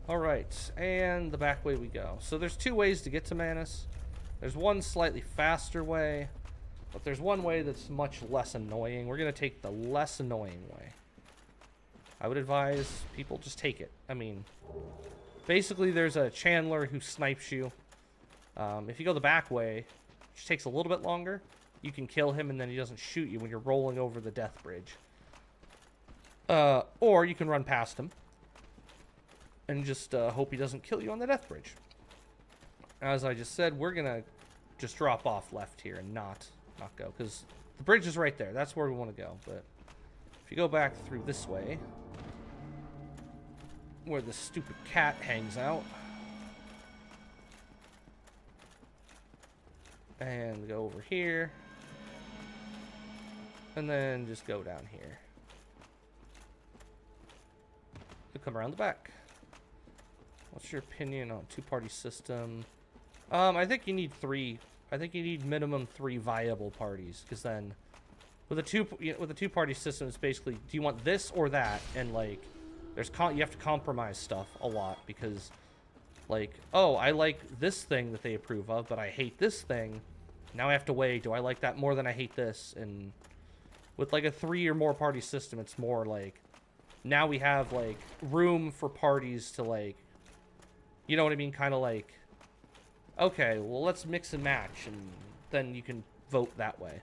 Alright, and the back way we go. So there's two ways to get to Manus. There's one slightly faster way, but there's one way that's much less annoying. We're going to take the less annoying way. I would advise people just take it. I mean, basically there's a Chandler who snipes you. If you go the back way, which takes a little bit longer, you can kill him and then he doesn't shoot you when you're rolling over the death bridge. Or you can run past him and just hope he doesn't kill you on the death bridge. As I just said, we're gonna just drop off left here and not go, because the bridge is right there. That's where we want to go. But if you go back through this way, where the stupid cat hangs out, and go over here, and then just go down here. You'll come around the back. What's your opinion on two-party system? I think you need 3. I think you need minimum 3 viable parties, because then with a two-party system, it's basically, do you want this or that? And like, you have to compromise stuff a lot, because like, oh, I like this thing that they approve of, but I hate this thing. Now I have to weigh, do I like that more than I hate this? And with like a 3 or more party system, it's more like, now we have like room for parties to like, you know what I mean? Kind of like, okay, well, let's mix and match, and then you can vote that way.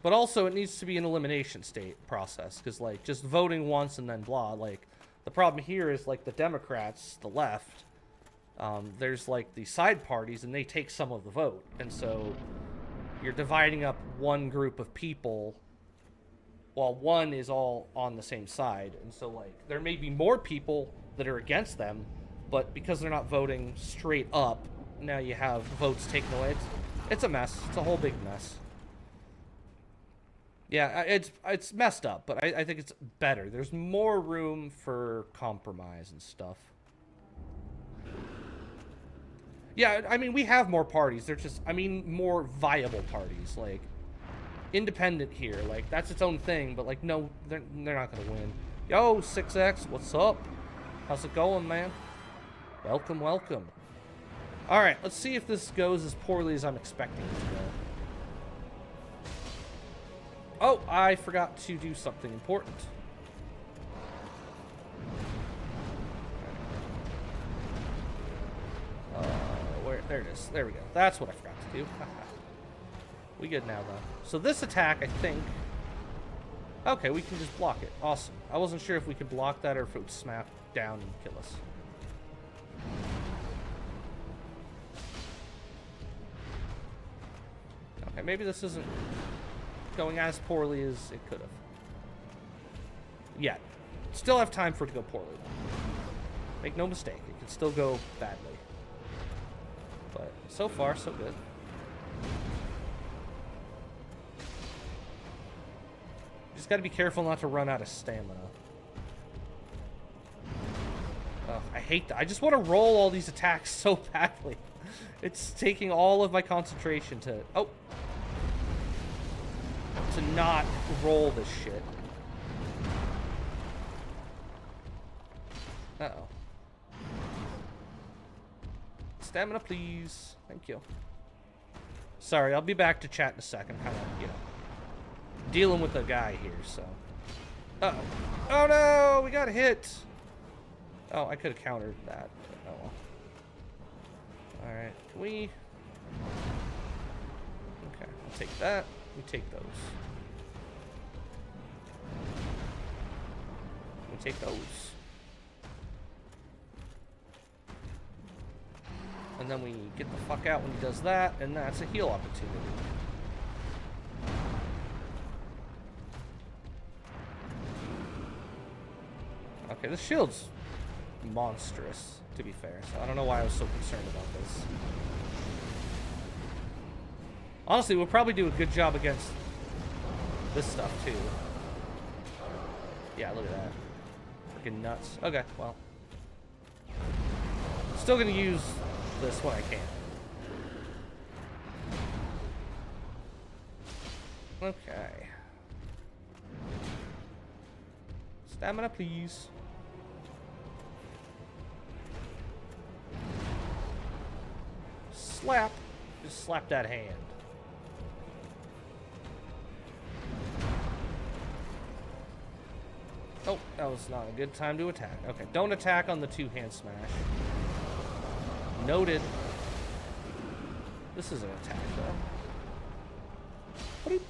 But also, it needs to be an elimination state process, because, like, just voting once and then blah, like, the problem here is, like, the Democrats, the left, there's, like, the side parties, and they take some of the vote. And so you're dividing up one group of people while one is all on the same side. And so, like, there may be more people that are against them, but because they're not voting straight up, now you have votes taken away. It's a mess. It's a whole big mess. Yeah, it's messed up, but I think it's better. There's more room for compromise and stuff. Yeah, I mean, we have more parties. They're just, I mean, more viable parties. Like, independent here. Like, that's its own thing, but, like, no, they're not going to win. Yo, 6X, what's up? How's it going, man? Welcome, welcome. All right, let's see if this goes as poorly as I'm expecting it to go. Oh, I forgot to do something important. There it is. There we go. That's what I forgot to do. We good now, though. So this attack, I think... Okay, we can just block it. Awesome. I wasn't sure if we could block that or if it would snap down and kill us. Okay, maybe this isn't going as poorly as it could have. Yet. Still have time for it to go poorly, though. Make no mistake, it could still go badly. But so far, so good. Just gotta be careful not to run out of stamina. Oh, I hate that. I just want to roll all these attacks so badly. It's taking all of my concentration to... Oh! To not roll this shit. Uh-oh. Stamina, please. Thank you. Sorry, I'll be back to chat in a second. Kind of, you know, dealing with a guy here, so. Uh-oh. Oh, no! We got hit! Oh, I could have countered that. But oh, well. Alright, can we... Okay, I'll take that. We take those. We take those. And then we get the fuck out when he does that, and that's a heal opportunity. Okay, the shield's monstrous, to be fair. So I don't know why I was so concerned about this. Honestly, we'll probably do a good job against this stuff, too. Yeah, look at that. Freaking nuts. Okay, well. Still gonna use this when I can. Okay. Stamina, please. Slap. Just slap that hand. Oh, that was not a good time to attack. Okay, don't attack on the two-hand smash. Noted. This is an attack, though. Boop.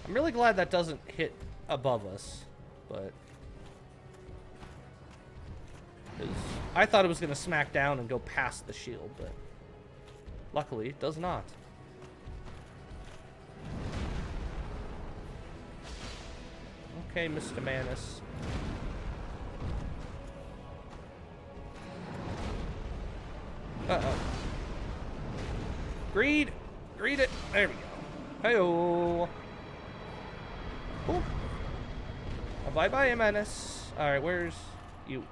I'm really glad that doesn't hit above us, but... I thought it was going to smack down and go past the shield, but... Luckily, it does not. Okay, Mr. Manus. Uh-oh. Greed! Greed it! There we go. Hey-oh! Oh. Bye-bye, Manus. Alright, where's you?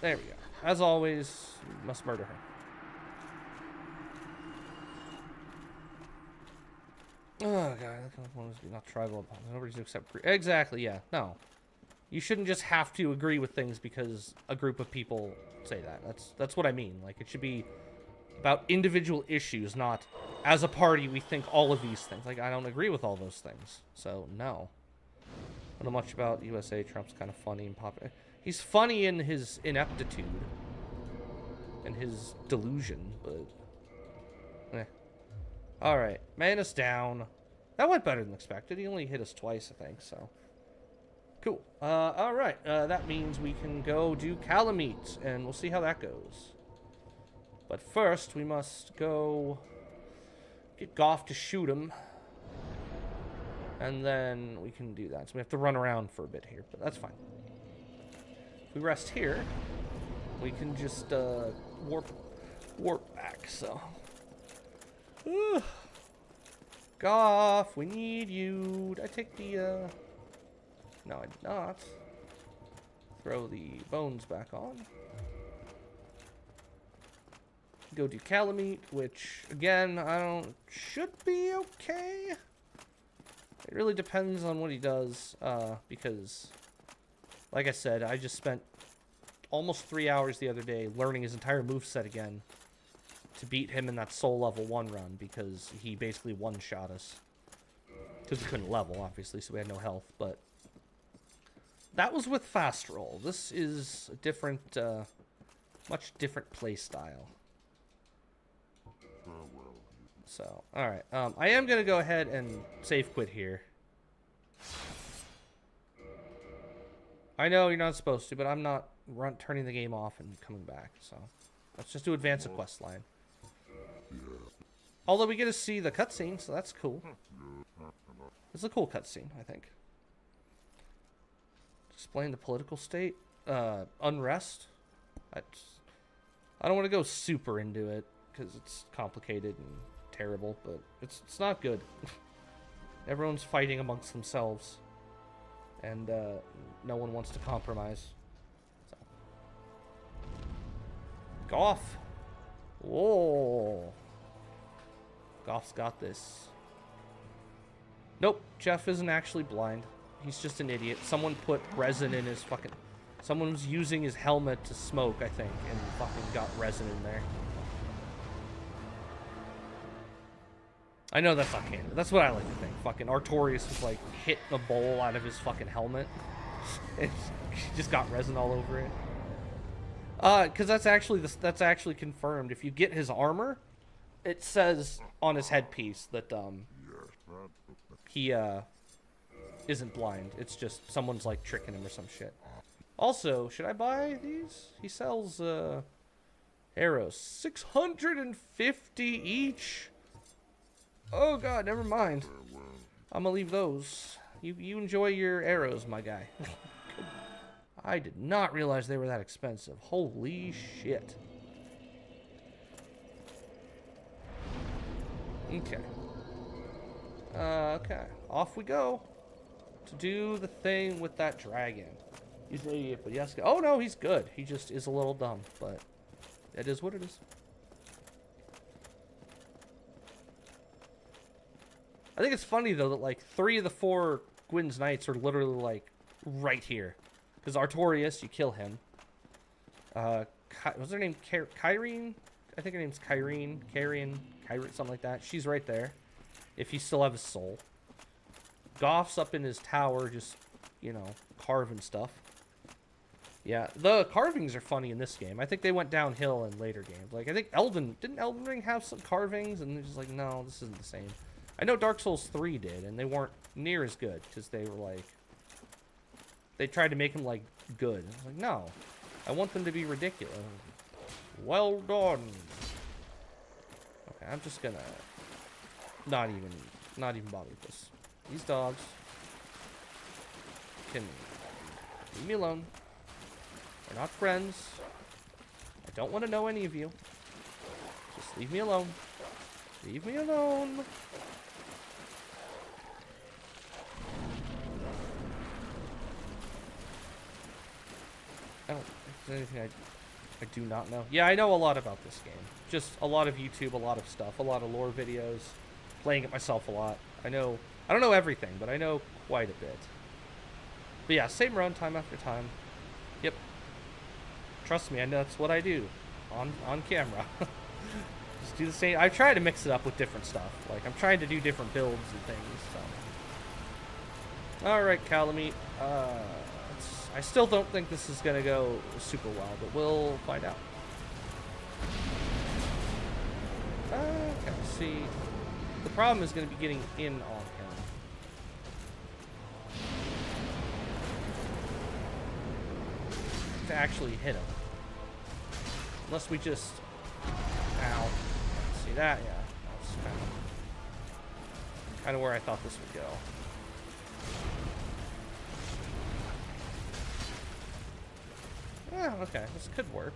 There we go. As always, we must murder her. Oh god, not tribal. Nobody's to accept. Exactly, yeah. No, you shouldn't just have to agree with things because a group of people say that. That's what I mean. Like, it should be about individual issues, not as a party we think all of these things. Like, I don't agree with all those things, so no. I don't know much about USA. Trump's kind of funny and popular. He's funny in his ineptitude and his delusion, but eh. Alright, Manus down. That went better than expected. He only hit us twice, I think, so. Cool. Alright, that means we can go do Calamite, and we'll see how that goes. But first, we must go get Goff to shoot him. And then we can do that. So we have to run around for a bit here, but that's fine. If we rest here, we can just warp back, so. Goff, we need you. Did I take the, no, I did not. Throw the bones back on. Go do Calamite, which, again, should be okay. It really depends on what he does, because, like I said, I just spent almost 3 hours the other day learning his entire moveset again to beat him in that soul level 1 run, because he basically one-shot us. Because we couldn't level, obviously, so we had no health, but that was with fast roll. This is a different, much different play style. So, alright. I am going to go ahead and save quit here. I know you're not supposed to, but I'm not turning the game off and coming back. So, let's just do advance a quest line. Although we get to see the cutscene, so that's cool. It's a cool cutscene, I think. Explain the political state. Unrest. I don't want to go super into it, because it's complicated and terrible, but it's not good. Everyone's fighting amongst themselves, and no one wants to compromise. So. Goff. Whoa. Goff's got this. Nope, Jeff isn't actually blind. He's just an idiot. Someone put resin in his fucking... Someone was using his helmet to smoke, I think, and fucking got resin in there. I know that's not canon. That's what I like to think. Fucking Artorias was like hitting a bowl out of his fucking helmet. And he just got resin all over it. Because that's actually confirmed. If you get his armor, it says on his headpiece that he isn't blind. It's just someone's like tricking him or some shit. Also, should I buy these? He sells arrows, 650 each. Oh god, never mind. I'm gonna leave those. You enjoy your arrows, my guy. I did not realize they were that expensive. Holy shit. Okay. Okay. Off we go. To do the thing with that dragon. He's an idiot, but yes. Oh no, he's good. He just is a little dumb, but it is what it is. I think it's funny though that like 3 of the 4 Gwyn's Knights are literally like right here. Because Artorias, you kill him. What's her name? Kyrene? I think her name's Kyrene. Kyrene, something like that. She's right there. If you still have his soul. Goff's up in his tower, just, you know, carving stuff. Yeah, the carvings are funny in this game. I think they went downhill in later games. Like, I think didn't Elden Ring have some carvings? And they're just like, no, this isn't the same. I know Dark Souls 3 did, and they weren't near as good, because they were like, they tried to make them, like, good. I was like, no, I want them to be ridiculous. Well done. Okay, I'm just gonna not even bother with this. These dogs can leave me alone. We're not friends. I don't want to know any of you. Just leave me alone. Leave me alone. I don't think there's anything I do not know. Yeah, I know a lot about this game. Just a lot of YouTube, a lot of stuff, a lot of lore videos, playing it myself a lot. I don't know everything, but I know quite a bit. But yeah, same run time after time. Yep. Trust me, I know that's what I do on camera. Just do the same. I try to mix it up with different stuff. Like, I'm trying to do different builds and things, so. Alright, Calamite. I still don't think this is going to go super well, but we'll find out. Okay, see. The problem is going to be getting in on him. To actually hit him. Unless we just... Ow. See that? Yeah. That's kind of where I thought this would go. Yeah, okay. This could work.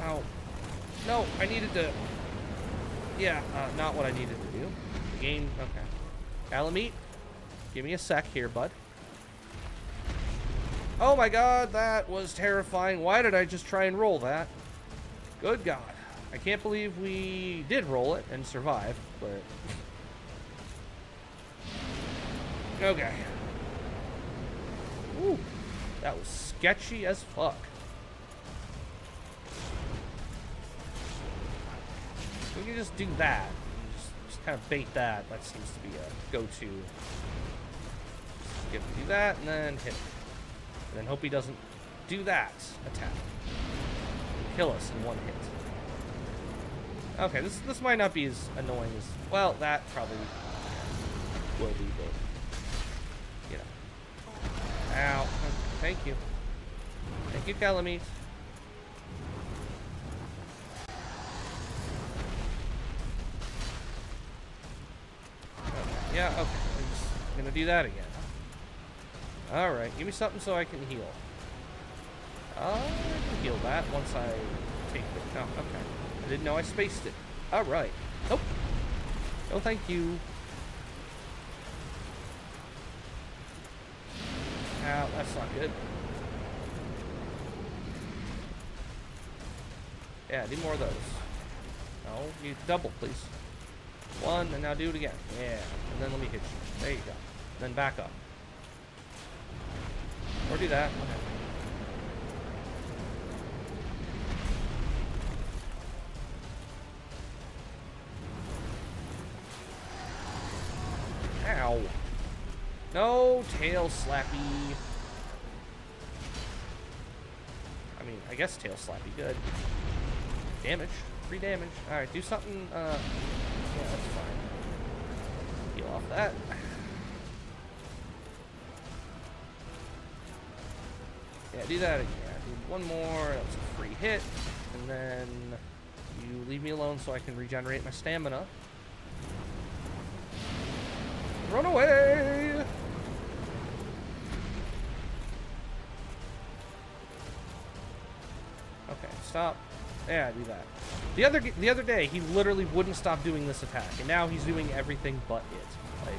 Ow. No, I needed to... Yeah, not what I needed to do. The game... Okay. Calamite, give me a sec here, bud. Oh my god, that was terrifying. Why did I just try and roll that? Good god. I can't believe we did roll it and survive, but... Okay. Ooh, that was sketchy as fuck. We can just do that. Just kind of bait that. That seems to be a go-to. Get to do that and then hit it. And then hope he doesn't do that attack. Kill us in one hit. Okay, this might not be as annoying as... Well, that probably will be, but... You know. Ow. Thank you. Thank you, Calamite. Yeah, okay. I'm just gonna do that again. Alright, give me something so I can heal. I can heal that once I take it. Oh, okay. I didn't know I spaced it. Alright. Nope. No, thank you. Ow, that's not good. Yeah, do more of those. No, you double, please. One, and now do it again. Yeah, and then let me hit you. There you go. Then back up. Or do that. Okay. Ow. No, tail slappy. I mean, I guess tail slappy good. Damage. 3 damage. Alright, do something, yeah, that's fine. Heal off that. Yeah, do that again. Do one more. That's a free hit. And then you leave me alone so I can regenerate my stamina. Run away! Okay, stop. Yeah, do that. The other day, he literally wouldn't stop doing this attack, and now he's doing everything but it. Like,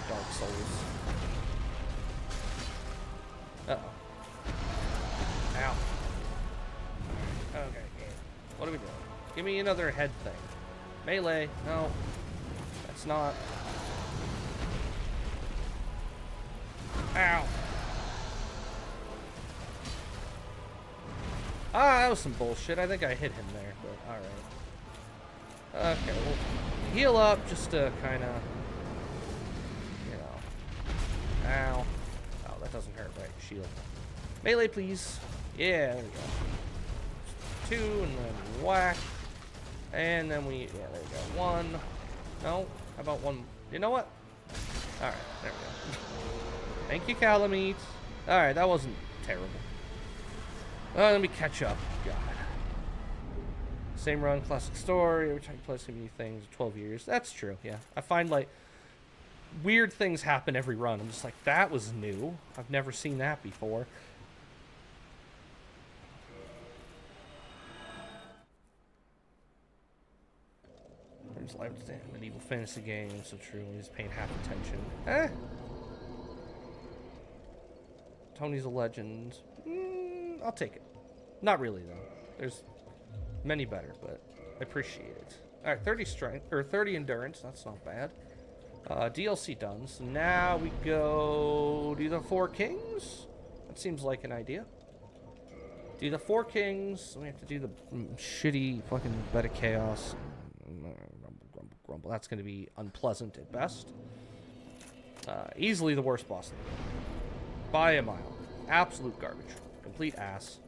Dark Souls. Uh-oh. Ow. Okay, what are we doing? Give me another head thing. Melee. No. That's not. Ow. Ah, that was some bullshit. I think I hit him there, but alright. Okay, we'll heal up just to kind of, you know. Ow. Oh, that doesn't hurt, right? Shield. Melee, please. Yeah, there we go. 2, and then whack. And then we, yeah, there we go. 1. No, how about 1? You know what? Alright, there we go. Thank you, Calamite. Alright, that wasn't terrible. Let me catch up. God. Same run, classic story. Every time you play so many things, 12 years. That's true, yeah. I find, like, weird things happen every run. I'm just like, that was new. I've never seen that before. There's life to medieval fantasy game, so true. He's paying half attention. Eh? Tony's a legend. I'll take it. Not really, though. There's many better, but I appreciate it. Alright, 30 strength, or 30 endurance. That's not bad. DLC done. So now we go do the 4 kings. That seems like an idea. Do the 4 kings. We have to do the shitty fucking bed of chaos. Grumble. That's going to be unpleasant at best. Easily the worst boss in the game. By a mile. Absolute garbage. Complete ass.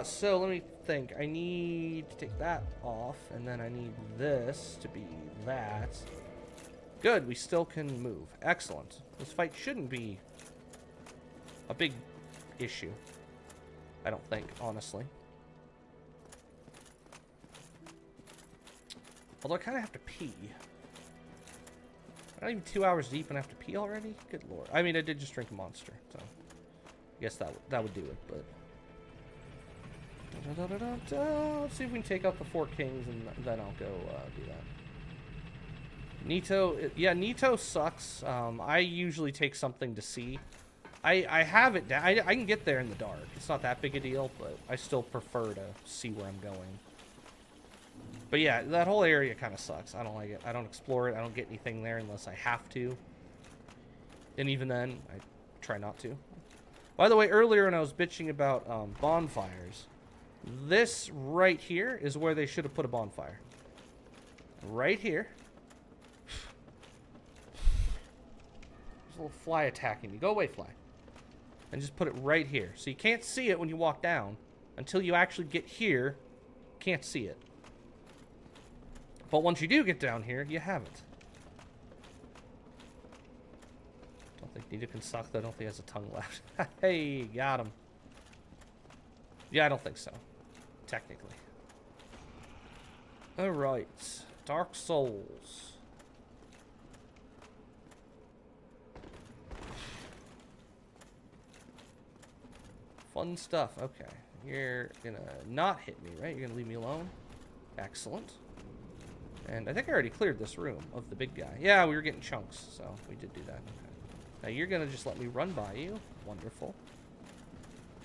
So let me think. I need to take that off, and then I need this to be that. Good, we still can move. Excellent. This fight shouldn't be a big issue. I don't think, honestly. Although I kind of have to pee. I'm not even 2 hours deep and I have to pee already? Good lord. I mean, I did just drink a Monster, so I guess that would do it, but... Let's see if we can take out the 4 kings, and then I'll go do that. Nito, yeah, Nito sucks. I usually take something to see. I have it down. I can get there in the dark. It's not that big a deal, but I still prefer to see where I'm going. But yeah, that whole area kind of sucks. I don't like it. I don't explore it. I don't get anything there unless I have to. And even then, I try not to. By the way, earlier when I was bitching about bonfires, this right here is where they should have put a bonfire. Right here. There's a little fly attacking me. Go away, fly. And just put it right here. So you can't see it when you walk down. Until you actually get here, can't see it. But once you do get down here, you have it. Don't think Nita can suck, though. I don't think he has a tongue left. Hey, got him. Yeah, I don't think so. Technically. Alright. Dark Souls. Fun stuff. Okay. You're gonna not hit me, right? You're gonna leave me alone? Excellent. And I think I already cleared this room of the big guy. Yeah, we were getting chunks, so we did do that. Okay. Now you're gonna just let me run by you. Wonderful.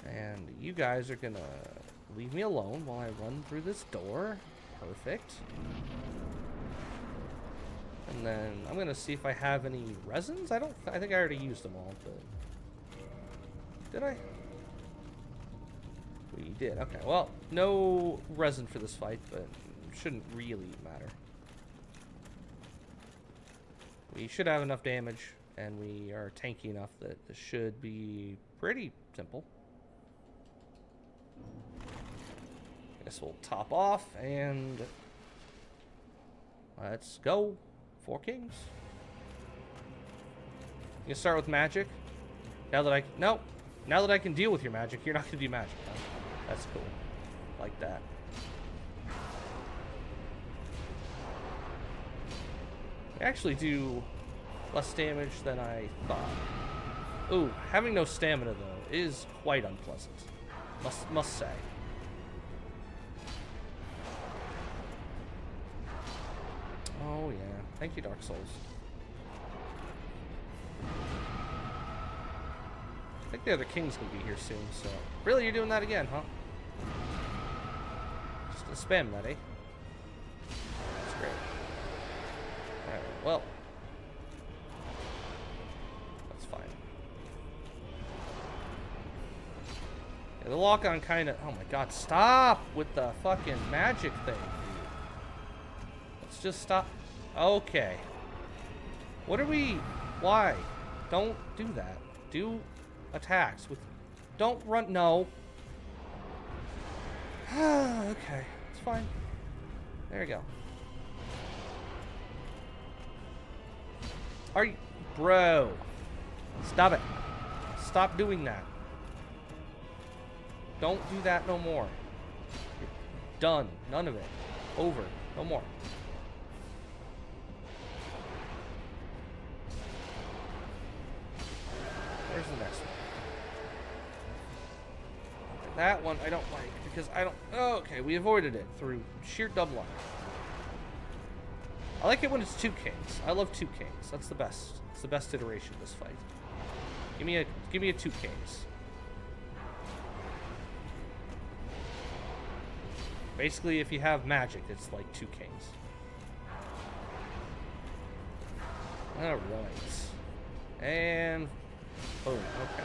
And you guys are gonna leave me alone while I run through this door. Perfect. And then I'm gonna see if I have any resins. I think I already used them all, but did I? We did. Okay. Well, no resin for this fight, but shouldn't really matter. We should have enough damage, and we are tanky enough that this should be pretty simple. Guess we'll top off, and let's go. 4 kings. You can start with magic. Now that I can deal with your magic, you're not gonna do magic. Huh? That's cool. Like that. They actually do less damage than I thought. Ooh, having no stamina though is quite unpleasant. Must say. Oh yeah. Thank you, Dark Souls. I think the other king's gonna be here soon, so... Really, you're doing that again, huh? Just gonna spam that, eh? That's great. Alright, well... That's fine. Yeah, the lock-on kinda... Oh my god, stop with the fucking magic thing, dude. Let's just stop. Okay. What are we... Why? Don't do that. Do... attacks with... Don't run... No. Okay. It's fine. There you go. Are you... Bro. Stop it. Stop doing that. Don't do that no more. You're done. None of it. Over. No more. Where's the next one? That one I don't like because I don't... Oh, okay, we avoided it through sheer double line. I like it when it's two kings. I love two kings. That's the best. It's the best iteration of this fight. Give me a two kings. Basically, if you have magic, it's like two kings. All right, and boom. Okay.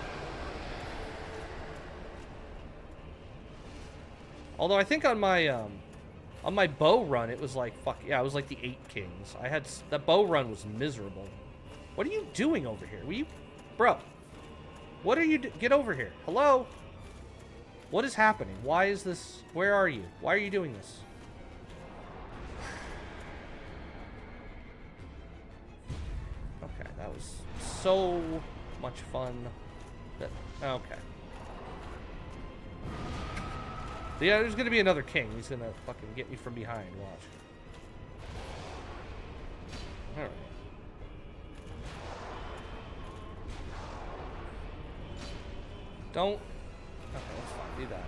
Although I think on my bow run, it was like it was like the 8 kings. That bow run was miserable. What are you doing over here? Bro? What are you get over here? Hello? What is happening? Why is this? Where are you? Why are you doing this? Okay, that was so much fun. Okay. Yeah, there's gonna be another king. He's gonna fucking get me from behind. Watch. Alright. Don't. Okay, that's fine. Do that.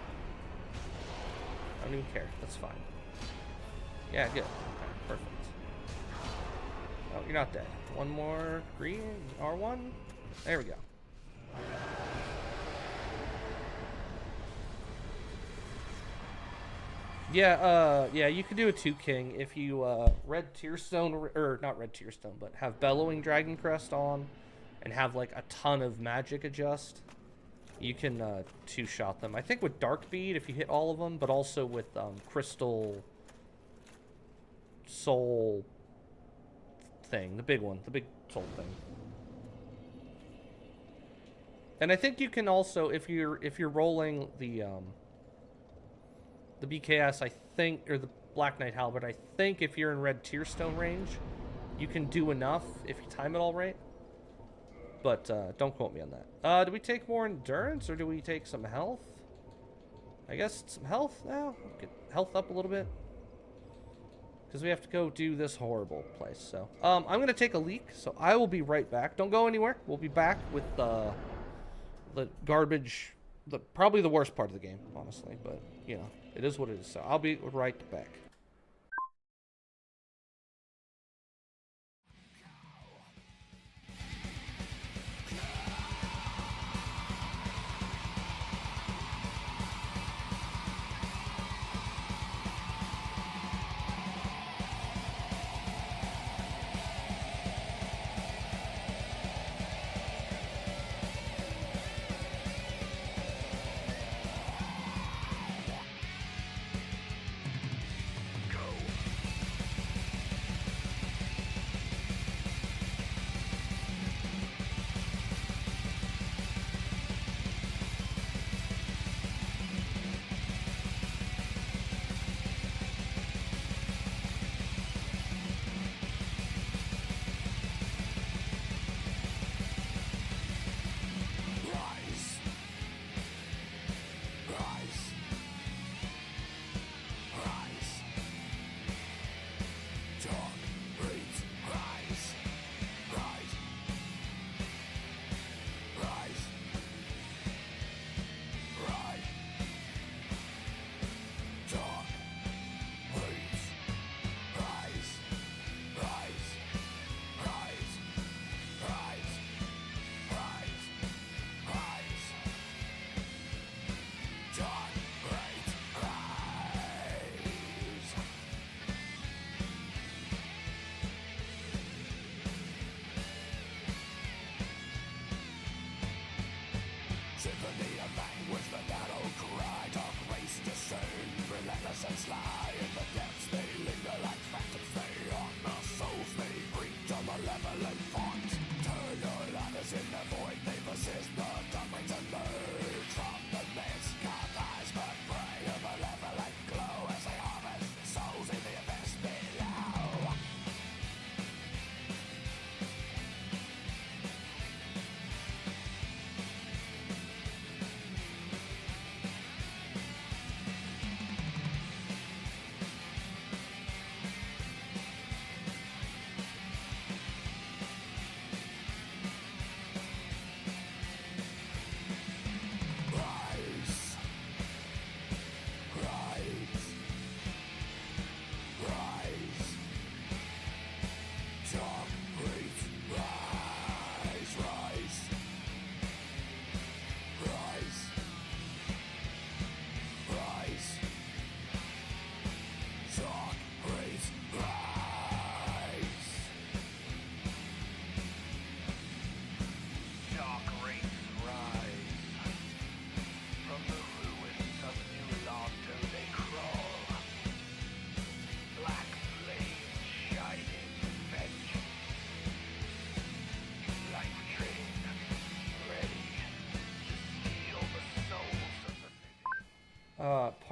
I don't even care. That's fine. Yeah, good. Okay, perfect. Oh, you're not dead. One more green. R1. There we go. Yeah, you can do a 2 king if you red tearstone, or not red tearstone, but have bellowing dragon crest on and have like a ton of magic adjust. You can 2-shot them. I think with dark bead if you hit all of them, but also with crystal soul thing, the big one, the big soul thing. And I think you can also, if you're rolling the BKS, I think, or the Black Knight Halberd, I think if you're in red tearstone range, you can do enough if you time it all right. But don't quote me on that. Do we take more endurance or do we take some health? I guess some health now. Get health up a little bit. Because we have to go do this horrible place. So I'm going to take a leak, so I will be right back. Don't go anywhere. We'll be back with the garbage, probably the worst part of the game, honestly. But, you know, it is what it is. So I'll be right back.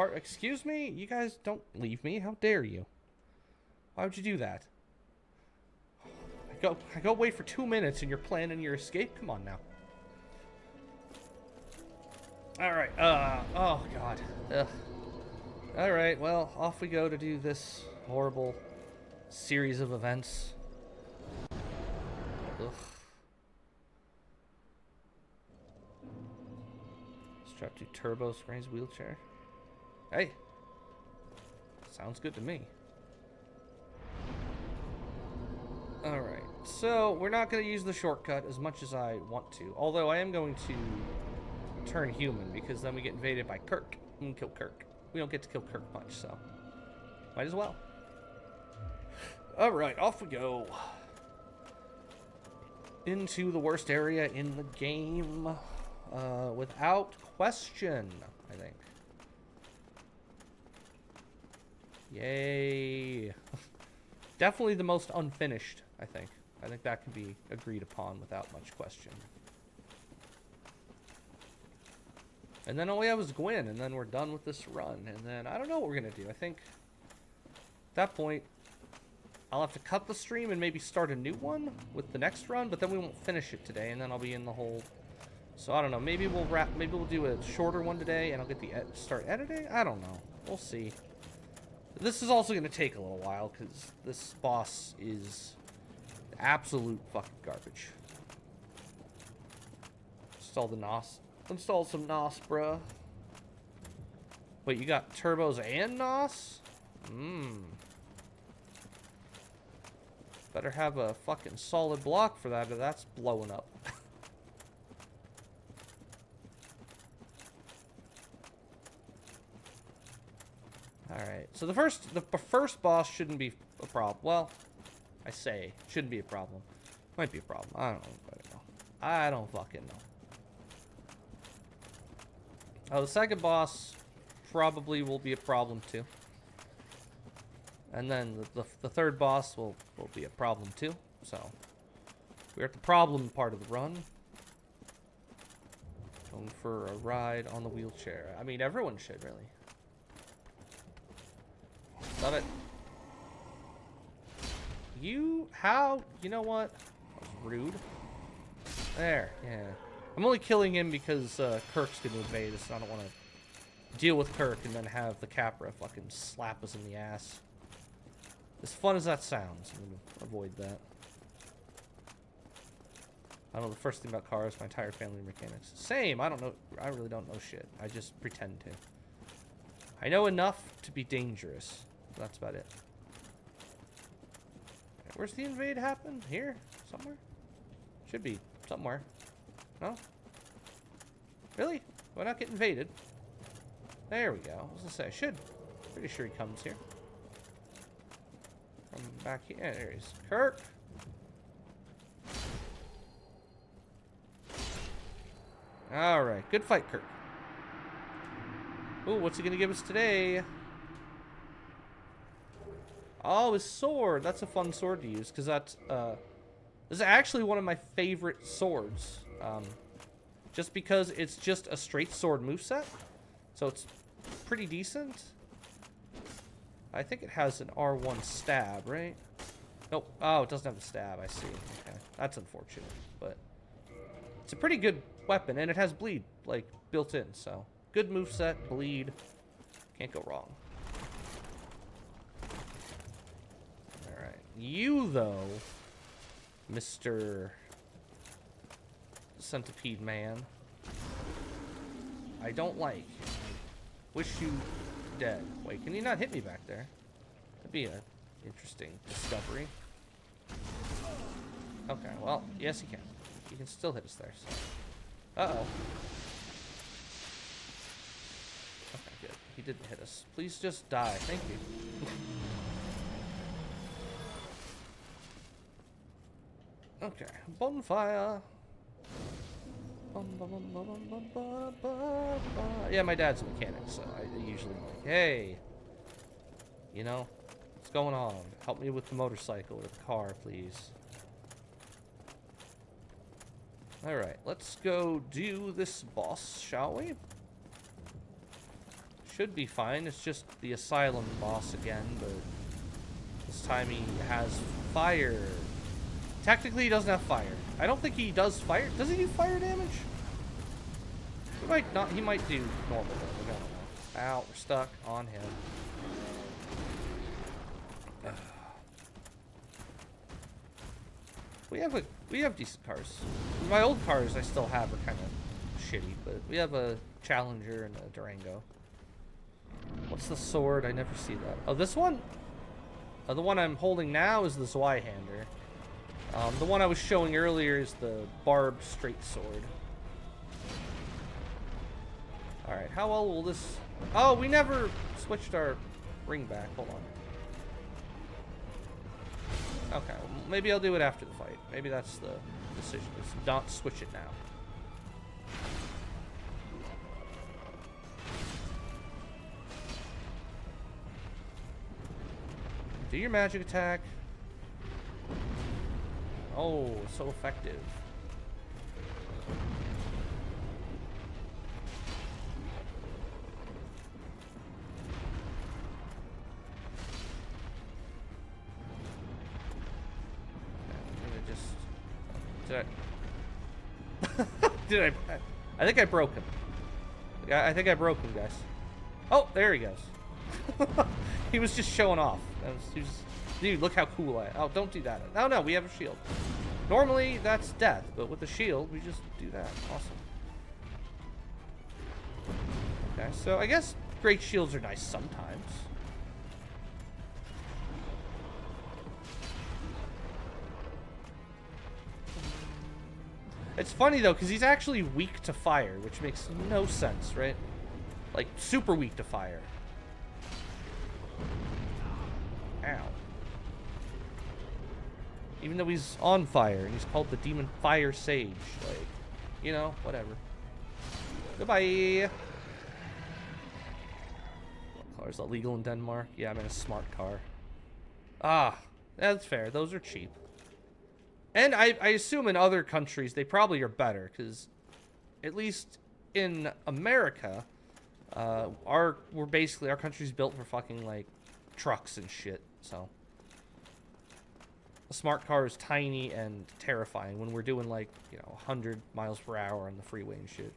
part. Excuse me? You guys don't leave me. How dare you? Why would you do that? I go wait for 2 minutes and you're planning your escape? Come on now. Alright, oh god. Ugh. Alright, well, off we go to do this horrible series of events. Ugh. Strap to turbo screens wheelchair. Hey. Sounds good to me. Alright, so we're not going to use the shortcut as much as I want to. Although I am going to turn human, because then we get invaded by Kirk. We can kill Kirk. We don't get to kill Kirk much, so might as well. Alright, off we go. Into the worst area in the game. Without question, I think. Yay. Definitely the most unfinished, I think. I think that can be agreed upon without much question. And then all we have is Gwen, and then we're done with this run. And then I don't know what we're going to do. I think at that point, I'll have to cut the stream and maybe start a new one with the next run, but then we won't finish it today, and then I'll be in the whole... So I don't know. Maybe we'll do a shorter one today, and I'll get the start editing. I don't know. We'll see. This is also going to take a little while, because this boss is absolute fucking garbage. Install the NOS. Install some NOS, bruh. Wait, you got turbos and NOS? Better have a fucking solid block for that, or that's blowing up. Alright, so the first boss shouldn't be a problem. Well, I say shouldn't be a problem. Might be a problem. I don't know. I don't fucking know. Oh, the second boss probably will be a problem too. And then the third boss will be a problem too. So we're at the problem part of the run. Going for a ride on the wheelchair. I mean, everyone should really. Love it. You know what? That was rude. There, yeah. I'm only killing him because Kirk's going to invade us, so I don't want to deal with Kirk and then have the Capra fucking slap us in the ass. As fun as that sounds, I'm going to avoid that. I don't know the first thing about cars, my entire family mechanics. Same, I don't know, I really don't know shit. I just pretend to. I know enough to be dangerous. That's about it. Where's the invade happen? Here? Somewhere? Should be somewhere. No? Really? Why not get invaded? There we go. I was gonna say, I should. Pretty sure he comes here. From back here. Yeah, there he is. Kirk! Alright. Good fight, Kirk. Ooh, what's he gonna give us today? Oh, his sword. That's a fun sword to use, because that's, this is actually one of my favorite swords. Just because it's just a straight sword moveset. So it's pretty decent. I think it has an R1 stab, right? Nope. Oh, it doesn't have the stab. I see. Okay. That's unfortunate. But it's a pretty good weapon, and it has bleed, like, built in. So good moveset, bleed. Can't go wrong. Alright. You, though, Mr. Centipede Man, I don't like. Wish you dead. Wait, can you not hit me back there? That'd be an interesting discovery. Okay, well, yes, he can. He can still hit us there. So. Uh-oh. Okay, good. He didn't hit us. Please just die. Thank you. Okay, bonfire. Yeah, my dad's a mechanic, so I usually like, hey, you know, what's going on? Help me with the motorcycle or the car, please. Alright, let's go do this boss, shall we? should be fine. It's just the asylum boss again, but this time he has fire. Technically, he doesn't have fire. I don't think he does fire. Does he do fire damage? He might not. He might do normal damage. I don't know. Ow, we're stuck on him. We have decent cars. My old cars I still have are kind of shitty, but we have a Challenger and a Durango. What's the sword? I never see that. Oh, this one? The one I'm holding now is the Zweihander. The one I was showing earlier is the barbed straight sword. Alright, how well will this... Oh, we never switched our ring back. Hold on. Okay, well, maybe I'll do it after the fight. Maybe that's the decision, is not switch it now. Do your magic attack. Oh, so effective. Did I think I broke him. Yeah, I think I broke him, guys. Oh, there he goes. He was just showing off. Dude, look how cool I am. Oh, don't do that. Oh, no, we have a shield. Normally, that's death, but with the shield, we just do that. Awesome. Okay, so I guess great shields are nice sometimes. It's funny, though, because he's actually weak to fire, which makes no sense, right? Like, super weak to fire. Ow. Even though he's on fire, and he's called the Demon Fire Sage. Like, you know, whatever. Goodbye! What car is illegal in Denmark? Yeah, I'm in a smart car. Ah, that's fair. Those are cheap. And I assume in other countries they probably are better, because at least in America, our country's built for fucking like trucks and shit. So a smart car is tiny and terrifying when we're doing like 100 miles per hour on the freeway and shit.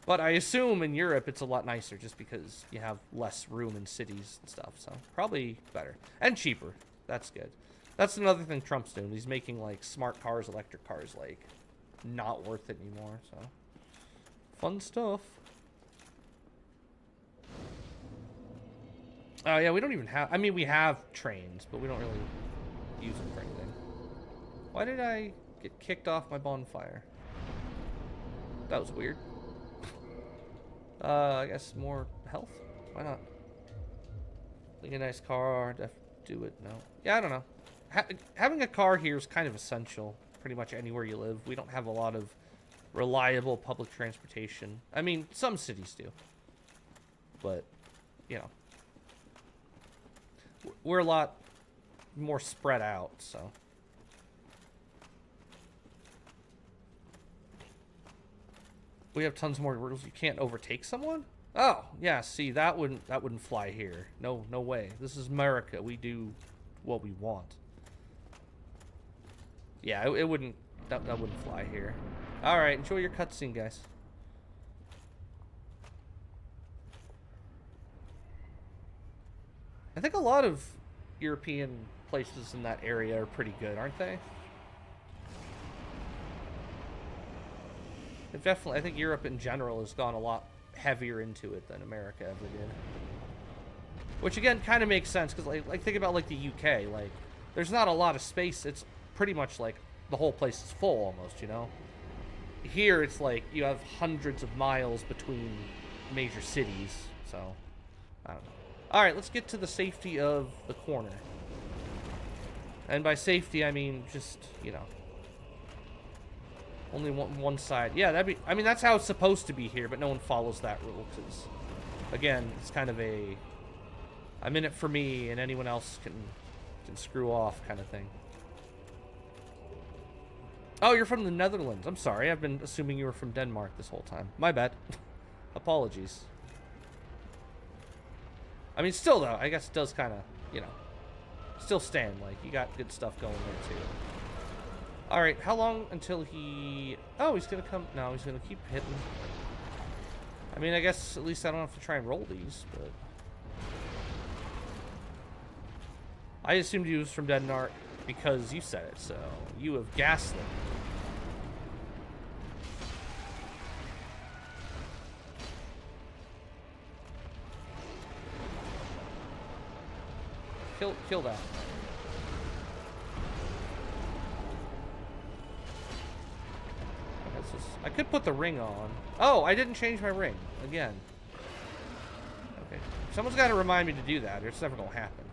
But I assume in Europe it's a lot nicer just because you have less room in cities and stuff. So probably better and cheaper. That's good. That's another thing Trump's doing. He's making, like, smart cars, electric cars, like, not worth it anymore, so. Fun stuff. Oh, yeah, we don't even have... I mean, we have trains, but we don't really use them for anything. Why did I get kicked off my bonfire? That was weird. I guess more health? Why not? Like a nice car, do it, no. Yeah, I don't know. Having a car here is kind of essential pretty much anywhere you live. We don't have a lot of reliable public transportation. I mean, some cities do. But, we're a lot more spread out, so. We have tons more rules. You can't overtake someone? Oh, yeah, see, that wouldn't fly here. No way. This is America. We do what we want. Yeah, it wouldn't... That wouldn't fly here. Alright, enjoy your cutscene, guys. I think a lot of European places in that area are pretty good, aren't they? They've definitely... I think Europe in general has gone a lot heavier into it than America ever did. Which, again, kind of makes sense, because, like, think about, like, the UK. Like, there's not a lot of space. It's pretty much like the whole place is full almost, Here it's like you have hundreds of miles between major cities, so I don't know. Alright, let's get to the safety of the corner. And by safety I mean just, only one side. Yeah, I mean that's how it's supposed to be here, but no one follows that rule because again, it's kind of a I'm in it for me and anyone else can screw off kind of thing. Oh, you're from the Netherlands. I'm sorry. I've been assuming you were from Denmark this whole time. My bad. Apologies. I mean, still though, I guess it does kind of, you know, still stand. Like, you got good stuff going there too. All right, how long until he? Oh, he's gonna come. No, he's gonna keep hitting. I mean, I guess at least I don't have to try and roll these, but I assumed he was from Denmark because you said it. So you have gaslit. Kill that. I could put the ring on. Oh, I didn't change my ring again. Okay, someone's got to remind me to do that, or it's never gonna happen.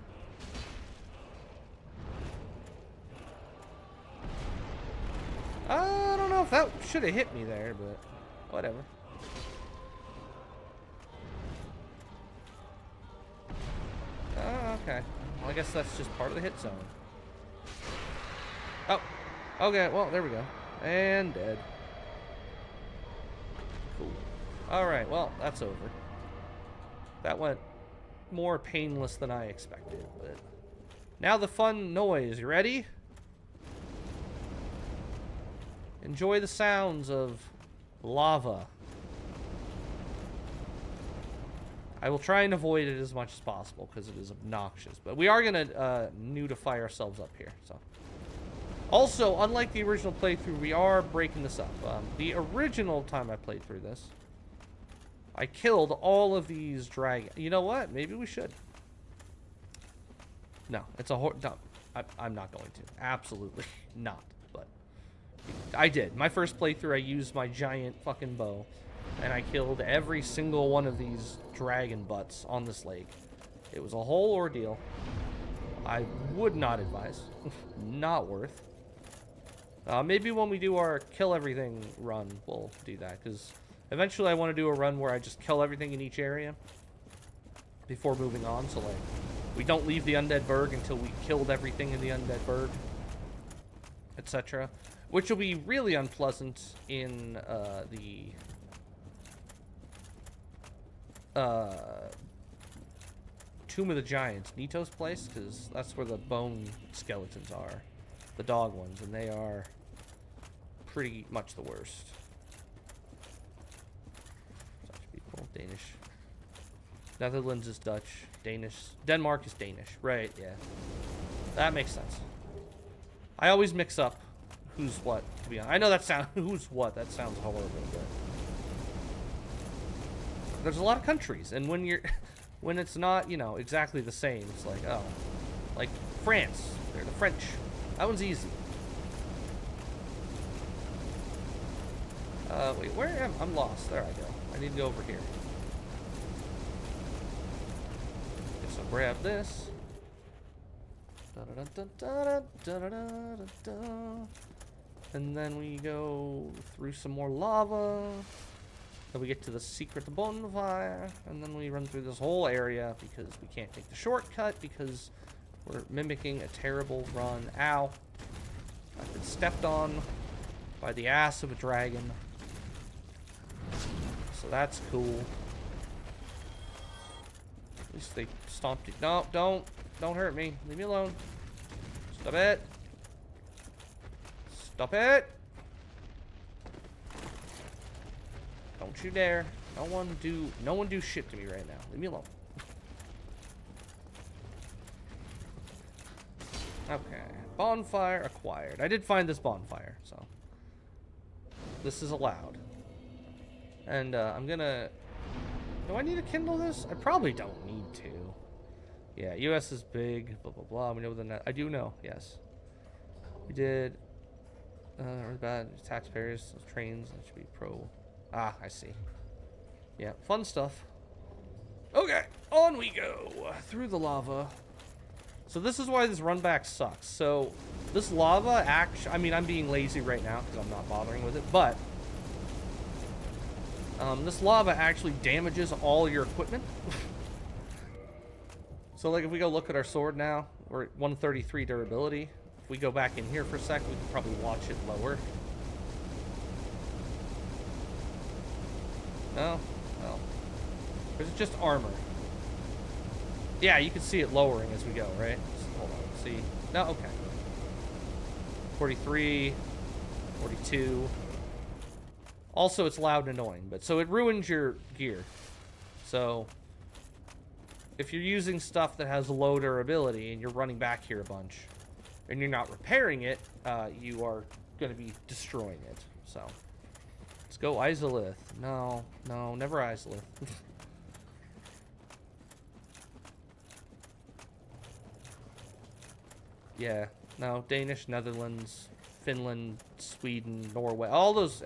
I don't know if that should have hit me there, but whatever. Oh, okay. Well, I guess that's just part of the hit zone. Oh, okay. Well, there we go. And dead. Cool. Alright, well, that's over. That went more painless than I expected, but now the fun noise. You ready? Enjoy the sounds of lava. I will try and avoid it as much as possible because it is obnoxious, but we are going to nudify ourselves up here, so. Also, unlike the original playthrough, we are breaking this up. The original time I played through this, I killed all of these dragons. You know what? Maybe we should. No, it's a no, I'm not going to. Absolutely not. But I did. My first playthrough, I used my giant fucking bow, and I killed every single one of these dragon butts on this lake. It was a whole ordeal. I would not advise. Not worth. Maybe when we do our kill everything run, we'll do that. Because eventually I want to do a run where I just kill everything in each area before moving on. So, like, we don't leave the Undead Burg until we killed everything in the Undead Burg, etc. Which will be really unpleasant in the Tomb of the Giants, Nito's place, because that's where the bone skeletons are. The dog ones, and they are pretty much the worst. Dutch people, Danish. Netherlands is Dutch, Danish. Denmark is Danish, right? Yeah, that makes sense. I always mix up who's what. To be honest, I know that sound who's what. That sounds horrible, but there's a lot of countries, and when you're when it's not, you know, exactly the same, it's like, oh, like France, they're the French. That one's easy. Wait, where am I? I'm lost. There I go. I need to go over here. Okay, so grab this. And then we go through some more lava. Then we get to the secret bonfire. And then we run through this whole area because we can't take the shortcut because we're mimicking a terrible run. Ow. I've been stepped on by the ass of a dragon. So that's cool. At least they stomped it. No, don't hurt me. Leave me alone. Stop it. Stop it. Don't you dare. No one do shit to me right now. Leave me alone. Okay, bonfire acquired. I did find this bonfire, so this is allowed. And I'm gonna. Do I need to kindle this? I probably don't need to. Yeah, U.S. is big. Blah blah blah. We know the net. I do know. Yes, we did. Bad taxpayers, trains. That should be pro. Ah, I see. Yeah, fun stuff. Okay, on we go through the lava. So this is why this run back sucks. So this lava I mean, I'm being lazy right now because I'm not bothering with it, but this lava actually damages all your equipment. So like if we go look at our sword now, we're at 133 durability. If we go back in here for a sec, we can probably watch it lower. No? Well. Or is it just armor? Yeah, you can see it lowering as we go, right? Hold on, see? No, okay. 43, 42. Also, it's loud and annoying, but so it ruins your gear. So, if you're using stuff that has low durability and you're running back here a bunch, and you're not repairing it, you are going to be destroying it. So, let's go Izalith. No, no, never Izalith. Yeah, no, Danish, Netherlands, Finland, Sweden, Norway, all those,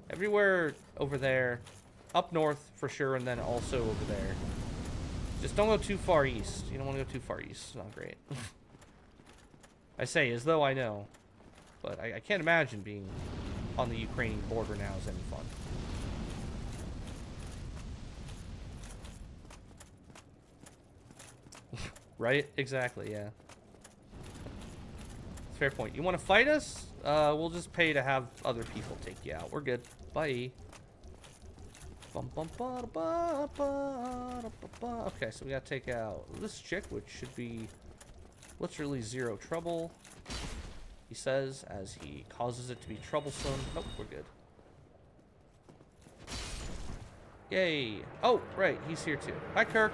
everywhere over there, up north for sure, and then also over there. Just don't go too far east. You don't want to go too far east. It's not great. I say as though I know, but I can't imagine being on the Ukrainian border now is any fun. Right? Exactly, yeah. Fair point. You want to fight us? We'll just pay to have other people take you out. We're good. Bye. Okay, so we gotta take out this chick, which should be literally zero trouble. He says, as he causes it to be troublesome. Nope, we're good. Yay. Oh, right, he's here too. Hi, Kirk.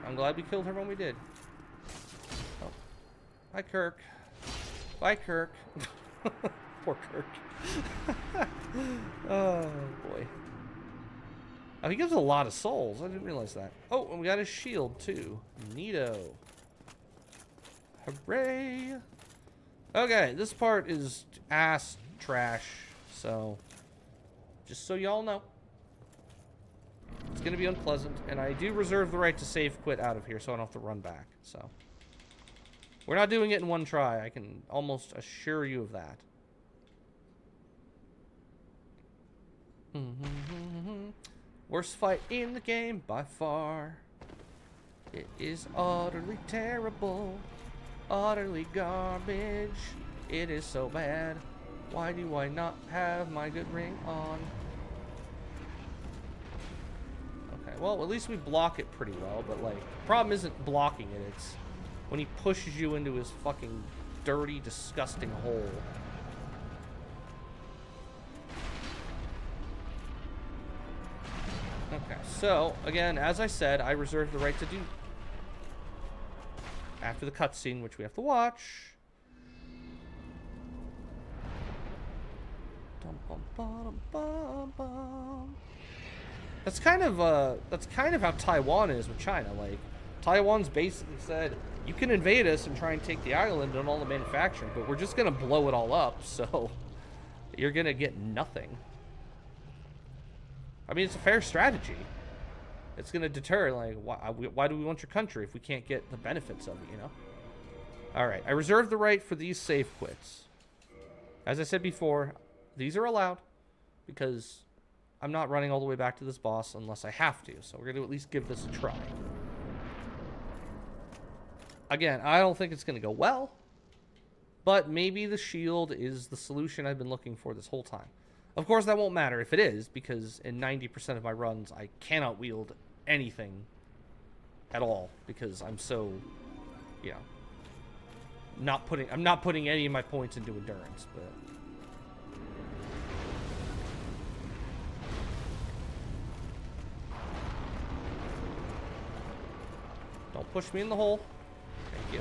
I'm glad we killed her when we did. Oh. Hi, Kirk. Bye, Kirk. Poor Kirk. Oh, boy. Oh, he gives a lot of souls. I didn't realize that. Oh, and we got his shield, too. Neato. Hooray. Okay, this part is ass trash. So, just so y'all know. It's going to be unpleasant. And I do reserve the right to save quit out of here so I don't have to run back. So, we're not doing it in one try. I can almost assure you of that. Worst fight in the game by far. It is utterly terrible. Utterly garbage. It is so bad. Why do I not have my good ring on? Okay, well, at least we block it pretty well, but, like, the problem isn't blocking it, it's when he pushes you into his fucking dirty, disgusting hole. Okay, so, again, as I said, I reserve the right to do... After the cutscene, which we have to watch... That's kind of how Taiwan is with China. Like, Taiwan's basically said, you can invade us and try and take the island and all the manufacturing, but we're just gonna blow it all up, so you're gonna get nothing. I mean, it's a fair strategy. It's gonna deter, like, why do we want your country if we can't get the benefits of it, you know? Alright, I reserve the right for these save quits. As I said before, these are allowed, because I'm not running all the way back to this boss unless I have to, so we're gonna at least give this a try. Again, I don't think it's gonna go well, but maybe the shield is the solution I've been looking for this whole time. Of course, that won't matter if it is, because in 90% of my runs, I cannot wield anything at all, because I'm so, you know, I'm not putting any of my points into endurance, but... Don't push me in the hole. Thank you.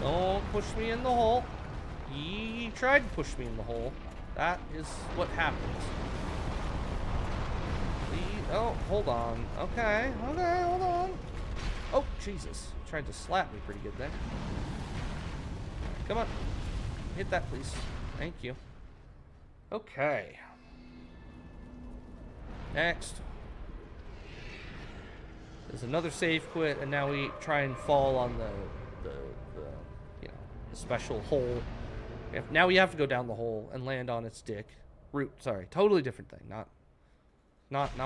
Don't push me in the hole. He tried to push me in the hole. That is what happens. Oh, hold on. Okay, hold on. Oh, Jesus. Tried to slap me pretty good there. Come on. Hit that, please. Thank you. Okay. Next. There's another save quit, and now we try and fall on the you know, the special hole. Now we have to go down the hole and land on its dick. Root, sorry. Totally different thing. Not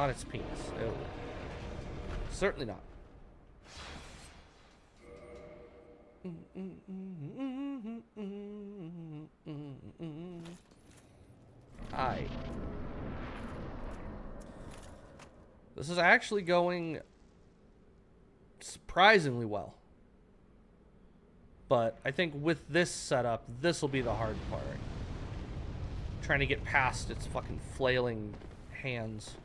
its penis. Ew. Certainly not. Hi. This is actually going surprisingly well. But I think with this setup, this will be the hard part. Trying to get past its fucking flailing hands.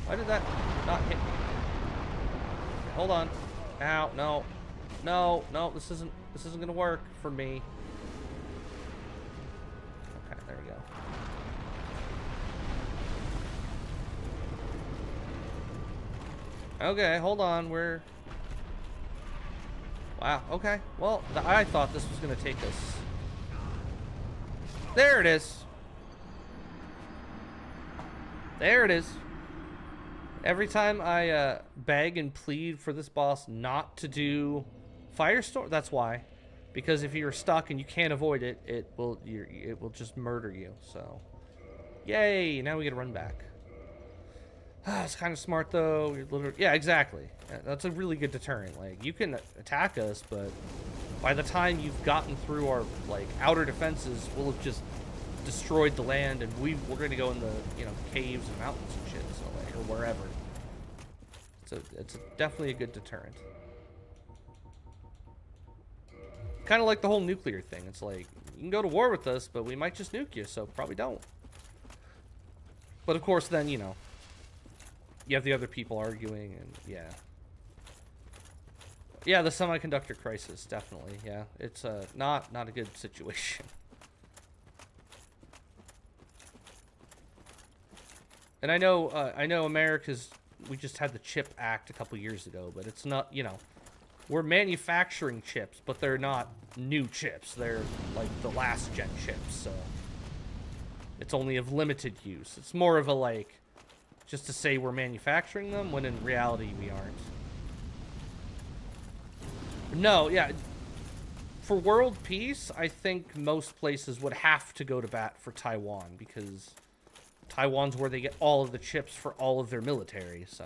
Why did that not hit me? Hold on. Ow, no. No, no, this isn't gonna work for me. Okay, there we go. Okay, hold on, we're... Wow, okay. Well, I thought this was gonna take us... There it is! There it is. Every time I beg and plead for this boss not to do Firestorm, that's why. Because if you're stuck and you can't avoid it, it will just murder you. So, yay! Now we get to run back. It's kind of smart though. You're literally, yeah, exactly. That's a really good deterrent. Like, you can attack us, but by the time you've gotten through our like outer defenses, we'll have just destroyed the land, and we're going to go in the caves and mountains and shit, so like, or wherever. So it's definitely a good deterrent. Kind of like the whole nuclear thing. It's like, you can go to war with us, but we might just nuke you, so probably don't. But of course, then you have the other people arguing, and yeah, the semiconductor crisis, definitely. Yeah, it's not a good situation. And I know America's, we just had the CHIP Act a couple years ago, but it's not, we're manufacturing chips, but they're not new chips. They're like the last gen chips, so it's only of limited use. It's more of a like, just to say we're manufacturing them, when in reality we aren't. No, yeah. For world peace, I think most places would have to go to bat for Taiwan, because Taiwan's where they get all of the chips for all of their military, so...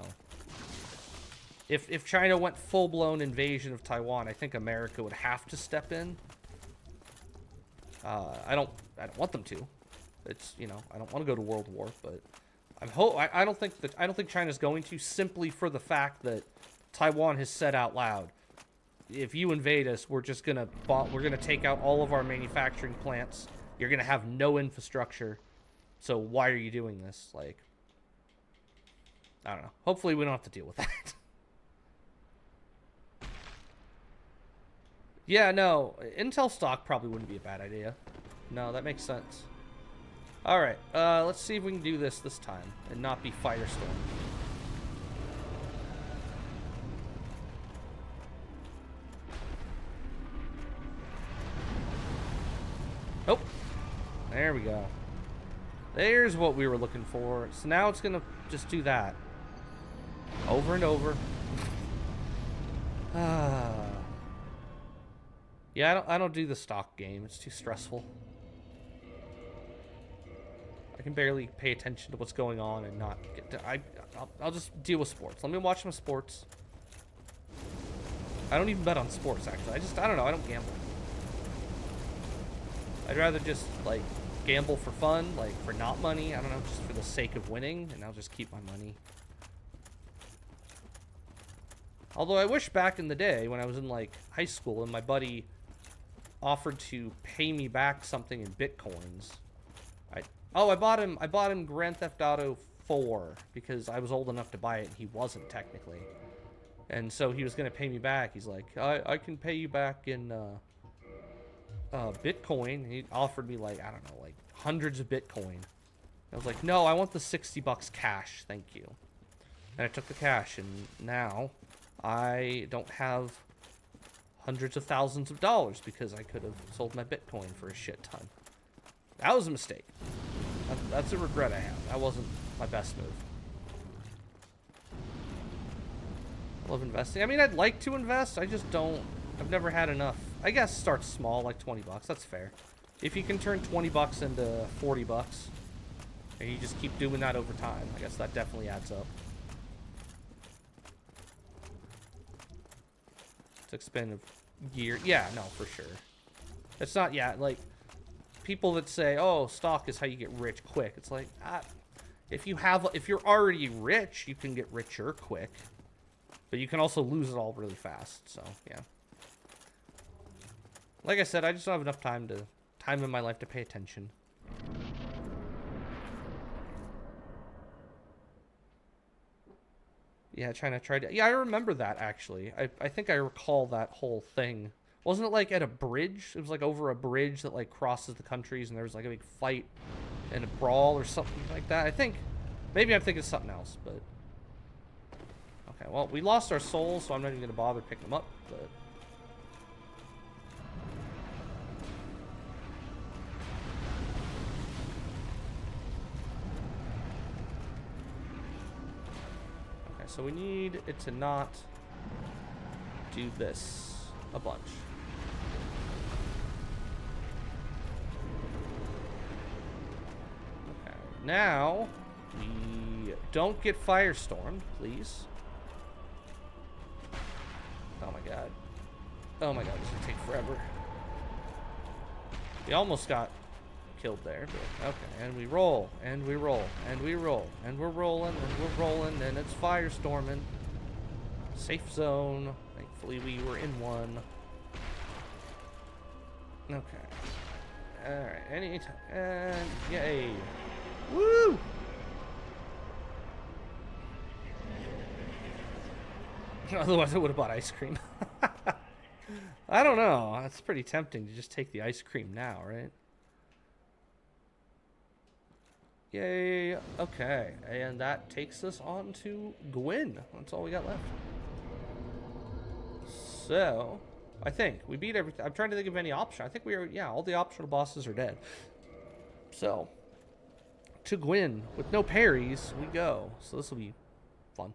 If China went full-blown invasion of Taiwan, I think America would have to step in. I don't want them to. It's, I don't want to go to World War, but I don't think China's going to, simply for the fact that Taiwan has said out loud, if you invade us, we're gonna take out all of our manufacturing plants. You're gonna have no infrastructure. So why are you doing this? Like, I don't know. Hopefully we don't have to deal with that. Yeah, no. Intel stock probably wouldn't be a bad idea. No, that makes sense. Alright, let's see if we can do this time and not be Firestorm. Oh, there we go. There's what we were looking for. So now it's gonna just do that over and over. Yeah, I don't do the stock game. It's too stressful. I can barely pay attention to what's going on and not get to, I'll just deal with sports. Let me watch my sports. I don't even bet on sports, actually. I don't know. I don't gamble. I'd rather just like gamble for fun, like for not money. I don't know, just for the sake of winning, and I'll just keep my money. Although I wish back in the day when I was in like high school and my buddy offered to pay me back something in bitcoins. I bought him Grand Theft Auto 4 because I was old enough to buy it and he wasn't technically. And so he was gonna pay me back. He's like, I can pay you back in Bitcoin. He offered me like, I don't know, like hundreds of Bitcoin. I was like, no, I want the $60 cash, thank you. And I took the cash, and now I don't have hundreds of thousands of dollars because I could have sold my Bitcoin for a shit ton. That was a mistake. That's a regret I have. That wasn't my best move. I love investing. I mean, I'd like to invest. I just don't. I've never had enough. I guess start small, like 20 bucks. That's fair. If you can turn 20 bucks into 40 bucks, and you just keep doing that over time, I guess that definitely adds up. Let's expend gear. Yeah, no, for sure. It's not, yeah, like, people that say, oh, stock is how you get rich quick. It's like, if you're already rich, you can get richer quick. But you can also lose it all really fast, so, yeah. Like I said, I just don't have enough time in my life to pay attention. Yeah, China tried to... Yeah, I remember that, actually. I think I recall that whole thing. Wasn't it, like, at a bridge? It was, like, over a bridge that, like, crosses the countries, and there was, like, a big fight and a brawl or something like that. I think... Maybe I'm thinking of something else, but... Okay, well, we lost our souls, so I'm not even going to bother picking them up, but... So we need it to not do this a bunch. Okay, now we don't get firestormed, please. Oh my god. Oh my god, this is gonna take forever. We almost got killed there, but okay, and we roll, and we roll, and we roll, and we're rolling, and we're rolling, and it's firestorming. Safe zone. Thankfully we were in one. Okay. Alright, anytime, and yay. Woo! Otherwise I would have bought ice cream. I don't know, it's pretty tempting to just take the ice cream now, right? Yay, okay, and that takes us on to Gwyn. That's all we got left. So, I think we beat everything. I'm trying to think of any option. I think we are, yeah, all the optional bosses are dead. So, to Gwyn, with no parries, we go. So this will be fun.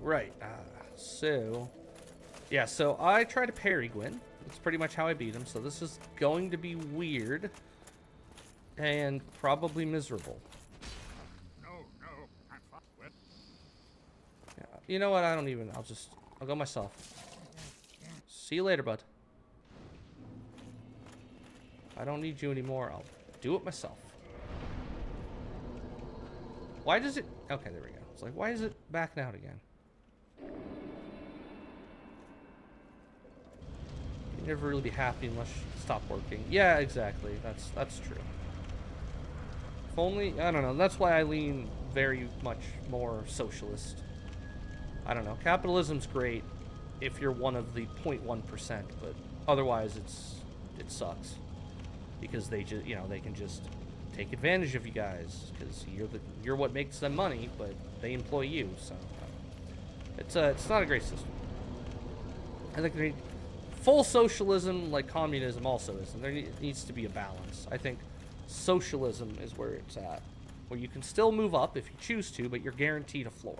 Right, so... Yeah, so I try to parry Gwyn. That's pretty much how I beat him. So this is going to be weird and probably miserable. Yeah, you know what? I don't even. I'll go myself. See you later, bud. I don't need you anymore. I'll do it myself. Why does it? Okay, there we go. It's like, why is it backing out again? You never really be happy unless you stop working. Yeah, exactly. That's true. If only, I don't know. That's why I lean very much more socialist. I don't know. Capitalism's great if you're one of the 0.1%, but otherwise it sucks because they just, you know, they can just take advantage of you guys because you're what makes them money, but they employ you. So it's not a great system. I think full socialism, like communism, also is. And there needs to be a balance. I think socialism is where it's at, where you can still move up if you choose to, but you're guaranteed a floor.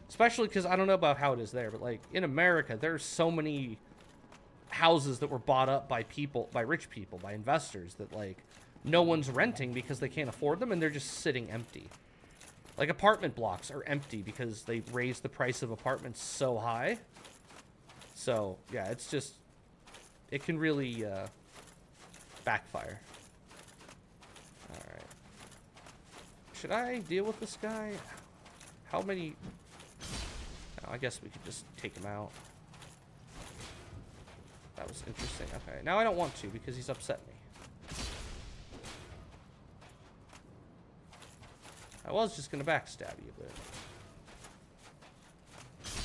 Especially because I don't know about how it is there, but like in America, there's so many houses that were bought up by people, by rich people, by investors that like no one's renting because they can't afford them and they're just sitting empty. Like apartment blocks are empty because they raised the price of apartments so high. So, yeah, it's just, it can really backfire. Alright. Should I deal with this guy? How many? Oh, I guess we could just take him out. That was interesting. Okay, now I don't want to because he's upset me. I was just going to backstab you, but...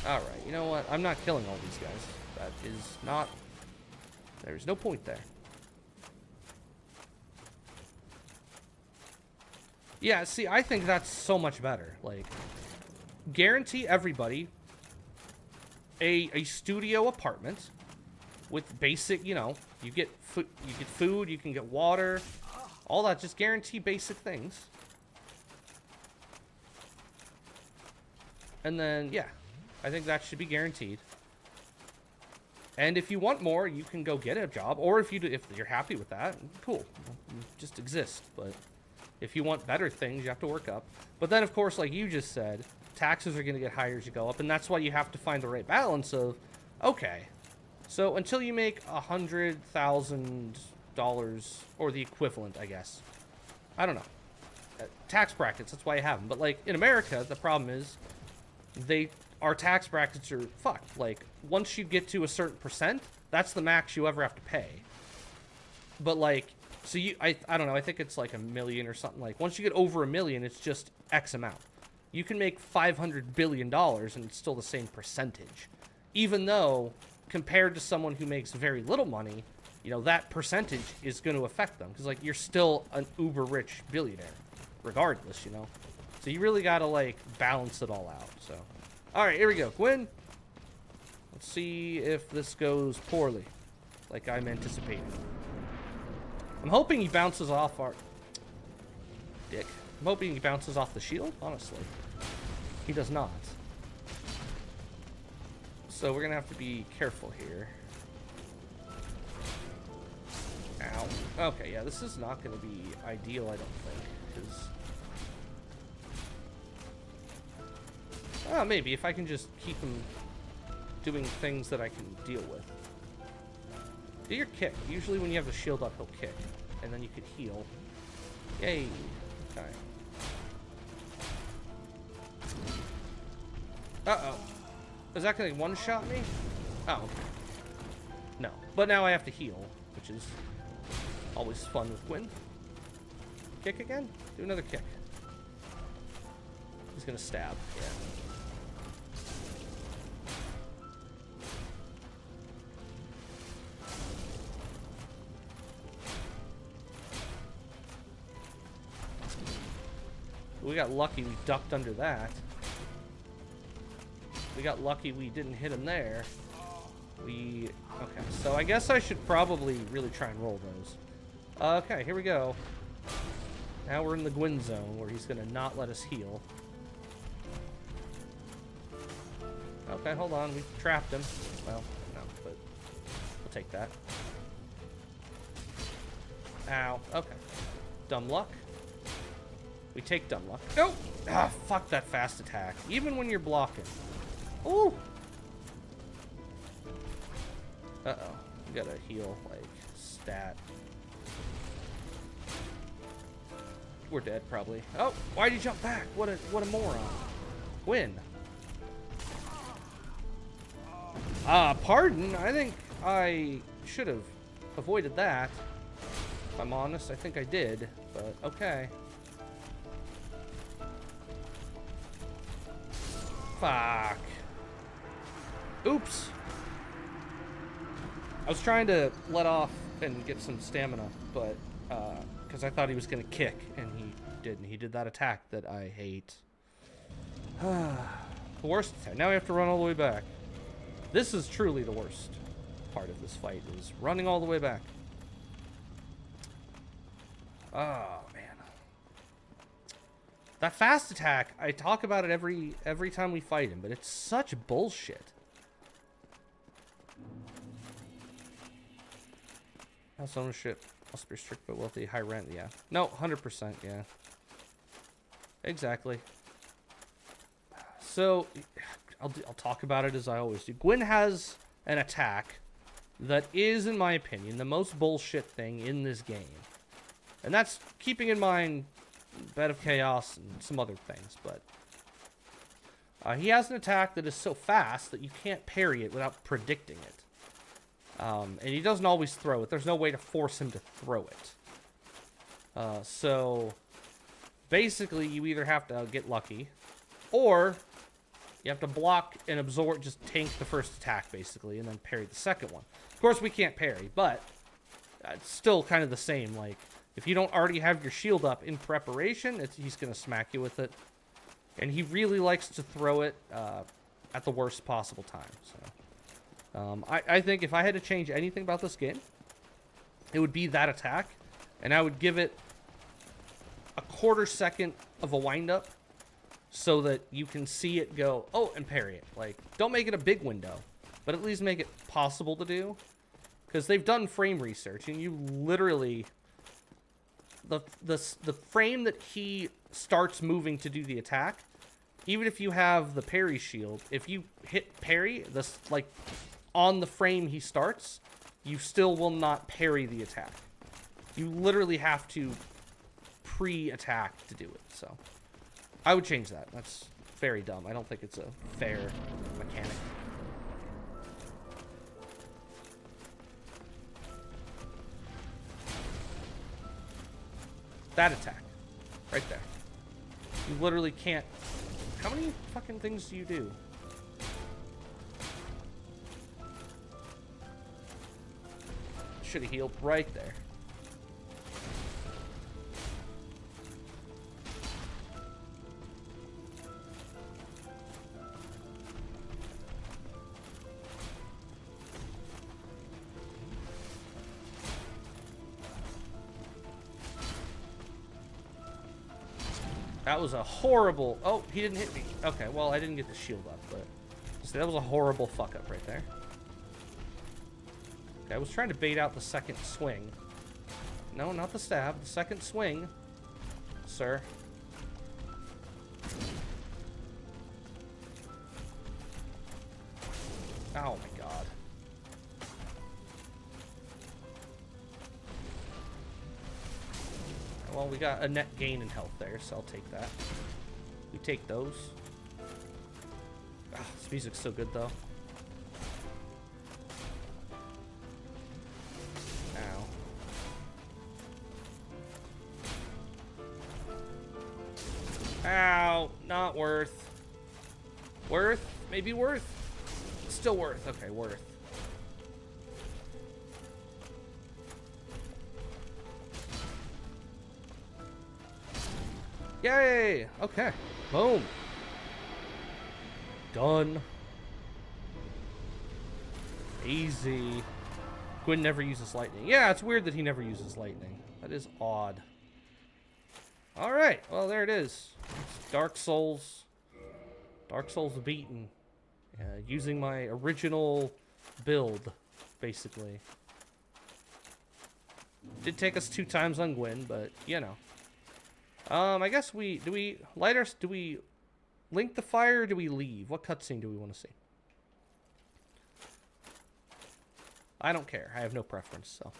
Alright, you know what? I'm not killing all these guys. That is not... There's no point there. Yeah, see, I think that's so much better. Like, guarantee everybody a studio apartment with basic, you know, you get food, you can get water, all that. Just guarantee basic things. And then, yeah, I think that should be guaranteed. And if you want more, you can go get a job. Or if you're happy with that, cool. Just exist. But If you want better things, you have to work up. But then, of course, like you just said, taxes are going to get higher as you go up, and that's why you have to find the right balance of, okay, so until you make $100,000 or the equivalent, I guess. I don't know. Tax brackets, that's why you have them. But, like, in America, the problem is our tax brackets are fucked. Like, once you get to a certain percent, that's the max you ever have to pay. But, like, so I don't know, I think it's like $1 million or something. Like, once you get over $1 million, it's just X amount. You can make $500 billion and it's still the same percentage. Even though, compared to someone who makes very little money, you know, that percentage is going to affect them. Because, like, you're still an uber rich billionaire, regardless, you know. So you really got to, like, balance it all out, so. Alright, here we go. Gwyn. Let's see if this goes poorly, like I'm anticipating. I'm hoping he bounces off our... Dick. I'm hoping he bounces off the shield, honestly. He does not. So we're going to have to be careful here. Ow. Okay, yeah, this is not going to be ideal, I don't think. Because... maybe, if I can just keep him doing things that I can deal with. Do your kick. Usually when you have the shield up, he'll kick. And then you could heal. Yay. Okay. Uh-oh. Is that going to one-shot me? Oh, okay. No. But now I have to heal, which is always fun with Gwyn. Kick again? Do another kick. He's going to stab. Yeah. We got lucky we ducked under that. We got lucky we didn't hit him there. Okay, so I guess I should probably really try and roll those. Okay, here we go. Now we're in the Gwyn zone where he's going to not let us heal. Okay, hold on. We trapped him. Well, no, but we'll take that. Ow. Okay. Dumb luck. We take dumb luck. Nope. Ah, fuck that fast attack. Even when you're blocking. Ooh. Uh-oh. We gotta heal, like, stat. We're dead, probably. Oh, why'd you jump back? What a moron. Win. Pardon? I think I should have avoided that. If I'm honest, I think I did, but okay. Fuck. Oops. I was trying to let off and get some stamina, but, because I thought he was going to kick, and he didn't. He did that attack that I hate. The worst attack. Now we have to run all the way back. This is truly the worst part of this fight, is running all the way back. Oh, man. That fast attack, I talk about it every time we fight him, but it's such bullshit. House ownership must be restricted by wealthy, high rent, yeah. No, 100%, yeah. Exactly. So, I'll talk about it as I always do. Gwyn has an attack that is, in my opinion, the most bullshit thing in this game. And that's keeping in mind Bed of Chaos and some other things, but he has an attack that is so fast that you can't parry it without predicting it. And he doesn't always throw it. There's no way to force him to throw it. So basically you either have to get lucky, or you have to block and absorb, just tank the first attack basically, and then parry the second one. Of course we can't parry, but it's still kind of the same. Like, if you don't already have your shield up in preparation, he's going to smack you with it. And he really likes to throw it at the worst possible time. So, I think if I had to change anything about this game, it would be that attack. And I would give it a quarter second of a wind-up so that you can see it go, oh, and parry it. Like, don't make it a big window, but at least make it possible to do. Because they've done frame research, and you literally... the frame that he starts moving to do the attack, even if you have the parry shield, if you hit parry, like on the frame he starts, you still will not parry the attack. You literally have to pre-attack to do it. So I would change that. That's very dumb. I don't think it's a fair mechanic. That attack. Right there. You literally can't... How many fucking things do you do? Should have healed right there. That was a horrible... Oh, he didn't hit me. Okay, well, I didn't get the shield up, but... that was a horrible fuck-up right there. Okay, I was trying to bait out the second swing. No, not the stab. The second swing, sir. Oh, my God. Well, we got a net gain in health there, so I'll take that. We take those. Ah, this music's so good, though. Ow. Ow, not worth. Worth? Maybe worth? Still worth. Okay, worth. Yay! Okay. Boom. Done. Easy. Gwyn never uses lightning. Yeah, it's weird that he never uses lightning. That is odd. Alright, well, there it is. It's Dark Souls. Dark Souls beaten. Using my original build, basically. Did take us 2 times on Gwyn, but, you know. I guess do we link the fire or do we leave? What cutscene do we want to see? I don't care. I have no preference, so.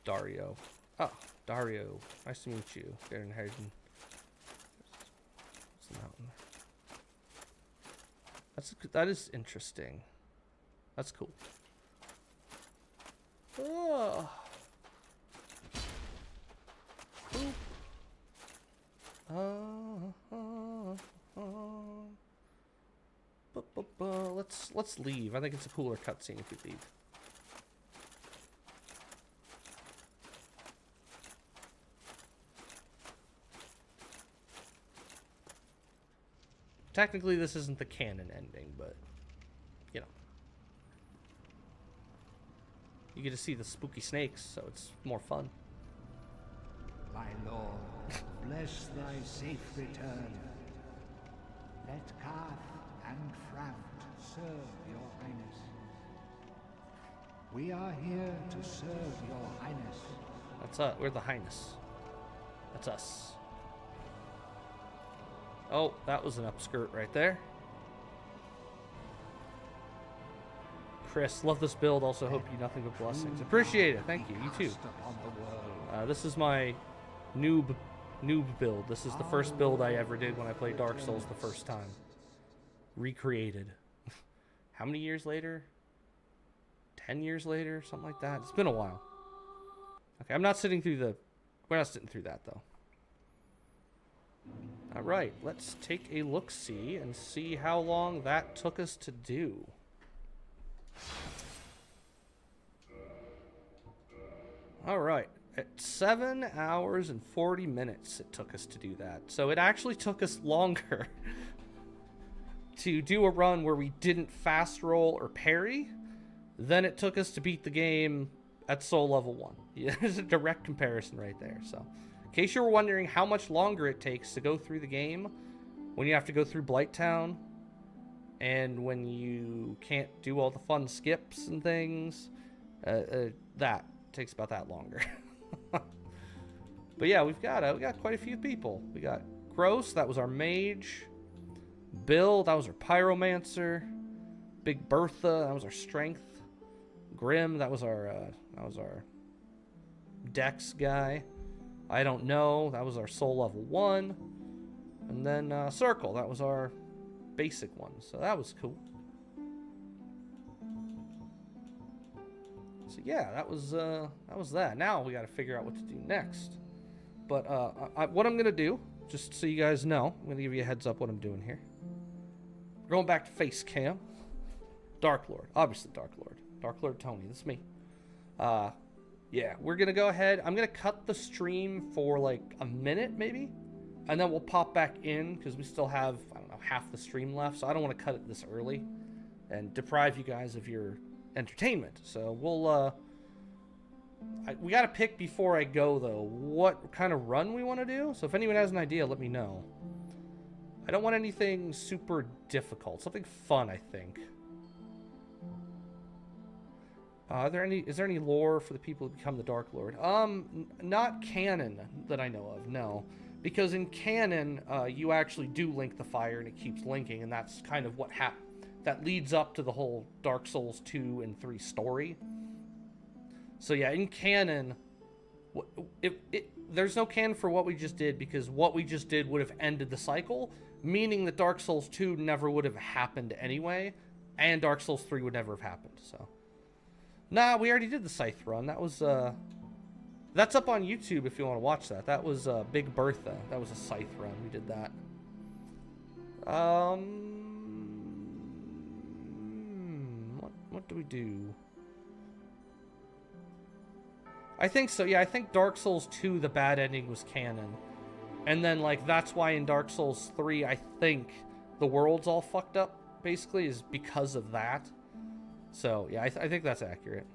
Dario. Oh, Dario. Nice to meet you. Darren Hayden. What's the mountain? That is interesting. That's cool. Oh. Let's leave. I think it's a cooler cutscene if we leave. Technically, this isn't the canon ending, but you know, you get to see the spooky snakes, so it's more fun. My lord, bless thy safe return. Let Karth and Frampt serve your highness. We are here to serve your highness. That's us. We're the highness. That's us. Oh, that was an upskirt right there. Chris, love this build. Also hope you nothing but blessings. Appreciate it. Thank you. You too. This is my noob build. This is the first build I ever did when I played Dark Souls the first time. Recreated. How many years later? 10 years later? Something like that. It's been a while. Okay, I'm not sitting through the... We're not sitting through that, though. Alright, let's take a look-see and see how long that took us to do. Alright, at 7 hours and 40 minutes it took us to do that. So it actually took us longer to do a run where we didn't fast roll or parry than it took us to beat the game at Soul Level 1. Yeah, there's a direct comparison right there, so... In case you were wondering how much longer it takes to go through the game when you have to go through Blighttown and when you can't do all the fun skips and things, that. It takes about that longer. But yeah, we got quite a few people. We got Gross, that was our mage. Bill, that was our pyromancer. Big Bertha, that was our strength. Grim, that was our dex guy. I don't know, that was our soul level 1. And then Circle, that was our basic one. So that was cool. So yeah, that was that. Now we got to figure out what to do next. But what I'm gonna do, just so you guys know, I'm gonna give you a heads up what I'm doing here. We're going back to face cam. Dark Lord, obviously Dark Lord. Dark Lord Tony, that's me. Yeah, we're gonna go ahead. I'm gonna cut the stream for like a minute maybe, and then we'll pop back in because we still have, I don't know, half the stream left. So I don't want to cut it this early and deprive you guys of your entertainment. So we'll we gotta pick before I go though what kind of run we want to do. So if anyone has an idea, let me know. I don't want anything super difficult, something fun. I think. Is there any lore for the people who become the Dark Lord? Not canon that I know of, no. Because in canon, you actually do link the fire and it keeps linking, and that's kind of what that leads up to the whole Dark Souls 2 and 3 story. So yeah, in canon, there's no canon for what we just did because what we just did would have ended the cycle, meaning that Dark Souls 2 never would have happened anyway, and Dark Souls 3 would never have happened, so. Nah, we already did the Scythe run. That was, that's up on YouTube if you want to watch that. That was, Big Bertha. That was a Scythe run. We did that. What do we do? I think so, yeah, I think Dark Souls 2, the bad ending was canon. And then, like, that's why in Dark Souls 3, I think the world's all fucked up, basically, is because of that. So, yeah, I think that's accurate.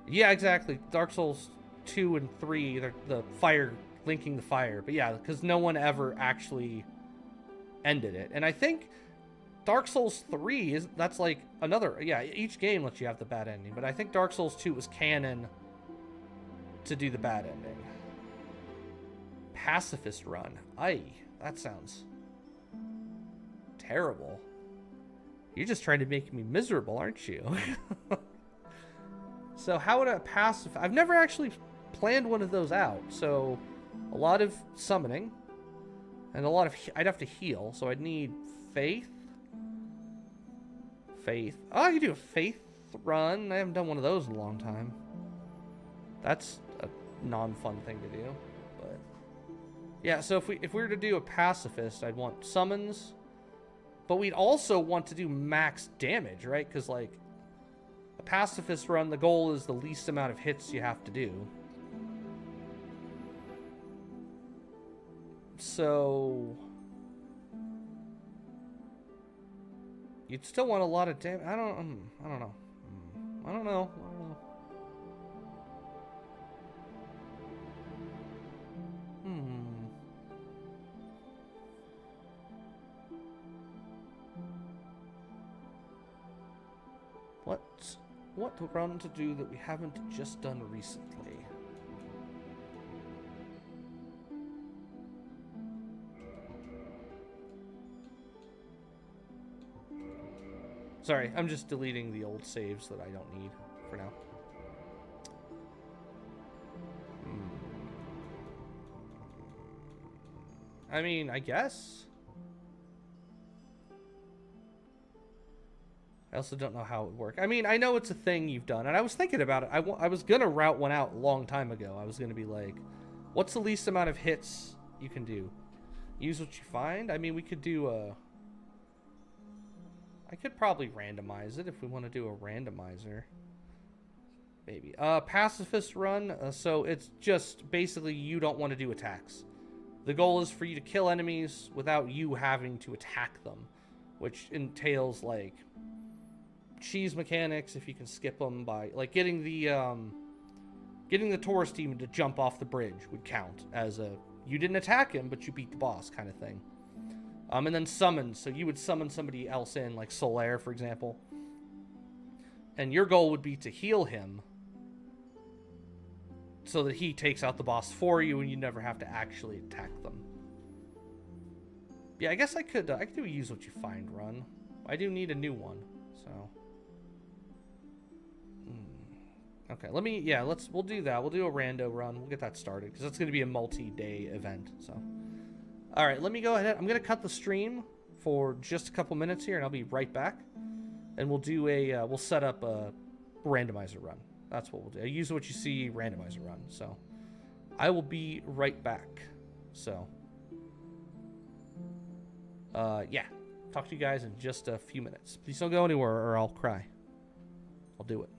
Yeah, exactly. Dark Souls 2 and 3, the fire, linking the fire. But yeah, because no one ever actually ended it. And I think Dark Souls 3, that's like another, yeah, each game lets you have the bad ending. But I think Dark Souls 2 was canon to do the bad ending. Pacifist run. Aye, that sounds terrible. You're just trying to make me miserable, aren't you? So how would a passive... I've never actually planned one of those out. So a lot of summoning. And a lot of... I'd have to heal. So I'd need faith. Faith. Oh, I could do a faith run. I haven't done one of those in a long time. That's a non-fun thing to do. But yeah, so if we were to do a pacifist, I'd want summons. But we'd also want to do max damage, right? Because, like, a pacifist run, the goal is the least amount of hits you have to do. So you'd still want a lot of damage. I don't know. I don't know. What run to do that we haven't just done recently? Sorry, I'm just deleting the old saves that I don't need for now. I mean, I guess. I also don't know how it would work. I mean, I know it's a thing you've done, and I was thinking about it. I was going to route one out a long time ago. I was going to be like, what's the least amount of hits you can do? Use what you find? I mean, we could do a... I could probably randomize it if we want to do a randomizer. Maybe. Pacifist run. So it's just basically you don't want to do attacks. The goal is for you to kill enemies without you having to attack them, which entails, like, cheese mechanics if you can skip them by, like, getting the tourist demon to jump off the bridge would count as a you didn't attack him but you beat the boss kind of thing. And then summons, so you would summon somebody else in, like Solaire, for example, And your goal would be to heal him so that he takes out the boss for you and you never have to actually attack them. Yeah, I guess I could do a use what you find run. I do need a new one, so. Okay, we'll do that. We'll do a rando run. We'll get that started because that's going to be a multi-day event, so. All right, let me go ahead. I'm going to cut the stream for just a couple minutes here and I'll be right back. And we'll do we'll set up a randomizer run. That's what we'll do. I use what you see randomizer run. So I will be right back. So, yeah. Talk to you guys in just a few minutes. Please don't go anywhere or I'll cry. I'll do it.